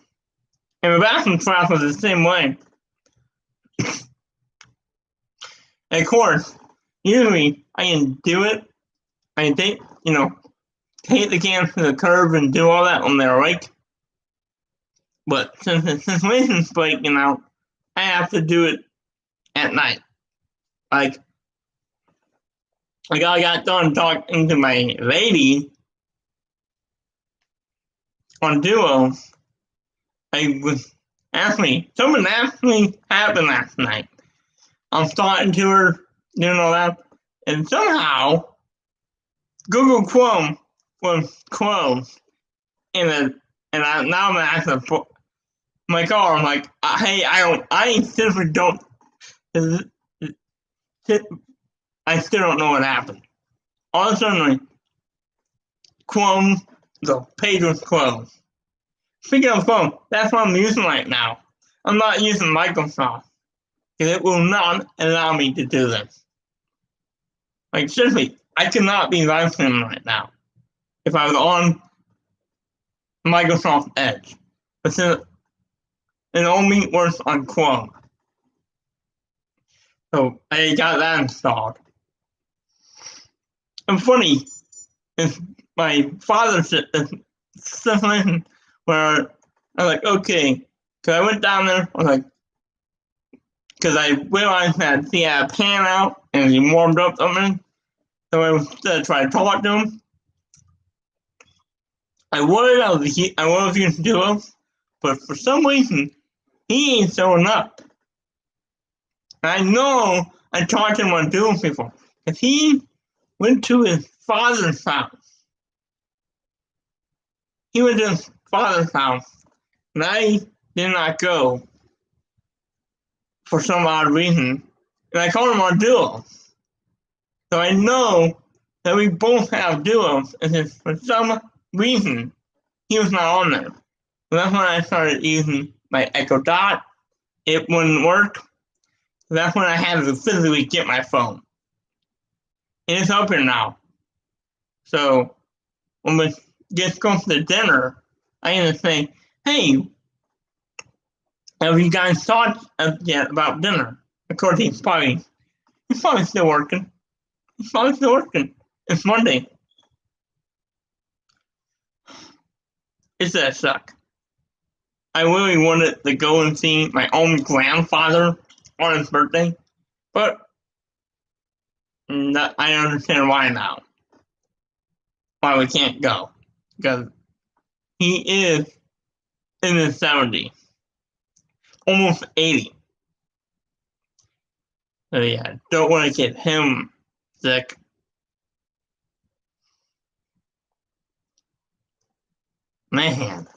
And the bathroom trash was the same way. And of course, usually I can do it. I can take the cans to the curb and do all that when they're awake. But since the situation's breaking out, I have to do it at night. Like I got done talking to my lady on Duo. Someone asked me what happened last night. I'm talking to her, doing all that, and somehow Google Chrome was closed. Now I'm gonna have to my car. I'm like, hey, I simply don't. I still don't know what happened. All of a sudden, Chrome, the page was closed. Speaking of Chrome, that's what I'm using right now. I'm not using Microsoft because it will not allow me to do this. Like seriously, I cannot be live streaming right now if I was on Microsoft Edge. But since it only works on Chrome. So I got that installed. And funny, it's my father's situation where I'm like, okay, because I went down there, I was like, because I realized that he had a pan out and he warmed up something. So I was trying to talk to him. I was using Duo, but for some reason, he ain't showing up. And I know I talked to him on Duo before, because he went to his father's house. He went to his father's house, and I did not go for some odd reason. And I called him on Duo. So I know that we both have Duos, and for some reason, he was not on there. So that's when I started using my Echo Dot. It wouldn't work. So that's when I had to physically get my phone. And it's up here now. So when we get close to dinner, I can just say, hey, have you guys thought yet about dinner? Of course, he's probably still working. He's probably still working. It's Monday. It's that suck. I really wanted to go and see my own grandfather on his birthday, but I understand why now. Why we can't go. Because he is in his 70s. Almost 80. So yeah, don't want to get him sick. Man.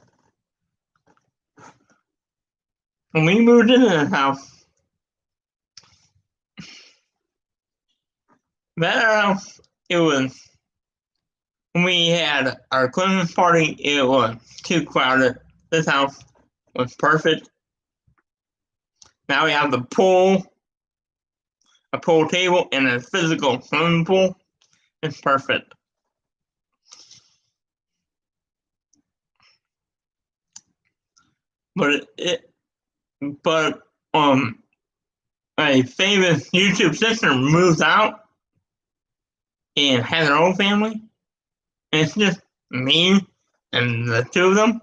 when we moved into the house, that house, it was, when we had our Christmas party, it was too crowded. This house was perfect. Now we have the pool, a pool table, and a physical swimming pool. It's perfect. But a famous YouTube sister moves out and has her own family, and it's just me and the two of them.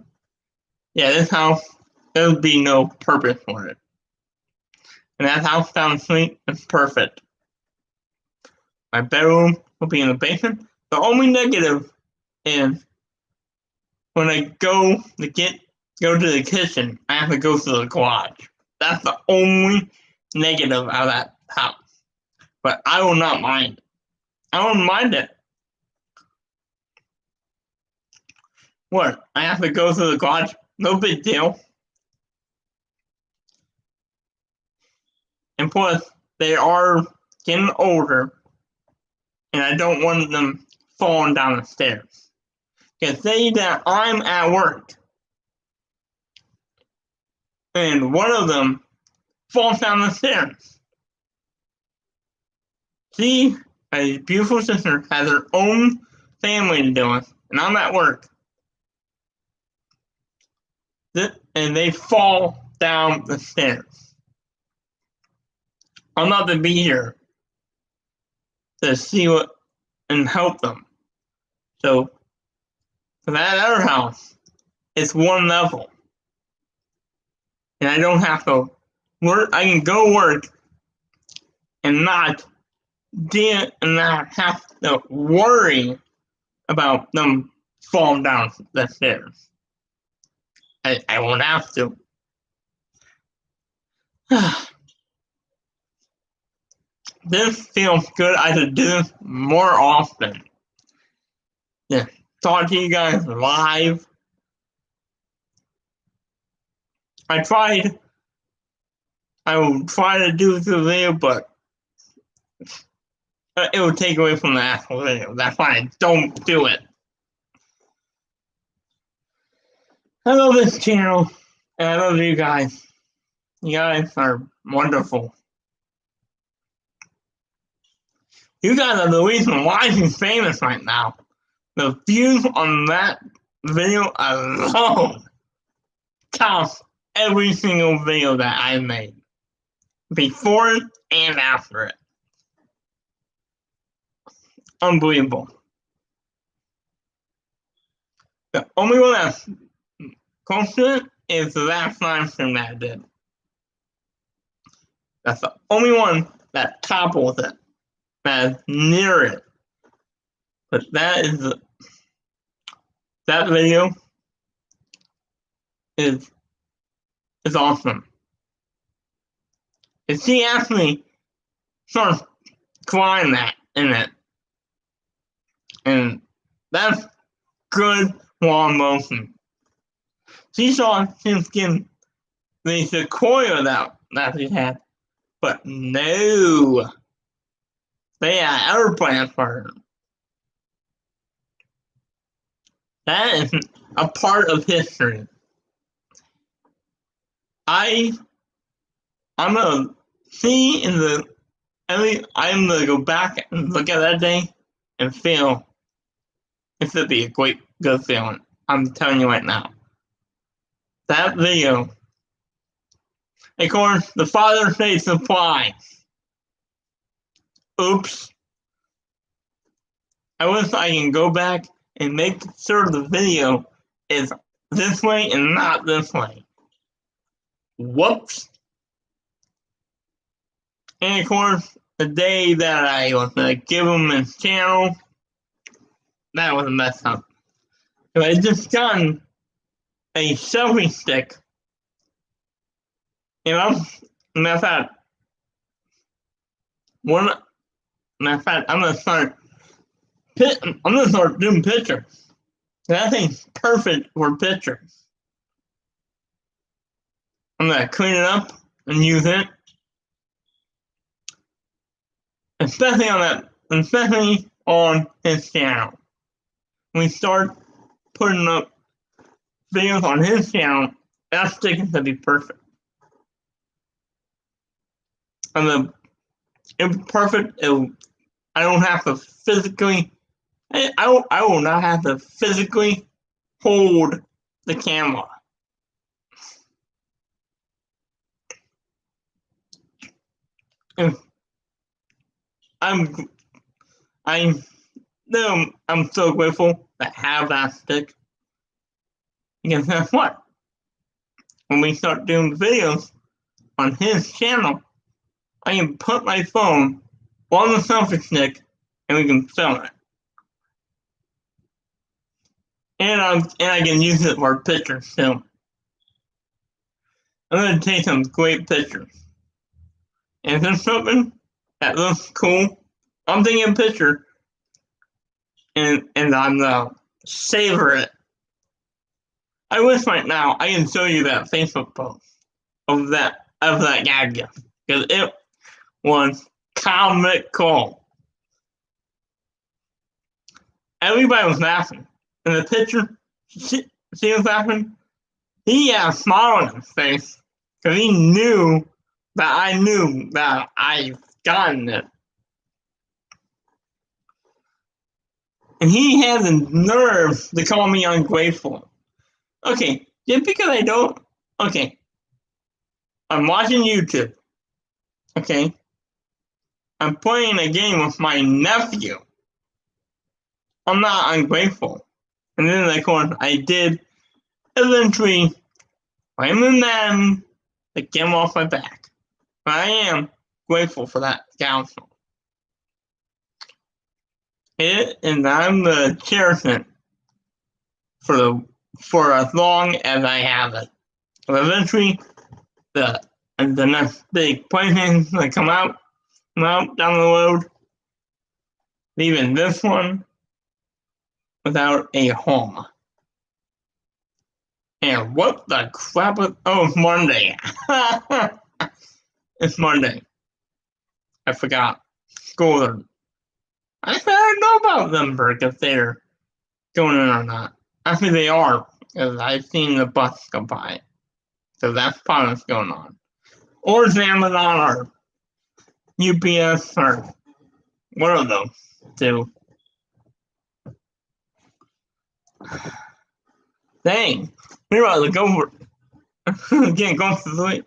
Yeah, this house, there would be no purpose for it. And that house down the street is perfect. My bedroom will be in the basement. The only negative is when I go to the kitchen, I have to go through the garage. That's the only negative of that house. But I will not mind. I won't mind it. What? I have to go through the garage? No big deal. And plus, they are getting older, and I don't want them falling down the stairs. Because say that I'm at work, and one of them falls down the stairs. She, a beautiful sister, has her own family to deal with, and I'm at work. And they fall down the stairs. I'm not to be here to see what and help them. So for that other house, it's one level. And I don't have to work. I can go work and not have to worry about them falling down the stairs. I won't have to. This feels good. I should do this more often. Yeah, talk to you guys live. I will try to do the video, but it will take away from the actual video. That's why I don't do it. I love this channel, and I love you guys. You guys are wonderful. You guys are the reason why he's famous right now. The views on that video alone tops every single video that I made. Before it and after it. Unbelievable. The only one that's close to it is the last live stream that I did. That's the only one that topples it. That is near it. But that video is awesome. And she actually starts crying in it. And that's good raw emotion. She thought she was getting the sequoia that she had. But no. They had other plans for her. That is a part of history. I'm gonna see I'm gonna go back and look at that day and feel it should be a good feeling. I'm telling you right now. That video, of course, the Father's Day supply. Oops. I wish I can go back and make sure the video is this way and not this way. Whoops. And of course, the day that I was going to give him his channel, that was a mess up. So I just gotten a selfie stick. Matter of fact, I'm gonna start doing pictures. That thing's perfect for pictures. I'm gonna clean it up and use it, especially on his channel. When we start putting up videos on his channel, that's sticking to be perfect. And it'll be perfect. I don't have to physically. I will not have to physically hold the camera. And I'm I'm so grateful to have that stick. Because guess what? When we start doing videos on his channel, I can put my phone on the selfie stick and we can film it. And I can use it for pictures too. I'm gonna take some great pictures. And if there's something that looks cool, I'm taking a picture and I'm gonna savor it. I wish right now I can show you that Facebook post of that gag gift because it was comical. Everybody was laughing. In the picture, she was laughing. He had a smile on his face because he knew that I knew that I've gotten it. And he had the nerve to call me ungrateful. Okay, just because I don't. Okay, I'm watching YouTube. Okay, I'm playing a game with my nephew. I'm not ungrateful. And then, of course, I did eventually blame the man to get him off my back. But I am grateful for that counsel. And I'm going to cherish it for as long as I have it. But eventually, the next big PlayStation's going to come out down the road, leaving this one without a home. And what the crap is... Oh, it's Monday. It's Monday. I forgot. School. I said I don't know about Limburg if they're going in or not. Actually, they are, because I've seen the bus go by. So that's probably what's going on. Or it's Amazon or UPS or one of those two. Dang. We're about to go for again, go for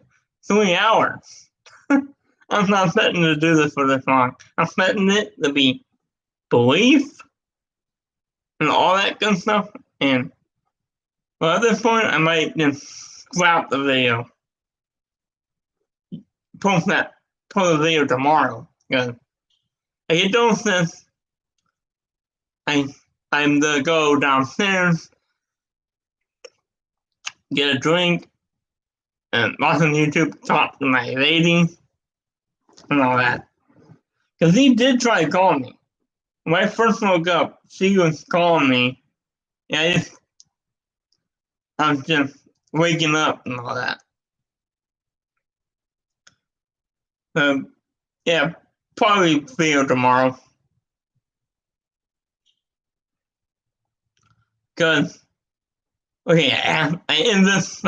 3 hours. I'm not expecting to do this for this long. I'm expecting it to be belief and all that good stuff. And well, at this point, I might just scrap the video. Post the video tomorrow. Because I get done with this. I'm gonna go downstairs, get a drink, and watch on YouTube, talk to my lady, and all that. Because he did try to call me. When I first woke up, she was calling me. And I was just waking up and all that. Yeah, probably video tomorrow. Because, okay, I end this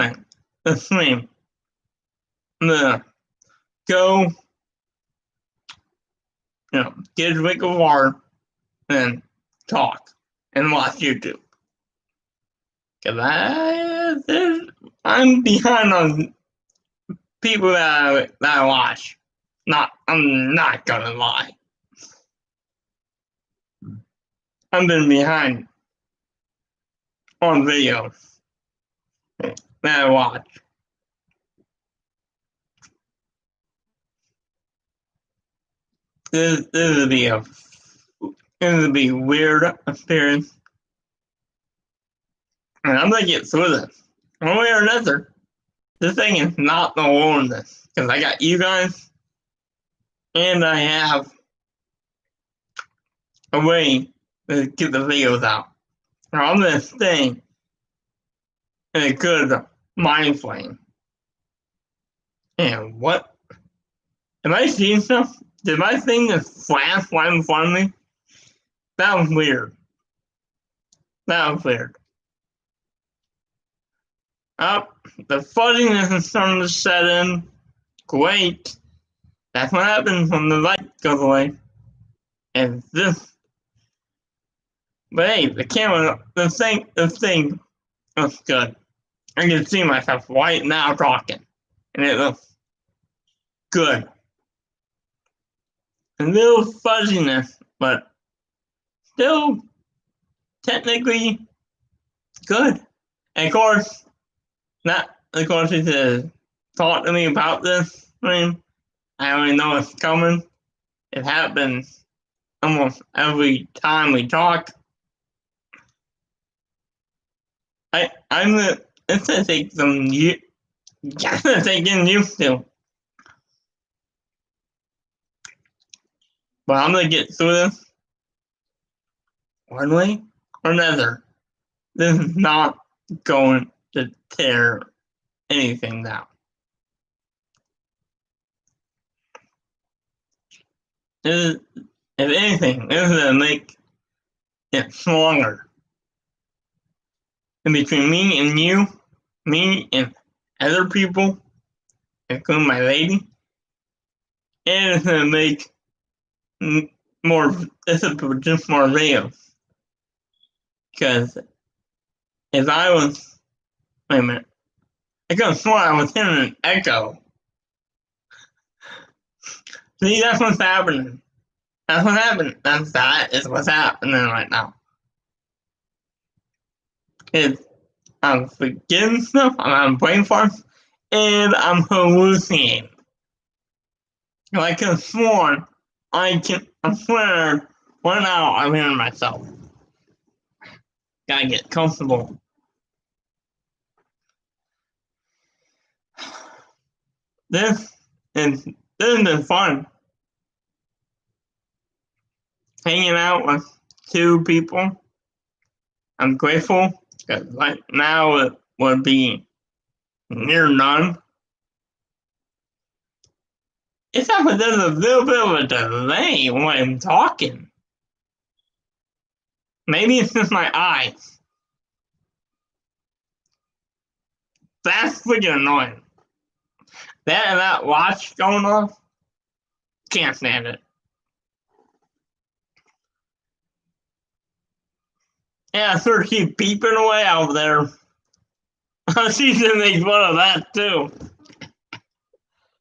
stream. I'm gonna go, get a drink of water, and talk, and watch YouTube. Because I'm behind on people that I watch. I'm not gonna lie. I've been behind on videos that I watch. This will be a weird experience. And I'm gonna get through this. One way or another. This thing is not the loneliness. Because I got you guys and I have a way to get the videos out. Now I'm gonna stay in a good mind frame. And what? Am I seeing stuff? Did my thing just flash right in front of me? That was weird. That was weird. Oh, the fuzziness is starting to set in. Great. That's what happens when the light goes away. And this. But hey, the camera, the thing looks good. I can see myself right now talking. And it looks good. A little fuzziness, but still technically good. And of course, he says, talk to me about this thing. I already know it's coming. It happens almost every time we talk. It's gonna take some years. It's gonna take getting used to. But I'm gonna get through this one way or another. This is not going to tear anything down. If anything, this is gonna make it stronger. And between me and you, me and other people, including my lady, and it's gonna make more. This is just more real. Because if I was, wait a minute, I could have sworn I was hearing an echo. See, that's what's happening. That's what happened. That is what's happening right now. I'm forgetting stuff, I'm having brain farts, and I'm hallucinating. I could have sworn, I swear, right now I'm hearing myself. Gotta get comfortable. This has been fun. Hanging out with two people. I'm grateful because right now it would be near none. Except for there's a little bit of a delay when I'm talking. Maybe it's just my eyes. That's freaking annoying. That watch going off, can't stand it. Yeah, sort of keep beeping away out there. She's gonna make fun of that too.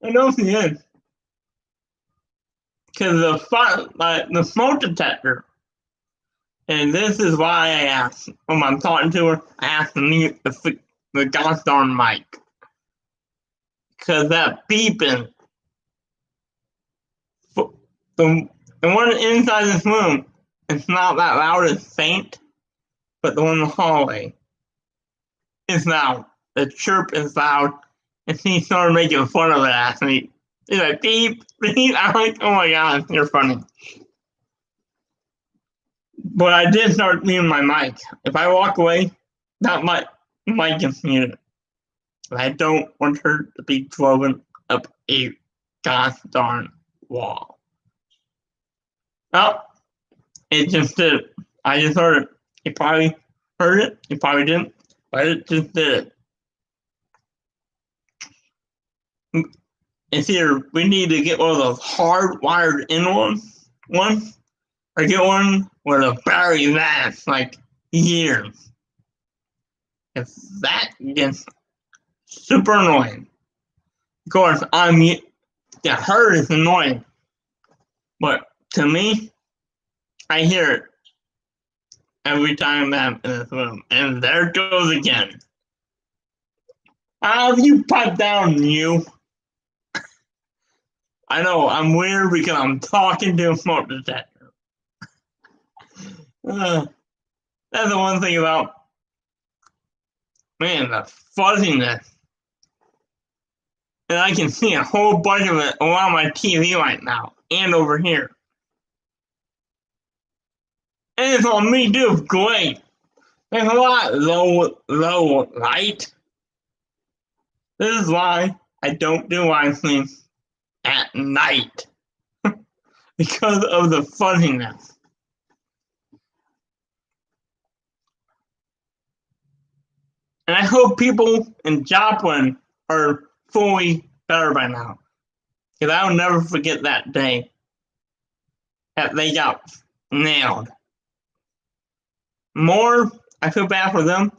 I know she is. Because the smoke detector, and this is why I asked when I'm talking to her, I asked to mute the gosh darn mic. Because that beeping, the one inside this room, it's not that loud, it's faint, but the one in the hallway is loud. The chirp is loud, and she started making fun of it at me. She's like, beep, beep. I'm like, oh my god, you're funny. But I did start muting my mic. If I walk away, that mic is muted. I don't want her to be driven up a gosh darn wall. Oh, it just did it. I just heard it. You probably heard it. You probably didn't. But it just did it. It's either we need to get one of those hardwired in ones, or get one with a battery lasts like years. If that gets super annoying. Of course, to her it's annoying. But to me, I hear it every time I'm in this room. And there it goes again. You pipe down, you. I know, I'm weird because I'm talking to a smoke detector. That's the one thing about, man, the fuzziness. And I can see a whole bunch of it around my TV right now, and over here. And it's on me too, great. There's a lot low light. This is why I don't do live streams at night because of the funniness. And I hope people in Joplin are fully better by now. Because I'll never forget that day that they got nailed. More, I feel bad for them,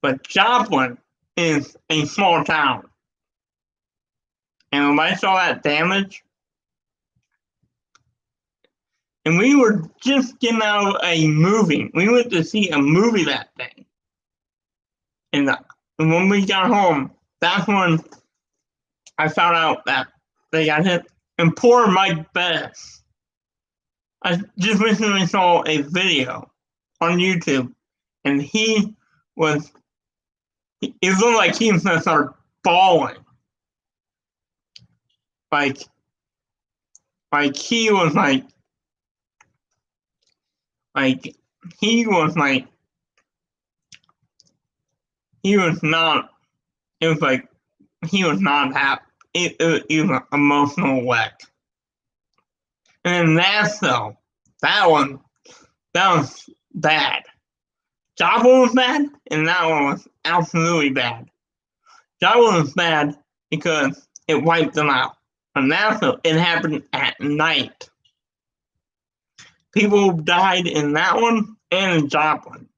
but Joplin is a small town. And when I saw that damage, and we were just getting out of a movie. We went to see a movie that day. And when we got home, that's when I found out that they got hit. And poor Mike Bettis. I just recently saw a video on YouTube, and it looked like he was going to start bawling. Like he was not, it was like, he was not happy. It was an emotional wreck. And then Nashville, that was bad. Joplin was bad, and that one was absolutely bad. Joplin was bad because it wiped them out. But Nashville, it happened at night. People died in that one and in Joplin.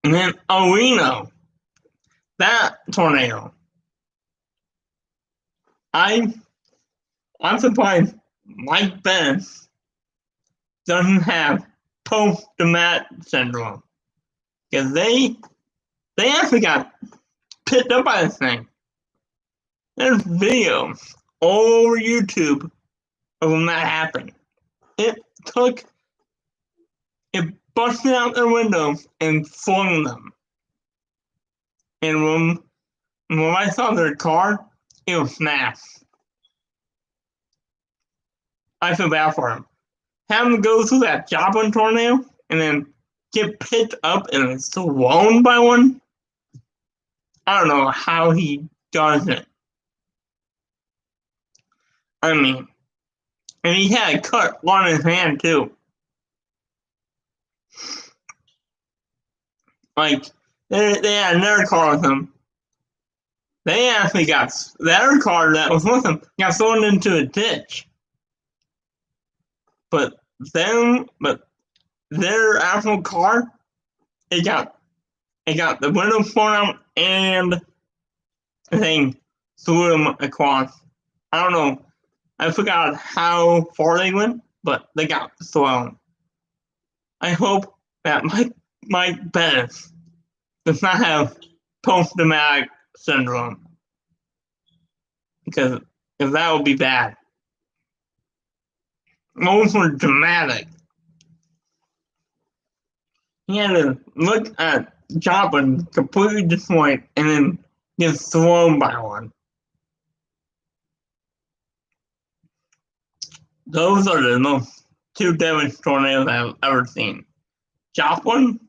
And then Reno, that tornado. I'm surprised Mike Bettis doesn't have post-traumatic syndrome. Because they actually got picked up by this thing. There's videos all over YouTube of when that happened. It busted out their windows and flung them. And when I saw their car, it was smashed. I feel bad for him. Have him go through that Joplin tornado and then get picked up and thrown by one. I don't know how he does it. I mean, and he had a cut on his hand too. Like, they had another car with him. They actually got, the other car that was with him got thrown into a ditch. But their actual car, it got the window blown out and the thing threw them across. I don't know. I forgot how far they went, but they got thrown. I hope that Mike Bettis does not have post-traumatic syndrome, because if that would be bad. Those were dramatic. He had to look at Joplin completely destroyed and then get thrown by one. Those are the most two deadly tornadoes I've ever seen. Joplin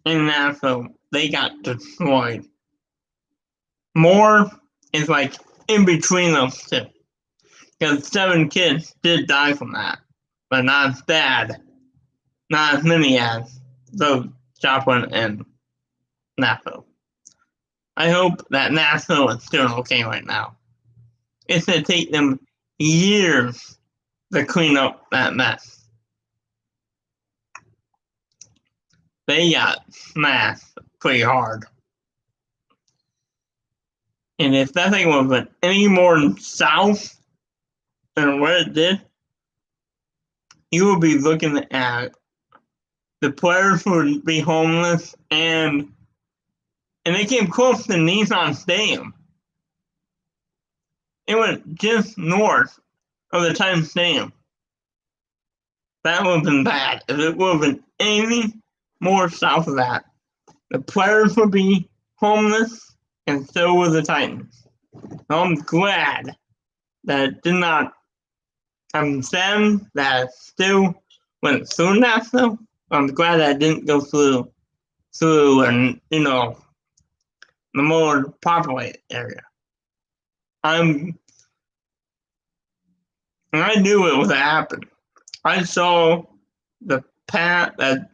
and Nashville, they got destroyed. More is like in between those two. Because 7 kids did die from that. But not as bad. Not as many as those Joplin and Nashville. I hope that Nashville is doing okay right now. It's going to take them years to clean up that mess. They got smashed pretty hard. And if that thing was any more south than what it did, you would be looking at the players would be homeless, and they came close to Nissan Stadium. It went just north of the Titan Stadium. That would have been bad. If it would have been any more south of that, the players would be homeless, and so would the Titans. So I'm glad that it did not. I'm sad that it still went through Nashville. I'm glad that it didn't go through and, the more populated area. And I knew it was happening. I saw the path, that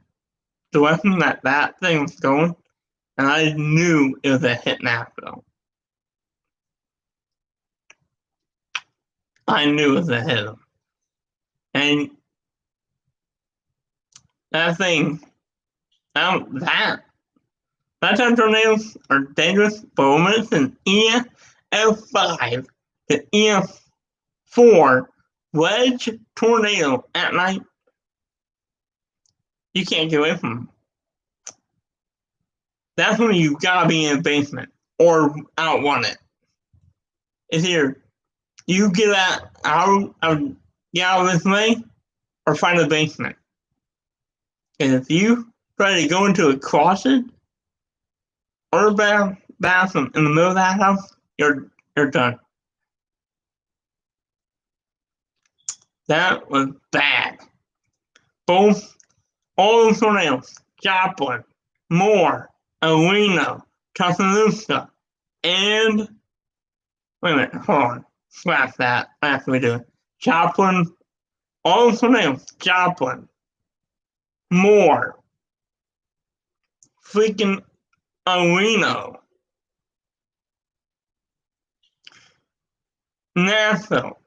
direction that thing was going, and I knew it was a hit Nashville. I knew it was a hit him. And that thing, that type of tornadoes are dangerous, but when it's an EF5 to EF4 wedge tornado at night, you can't get away from them. That's when you gotta be in a basement or outrun it. It's either you get out of this way or find a basement. And if you try to go into a closet or a bathroom in the middle of that house, you're done. That was bad. Both, all the tornadoes, Joplin, Moore, Alena, Tuscaloosa, and wait a minute, hold on. Scratch that. That's what we do. Joplin, all the tornadoes, Joplin, Moore, freaking Alena, Nashville,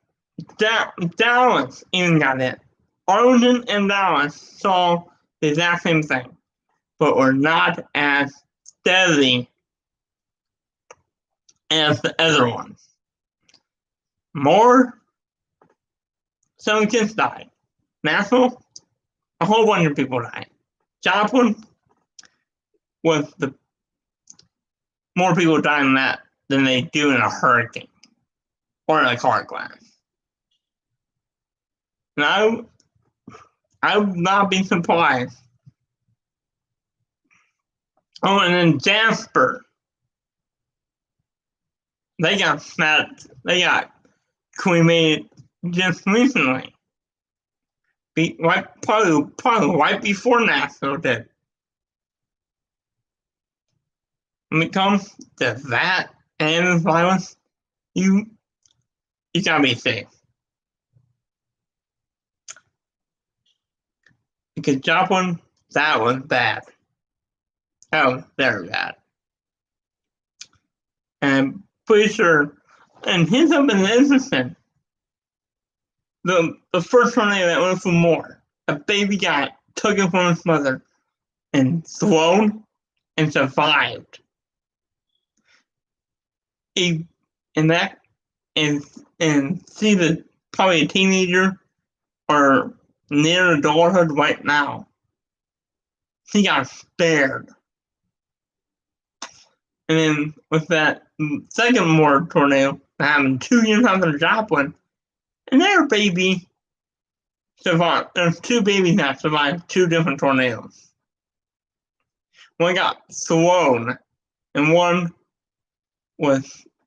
Dallas even got it. Arlington and Dallas saw the exact same thing, but were not as deadly as the other ones. More, 7 kids died. Nashville, a whole bunch of people died. Joplin was the more people died in that than they do in a hurricane or in a car crash. And I would not be surprised. Oh, and then Jasper, they got cremated just recently. Probably right before Nashville did. When it comes to that and violence, you gotta be safe. Because Joplin, that was bad. That was very bad. And I'm pretty sure, and here's something interesting. The first tornado that went for Moore, a baby got taken from his mother and thrown and survived. And see the probably a teenager or near adulthood right now. He got spared. And then with that second Moore tornado that happened 2 years after Joplin, and their baby survived. There's 2 babies that survived 2 different tornadoes. One got thrown, and one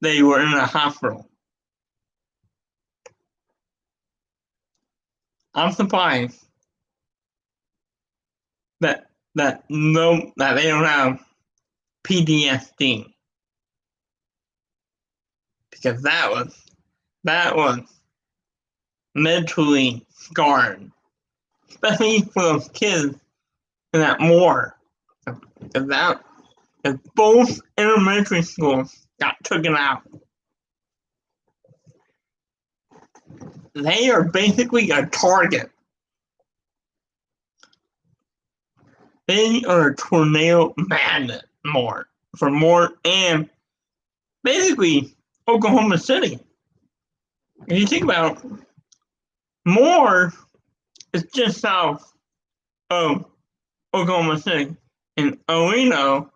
they were in a hospital. I'm surprised that they don't have PTSD, because that was mentally scarred, especially for those kids in that Moore. Because both elementary schools got taken out. They are basically a target. They are a tornado magnet for Moore and basically Oklahoma City. If you think about it, Moore is just south of Oklahoma City, and Alena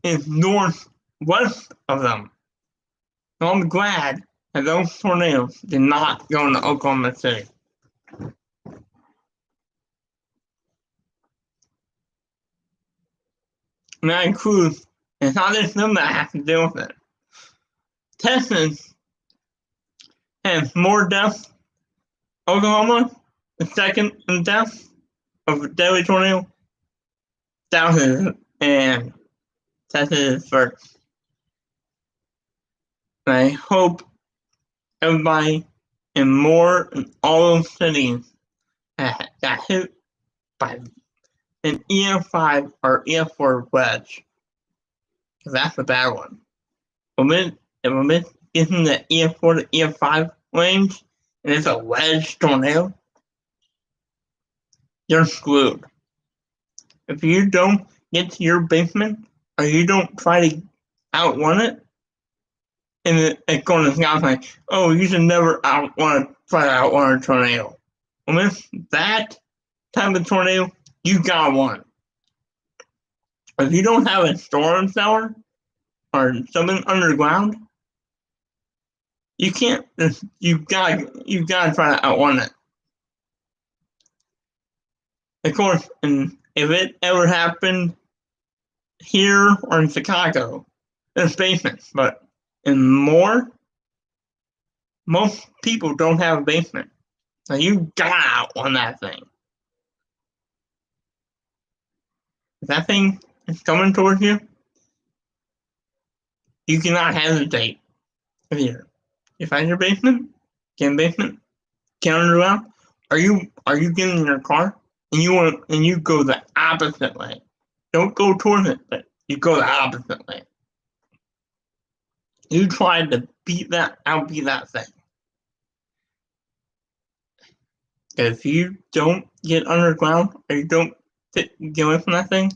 is northwest of them. So I'm glad that those tornadoes did not go into Oklahoma City. And that includes, it's not just them that have to deal with it. Texas has more deaths. Oklahoma is second in deaths of a deadly tornado. Dallas and tested it first. And I hope everybody in all those cities that got hit by an EF5 or EF4 wedge. That's a bad one. When it gets in the EF4 to EF5 range and it's a wedge tornado, you're screwed. If you don't get to your basement or you don't try to outrun it, and it's going to sound like, oh, you should never try to outrun a tornado. Well, with that type of tornado, you got one. If you don't have a storm cellar or something underground, you can't. You gotta try to outrun it. Of course, and if it ever happened here or in Chicago, there's basements, but most people don't have a basement. So you gotta outrun that thing. If that thing is coming towards you, you cannot hesitate. If you find your basement, get in the basement, get underground, are you getting in your car and you go the opposite way? Don't go towards it, but you go the opposite way. You try to outbeat that thing. If you don't get underground or you don't get away from that thing,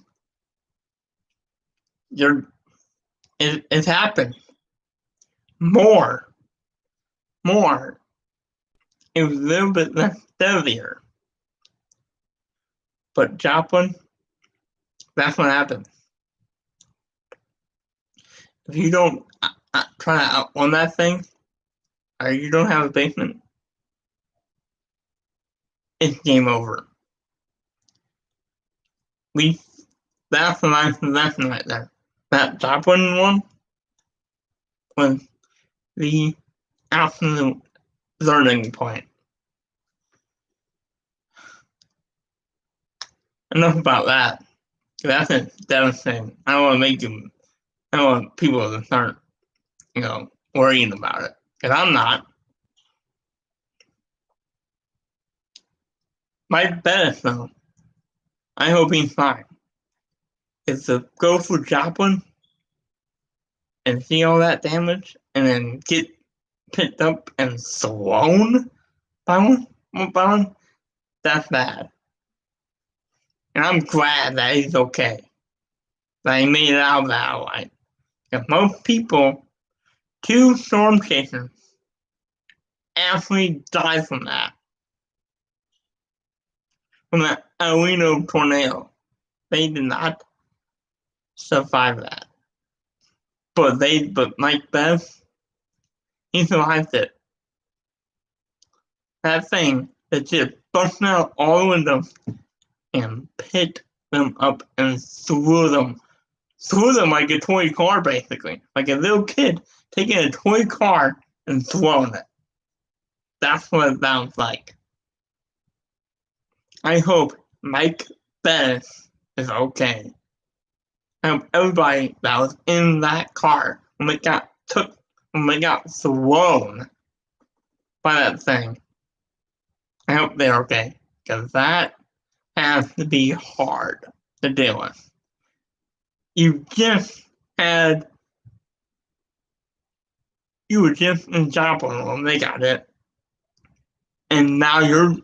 it's happened. More. It was a little bit less heavier. But Joplin, that's what happened. If you don't try to outrun that thing, or you don't have a basement, it's game over. That's a nice lesson right there. That Joplin one was the absolute learning point. Enough about that. That's devastating. I don't want people to start, worrying about it. Because I'm not. My best, though, I hope he's fine, is to go for Joplin and see all that damage and then get picked up and thrown by one. That's bad. And I'm glad that he's okay. That he made it out of that alive. Because most people, 2 storm chasers, actually die from that. From that El Nino tornado. They did not survive that. But Mike Beth, he survived it. That thing that just busted out all the windows and picked them up and threw them like a toy car, basically. Like a little kid taking a toy car and throwing it. That's what it sounds like. I hope Mike Beth is okay. I hope everybody that was in that car when they got thrown by that thing, I hope they're okay. Because that has to be hard to deal with. You were just in Joplin when they got it. And now you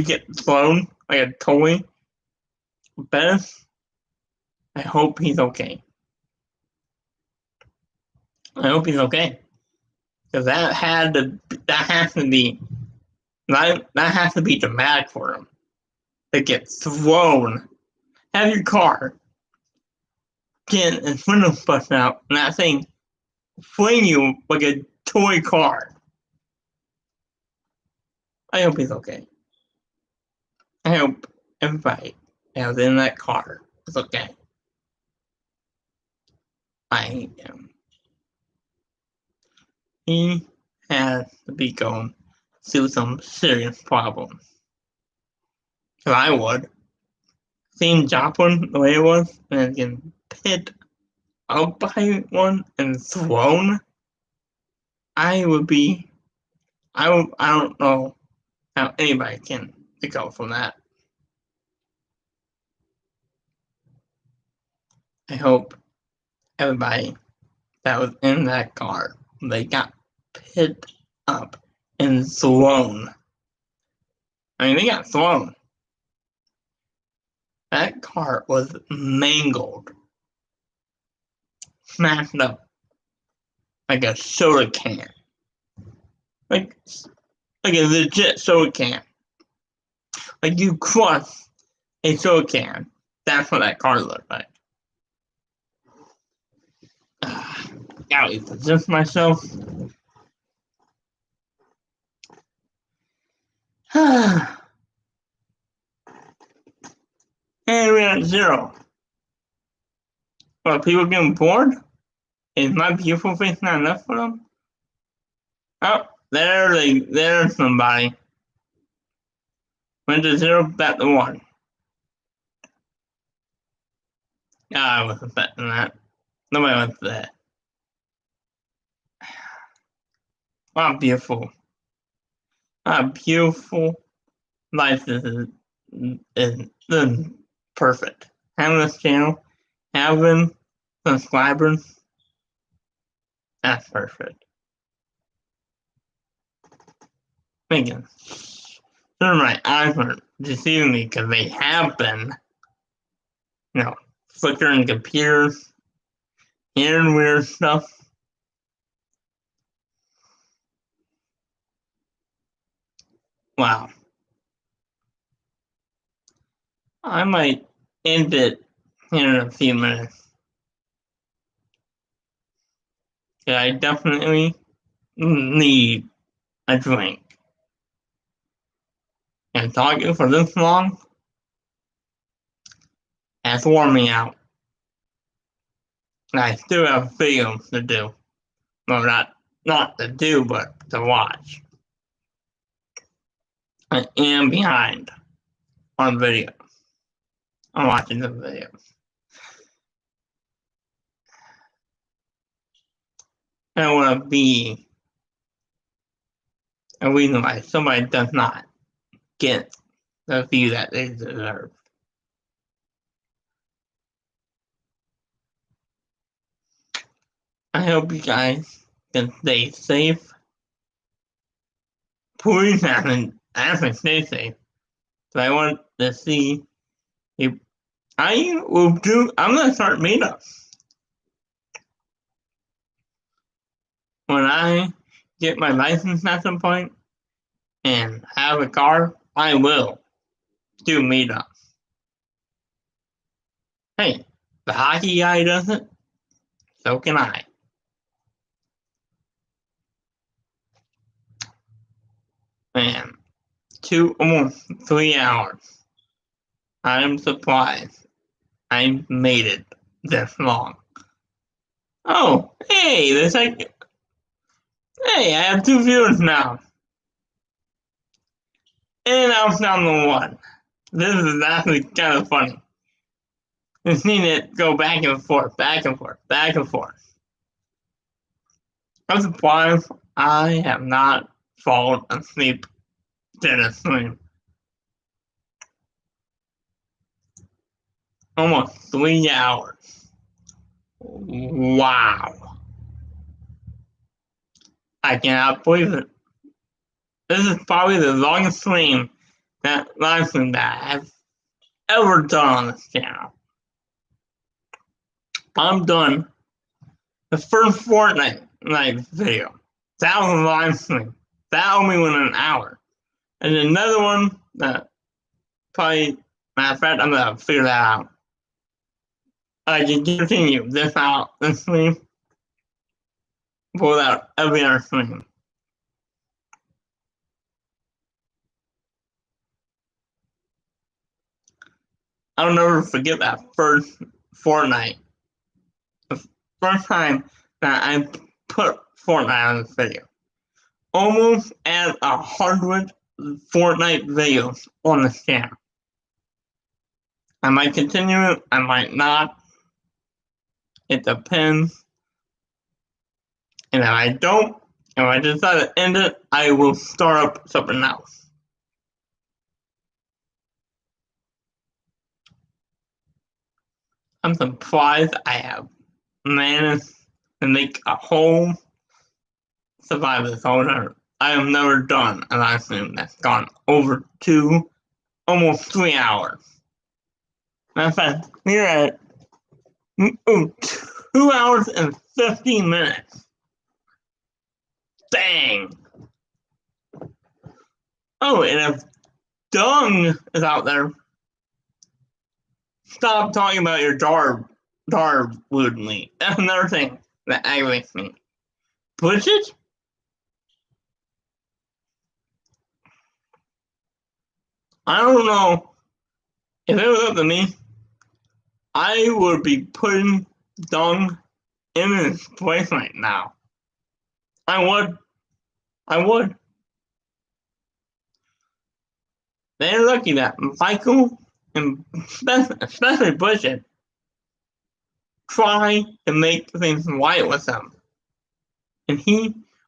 get thrown like a toy. Beth, I hope he's okay. I hope he's okay. Because that has to be dramatic for him. To get thrown. Have your car get its windows busted out and that thing fling you like a toy car. I hope he's okay. I hope everybody that was in that car is okay. I am. He has to be going through some serious problems. Because I would. Seeing Joplin the way it was, and again, picked up by one and thrown, I don't know how anybody can recover from that. I hope everybody that was in that car, they got picked up and thrown. I mean, they got thrown. That car was mangled, smashed up like a soda can. Like a legit soda can. Like you crush a soda can. That's what that car looked like. Gotta possess myself. And we're at 0. Are people getting bored? Is my beautiful face not enough for them? Oh, there's somebody. Went to 0, back to 1. I wasn't betting that. Nobody wants that. Wow, beautiful. Wow, beautiful life is perfect. Having this channel, having subscribers, that's perfect. Thinking, sure, my eyes aren't deceiving me because they have been, flickering computers, hearing weird stuff. Wow. I might end it here in a few minutes. Yeah, I definitely need a drink. And talking for this long, that's worn me out. And I still have videos to do. Well, not to do, but to watch. I am behind on videos. I'm watching the videos. I want to be a reason why somebody does not get the view that they deserve. I hope you guys can stay safe. Please actually stay safe. So I want to see if I'm gonna start meetups. When I get my license at some point and have a car, I will do meetups. Hey, the hockey guy does it, so can I. Man, almost 3 hours. I am surprised I made it this long. Oh, hey, hey, I have 2 viewers now. And I'm down to 1. This is actually kind of funny. I've seen it go back and forth, back and forth, back and forth. I'm surprised I have not fallen asleep in a stream. Almost 3 hours. Wow. I cannot believe it. This is probably the longest live stream that I've ever done on this channel. I'm done. The first Fortnite video. That was a live stream. That only went an hour. And another one that probably, matter of fact, I'm gonna figure that out. I can continue this stream without every other stream. I'll never forget that first Fortnite. The first time that I put Fortnite on this video. Almost at 100 Fortnite videos on this channel. I might continue it, I might not. It depends. And if I decide to end it, I will start up something else. I'm surprised I have managed to make a whole survive this whole time. I have never done a live stream that's gone over almost 3 hours. Matter of fact, we're at 2 hours and 15 minutes. Dang. Oh, and if Dung is out there, stop talking about your jar woodenly. That's another thing that aggravates me. Push it? I don't know. If it was up to me, I would be putting Dung in his place right now. I would. They're lucky that Michael and especially Bridget try to make things right with him. And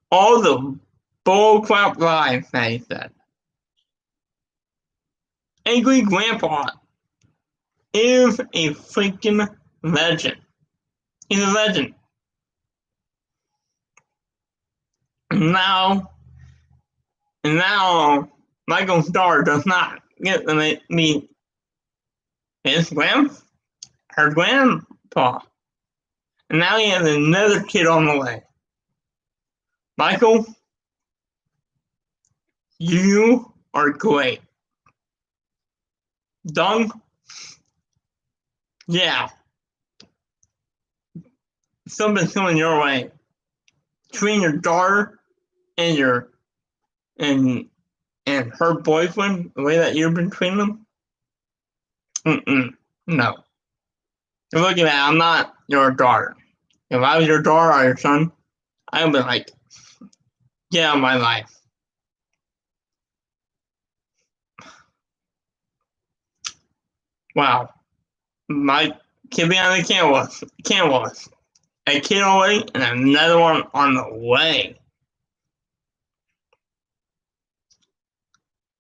all the bullcrap lies that he said. Angry Grandpa is a freaking legend. He's a legend. And now Michael Starr does not get to meet her grandpa. And now he has another kid on the way. Michael, you are great. Dung, yeah. Something's coming your way. Between your daughter and and her boyfriend, the way that you've been treating them, no. You're looking at, I'm not your daughter. If I was your daughter or your son, I would be like, get out of my life. Wow. My kid behind the canvas. A kid away and another one on the way.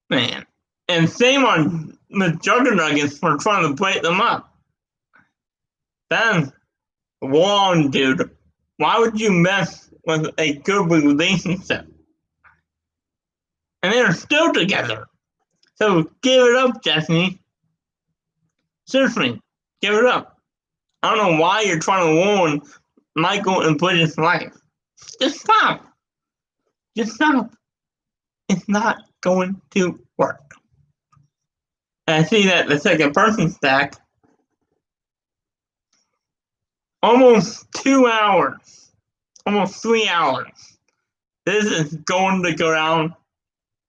Man. And same on the Juggernuggets for trying to break them up. That's wrong, dude. Why would you mess with a good relationship? And they're still together. So give it up, Destiny. Seriously, give it up. I don't know why you're trying to ruin Michael and Bridget's life. Just stop. Just stop. It's not going to work. And I see that the second person stack, almost 2 hours, almost 3 hours. This is going to go down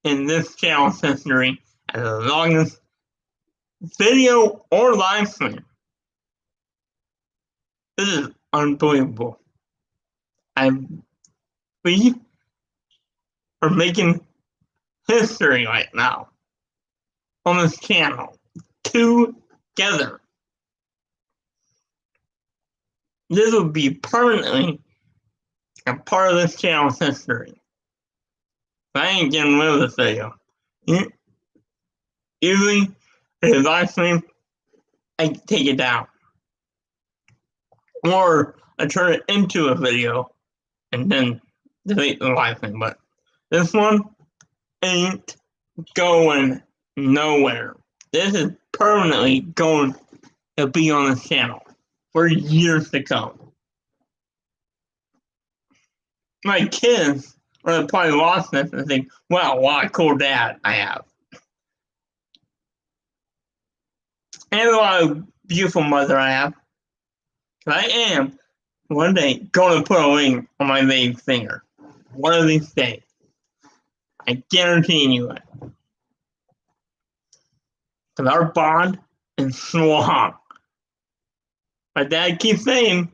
in this channel's history as the longest video or live stream. This is unbelievable. We are making history right now on this channel together. This will be permanently a part of this channel's history. I ain't getting rid of this video. Usually, if it's live stream, I take it down. Or I turn it into a video and then delete the live stream. But this one ain't going nowhere. This is permanently going to be on this channel for years to come. My kids are probably watch this and think, wow, what a cool dad I have. And what a beautiful mother I have. I am one day going to put a ring on my baby's finger. One of these days. I guarantee you it. Because our bond is strong. My dad keeps saying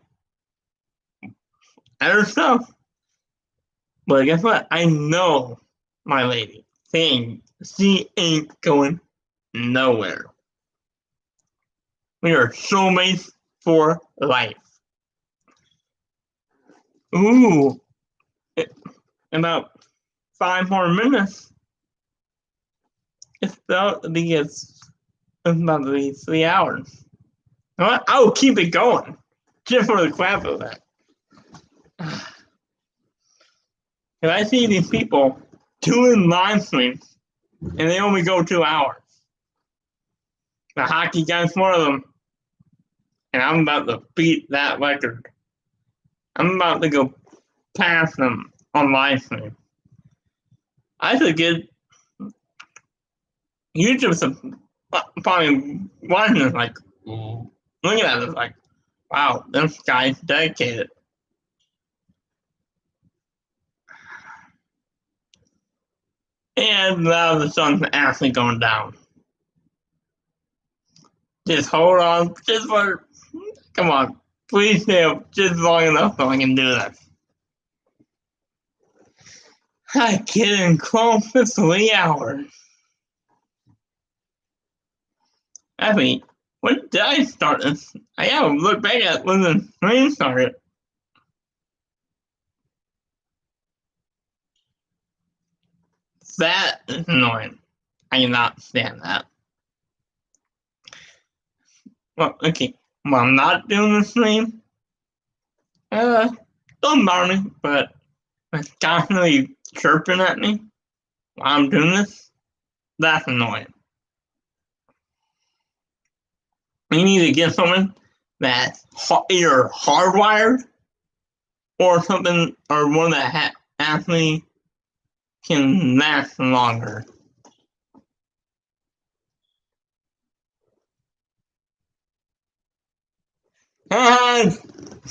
other stuff. But guess what? I know my lady saying she ain't going nowhere. We are soulmates for life. Ooh, about 5 more minutes. It's about to be 3 hours. You know what? I will keep it going just for the crap of that. If I see these people doing live streams and they only go 2 hours, the hockey guy's one of them, and I'm about to beat that record. I'm about to go past them on live stream. I should get YouTube's probably watching this like, looking at this like, wow, this guy's dedicated. And now the sun's actually going down. Just hold on, come on, please stay up just long enough so I can do this. I get in close to 3 hours. I mean, when did I start this? I gotta look back at when the stream started. That is annoying. I cannot stand that. Well, okay. Well, I'm not doing the stream. Don't bother me, but it's constantly chirping at me while I'm doing this. That's annoying. You need to get something that's either hardwired or something, or one that actually can last longer. And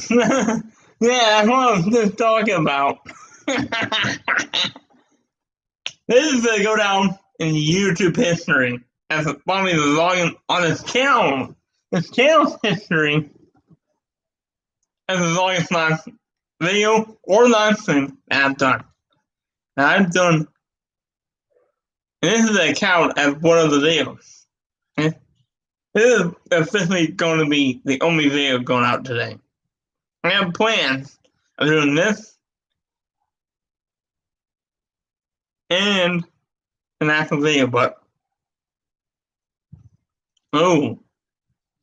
yeah, that's what I was just talking about. This is gonna go down in YouTube history as probably the longest on his channel. His channel's history as the longest live video or live stream that I've done. Now I've done, and this is the account as one of the videos. Okay? This is officially going to be the only video going out today. I have plans of doing this and an actual video, but oh,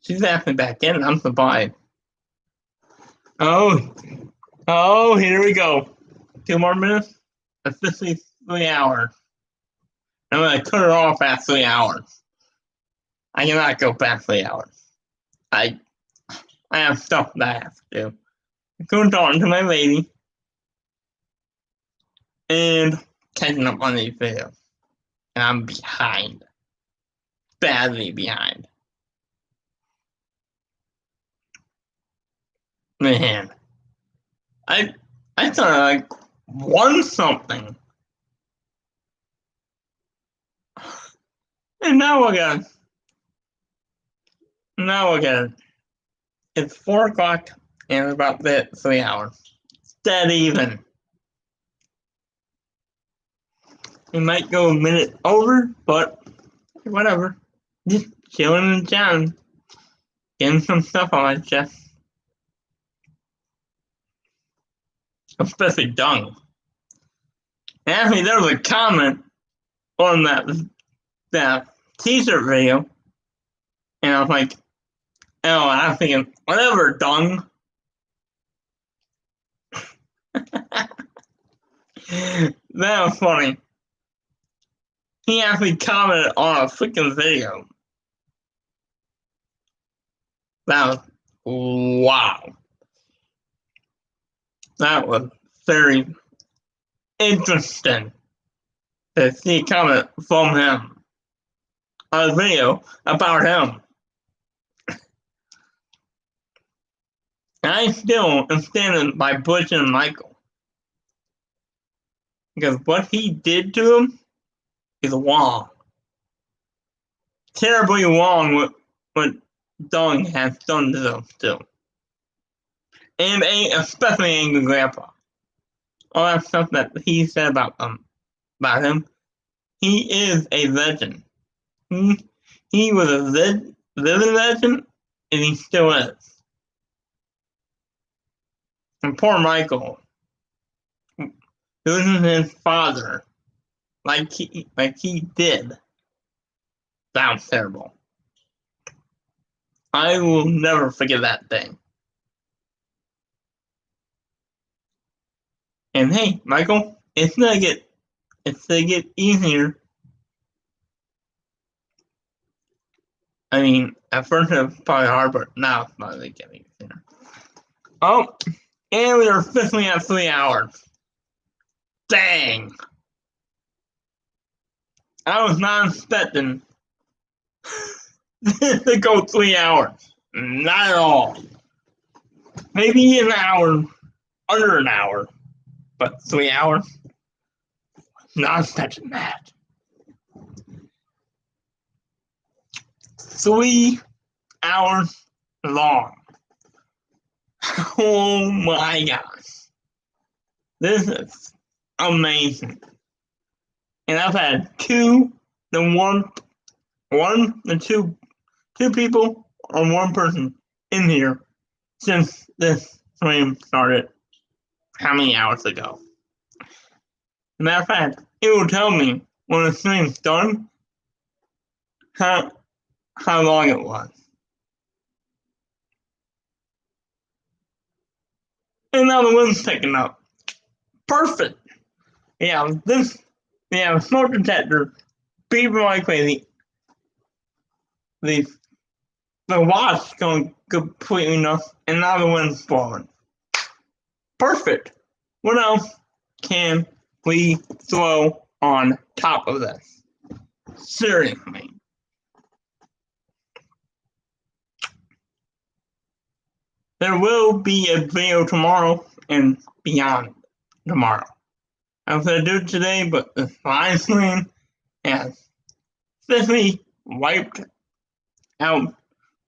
she's actually back in. I'm surprised. Oh, here we go. 2 more minutes. Officially 3 hours. I'm gonna cut it off at 3 hours. I cannot go past 3 hours. I have stuff that I have to do. I'm going talking to my lady and catching up on these videos. And I'm behind. Badly behind. Man. I thought I like won something. And now we're gonna. It's 4 o'clock and about that 3 hours. It's dead even. We might go a minute over, but whatever. Just chilling and chatting. Getting some stuff on my chest. Especially dung. Actually, there was a comment on that t-shirt video, and I was like, oh, and I'm thinking, whatever, dung. That was funny. He actually commented on a freaking video. That was, wow. That was very interesting to see a comment from him on a video about him. And I still am standing by Bush and Michael. Because what he did to him is wrong. Terribly wrong what Dung has done to them too. And especially Angry Grandpa. All that stuff that he said about him. He is a legend. He was a living legend, and he still is. And poor Michael. losing his father like he did sounds terrible. I will never forget that thing. And hey, Michael, it's gonna get easier. I mean, at first it was probably hard, but now it's finally getting easier. Oh, and we are officially at 3 hours. Dang! I was not expecting to go 3 hours. Not at all. Maybe an hour, under an hour, but 3 hours? Not expecting that. 3 hours long. Oh my gosh. This is amazing. And I've had two people or one person in here since this stream started how many hours ago. As a matter of fact, it will tell me when the stream's done how long it was. And now the wind's picking up. Perfect. Yeah, smoke detector beeping like crazy. The watch going completely nuts, and now the wind's blowing. Perfect. What else can we throw on top of this? Seriously. There will be a video tomorrow and beyond tomorrow. I was going to do it today, but the live stream has officially wiped out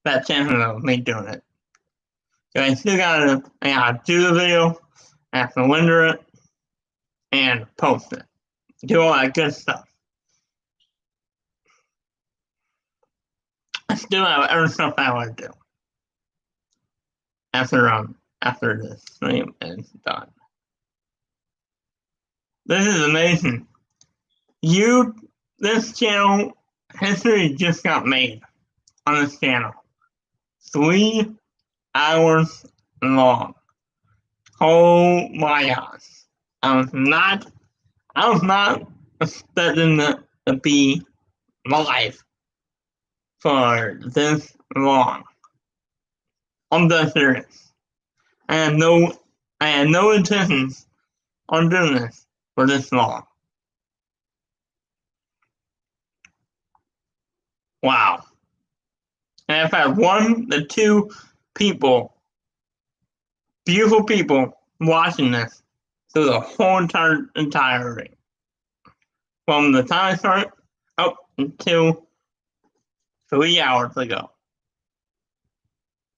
that chance of me doing it. So I still gotta do the video, I have to render it, and post it. Do all that good stuff. I still have other stuff I want to do after this stream is done. This is amazing. This channel, history just got made on this channel. 3 hours long. Oh my gosh. I was not expecting to be live for this long. I'm dead serious. I had no intentions on doing this for this long. Wow. And I've had 1 to 2 people, beautiful people, watching this through the whole entirety. From the time I started up until 3 hours ago.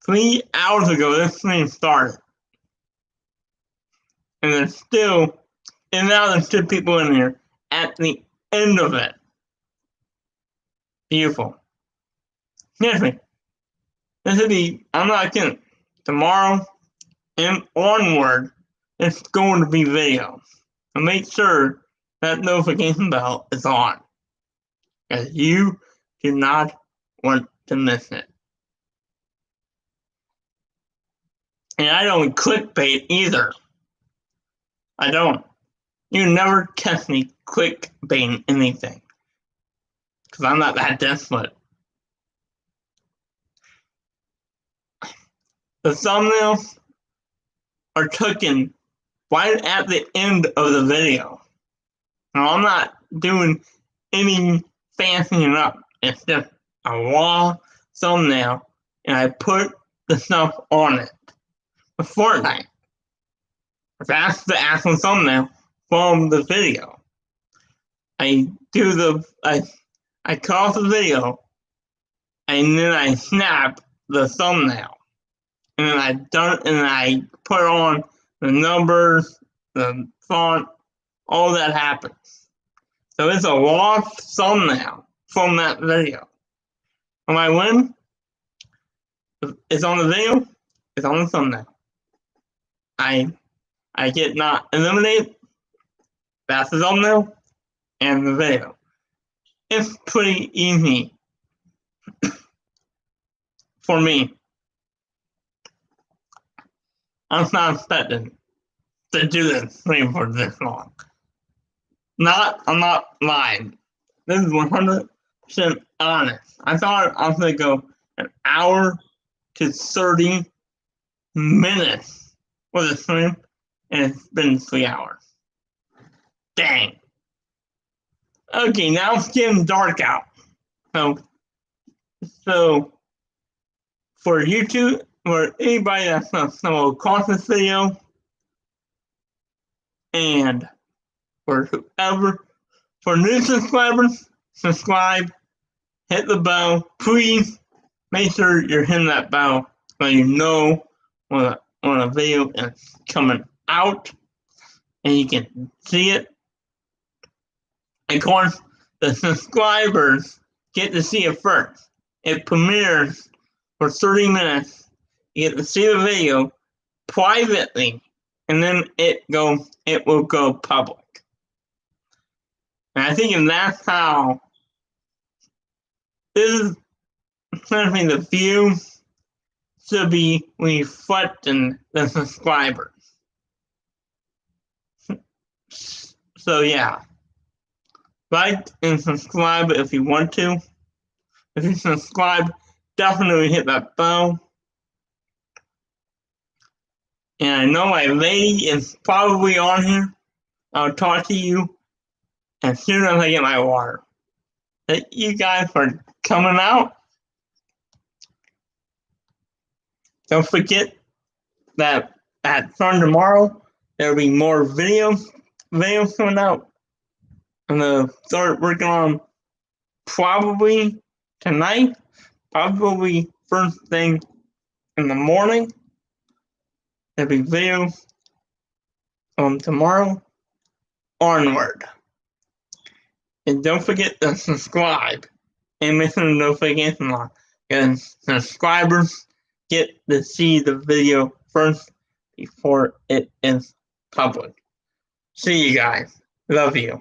3 hours ago, this stream started. And now there's still people in here at the end of it. Beautiful. Seriously, this would be, I'm not kidding, tomorrow and onward, it's going to be video. So make sure that notification bell is on, because you do not want to miss it. And I don't clickbait either. I don't. You never catch me clickbaiting anything, because I'm not that desperate. The thumbnails are taken right at the end of the video. Now, I'm not doing any fancying up. It's just a raw thumbnail, and I put the stuff on it. The Fortnite. That's the actual thumbnail from the video. I cut off the video, and then I snap the thumbnail. And then I put on the numbers, the font, all that happens. So it's a raw thumbnail from that video. When I win, it's on the video, it's on the thumbnail. I get not eliminated, That's the thumbnail and the video. It's pretty easy for me. I'm not expecting to do this stream for this long. I'm not lying. This is 100% honest. I thought I was going to go an hour to 30 minutes with the stream, and it's been 3 hours. Dang. Okay, now it's getting dark out. So for YouTube, for anybody that's going to stumble across this video, and for whoever, for new subscribers, subscribe, hit the bell. Please make sure you're hitting that bell so you know when a video is coming out and you can see it. Of course, the subscribers get to see it first. It premieres for 30 minutes. You get to see the video privately, and then it will go public. And I think that's how this is certainly the view should be reflecting the subscribers. So yeah, like and subscribe if you want to. If you subscribe, definitely hit that bell. And I know my lady is probably on here. I'll talk to you as soon as I get my water. Thank you guys for coming out. Don't forget that from tomorrow, there'll be more videos coming out. I'm going to start working on probably tonight, probably first thing in the morning. There'll be videos tomorrow onward. And don't forget to subscribe and make sure the notification on. Because subscribers get to see the video first before it is public. See you guys. Love you.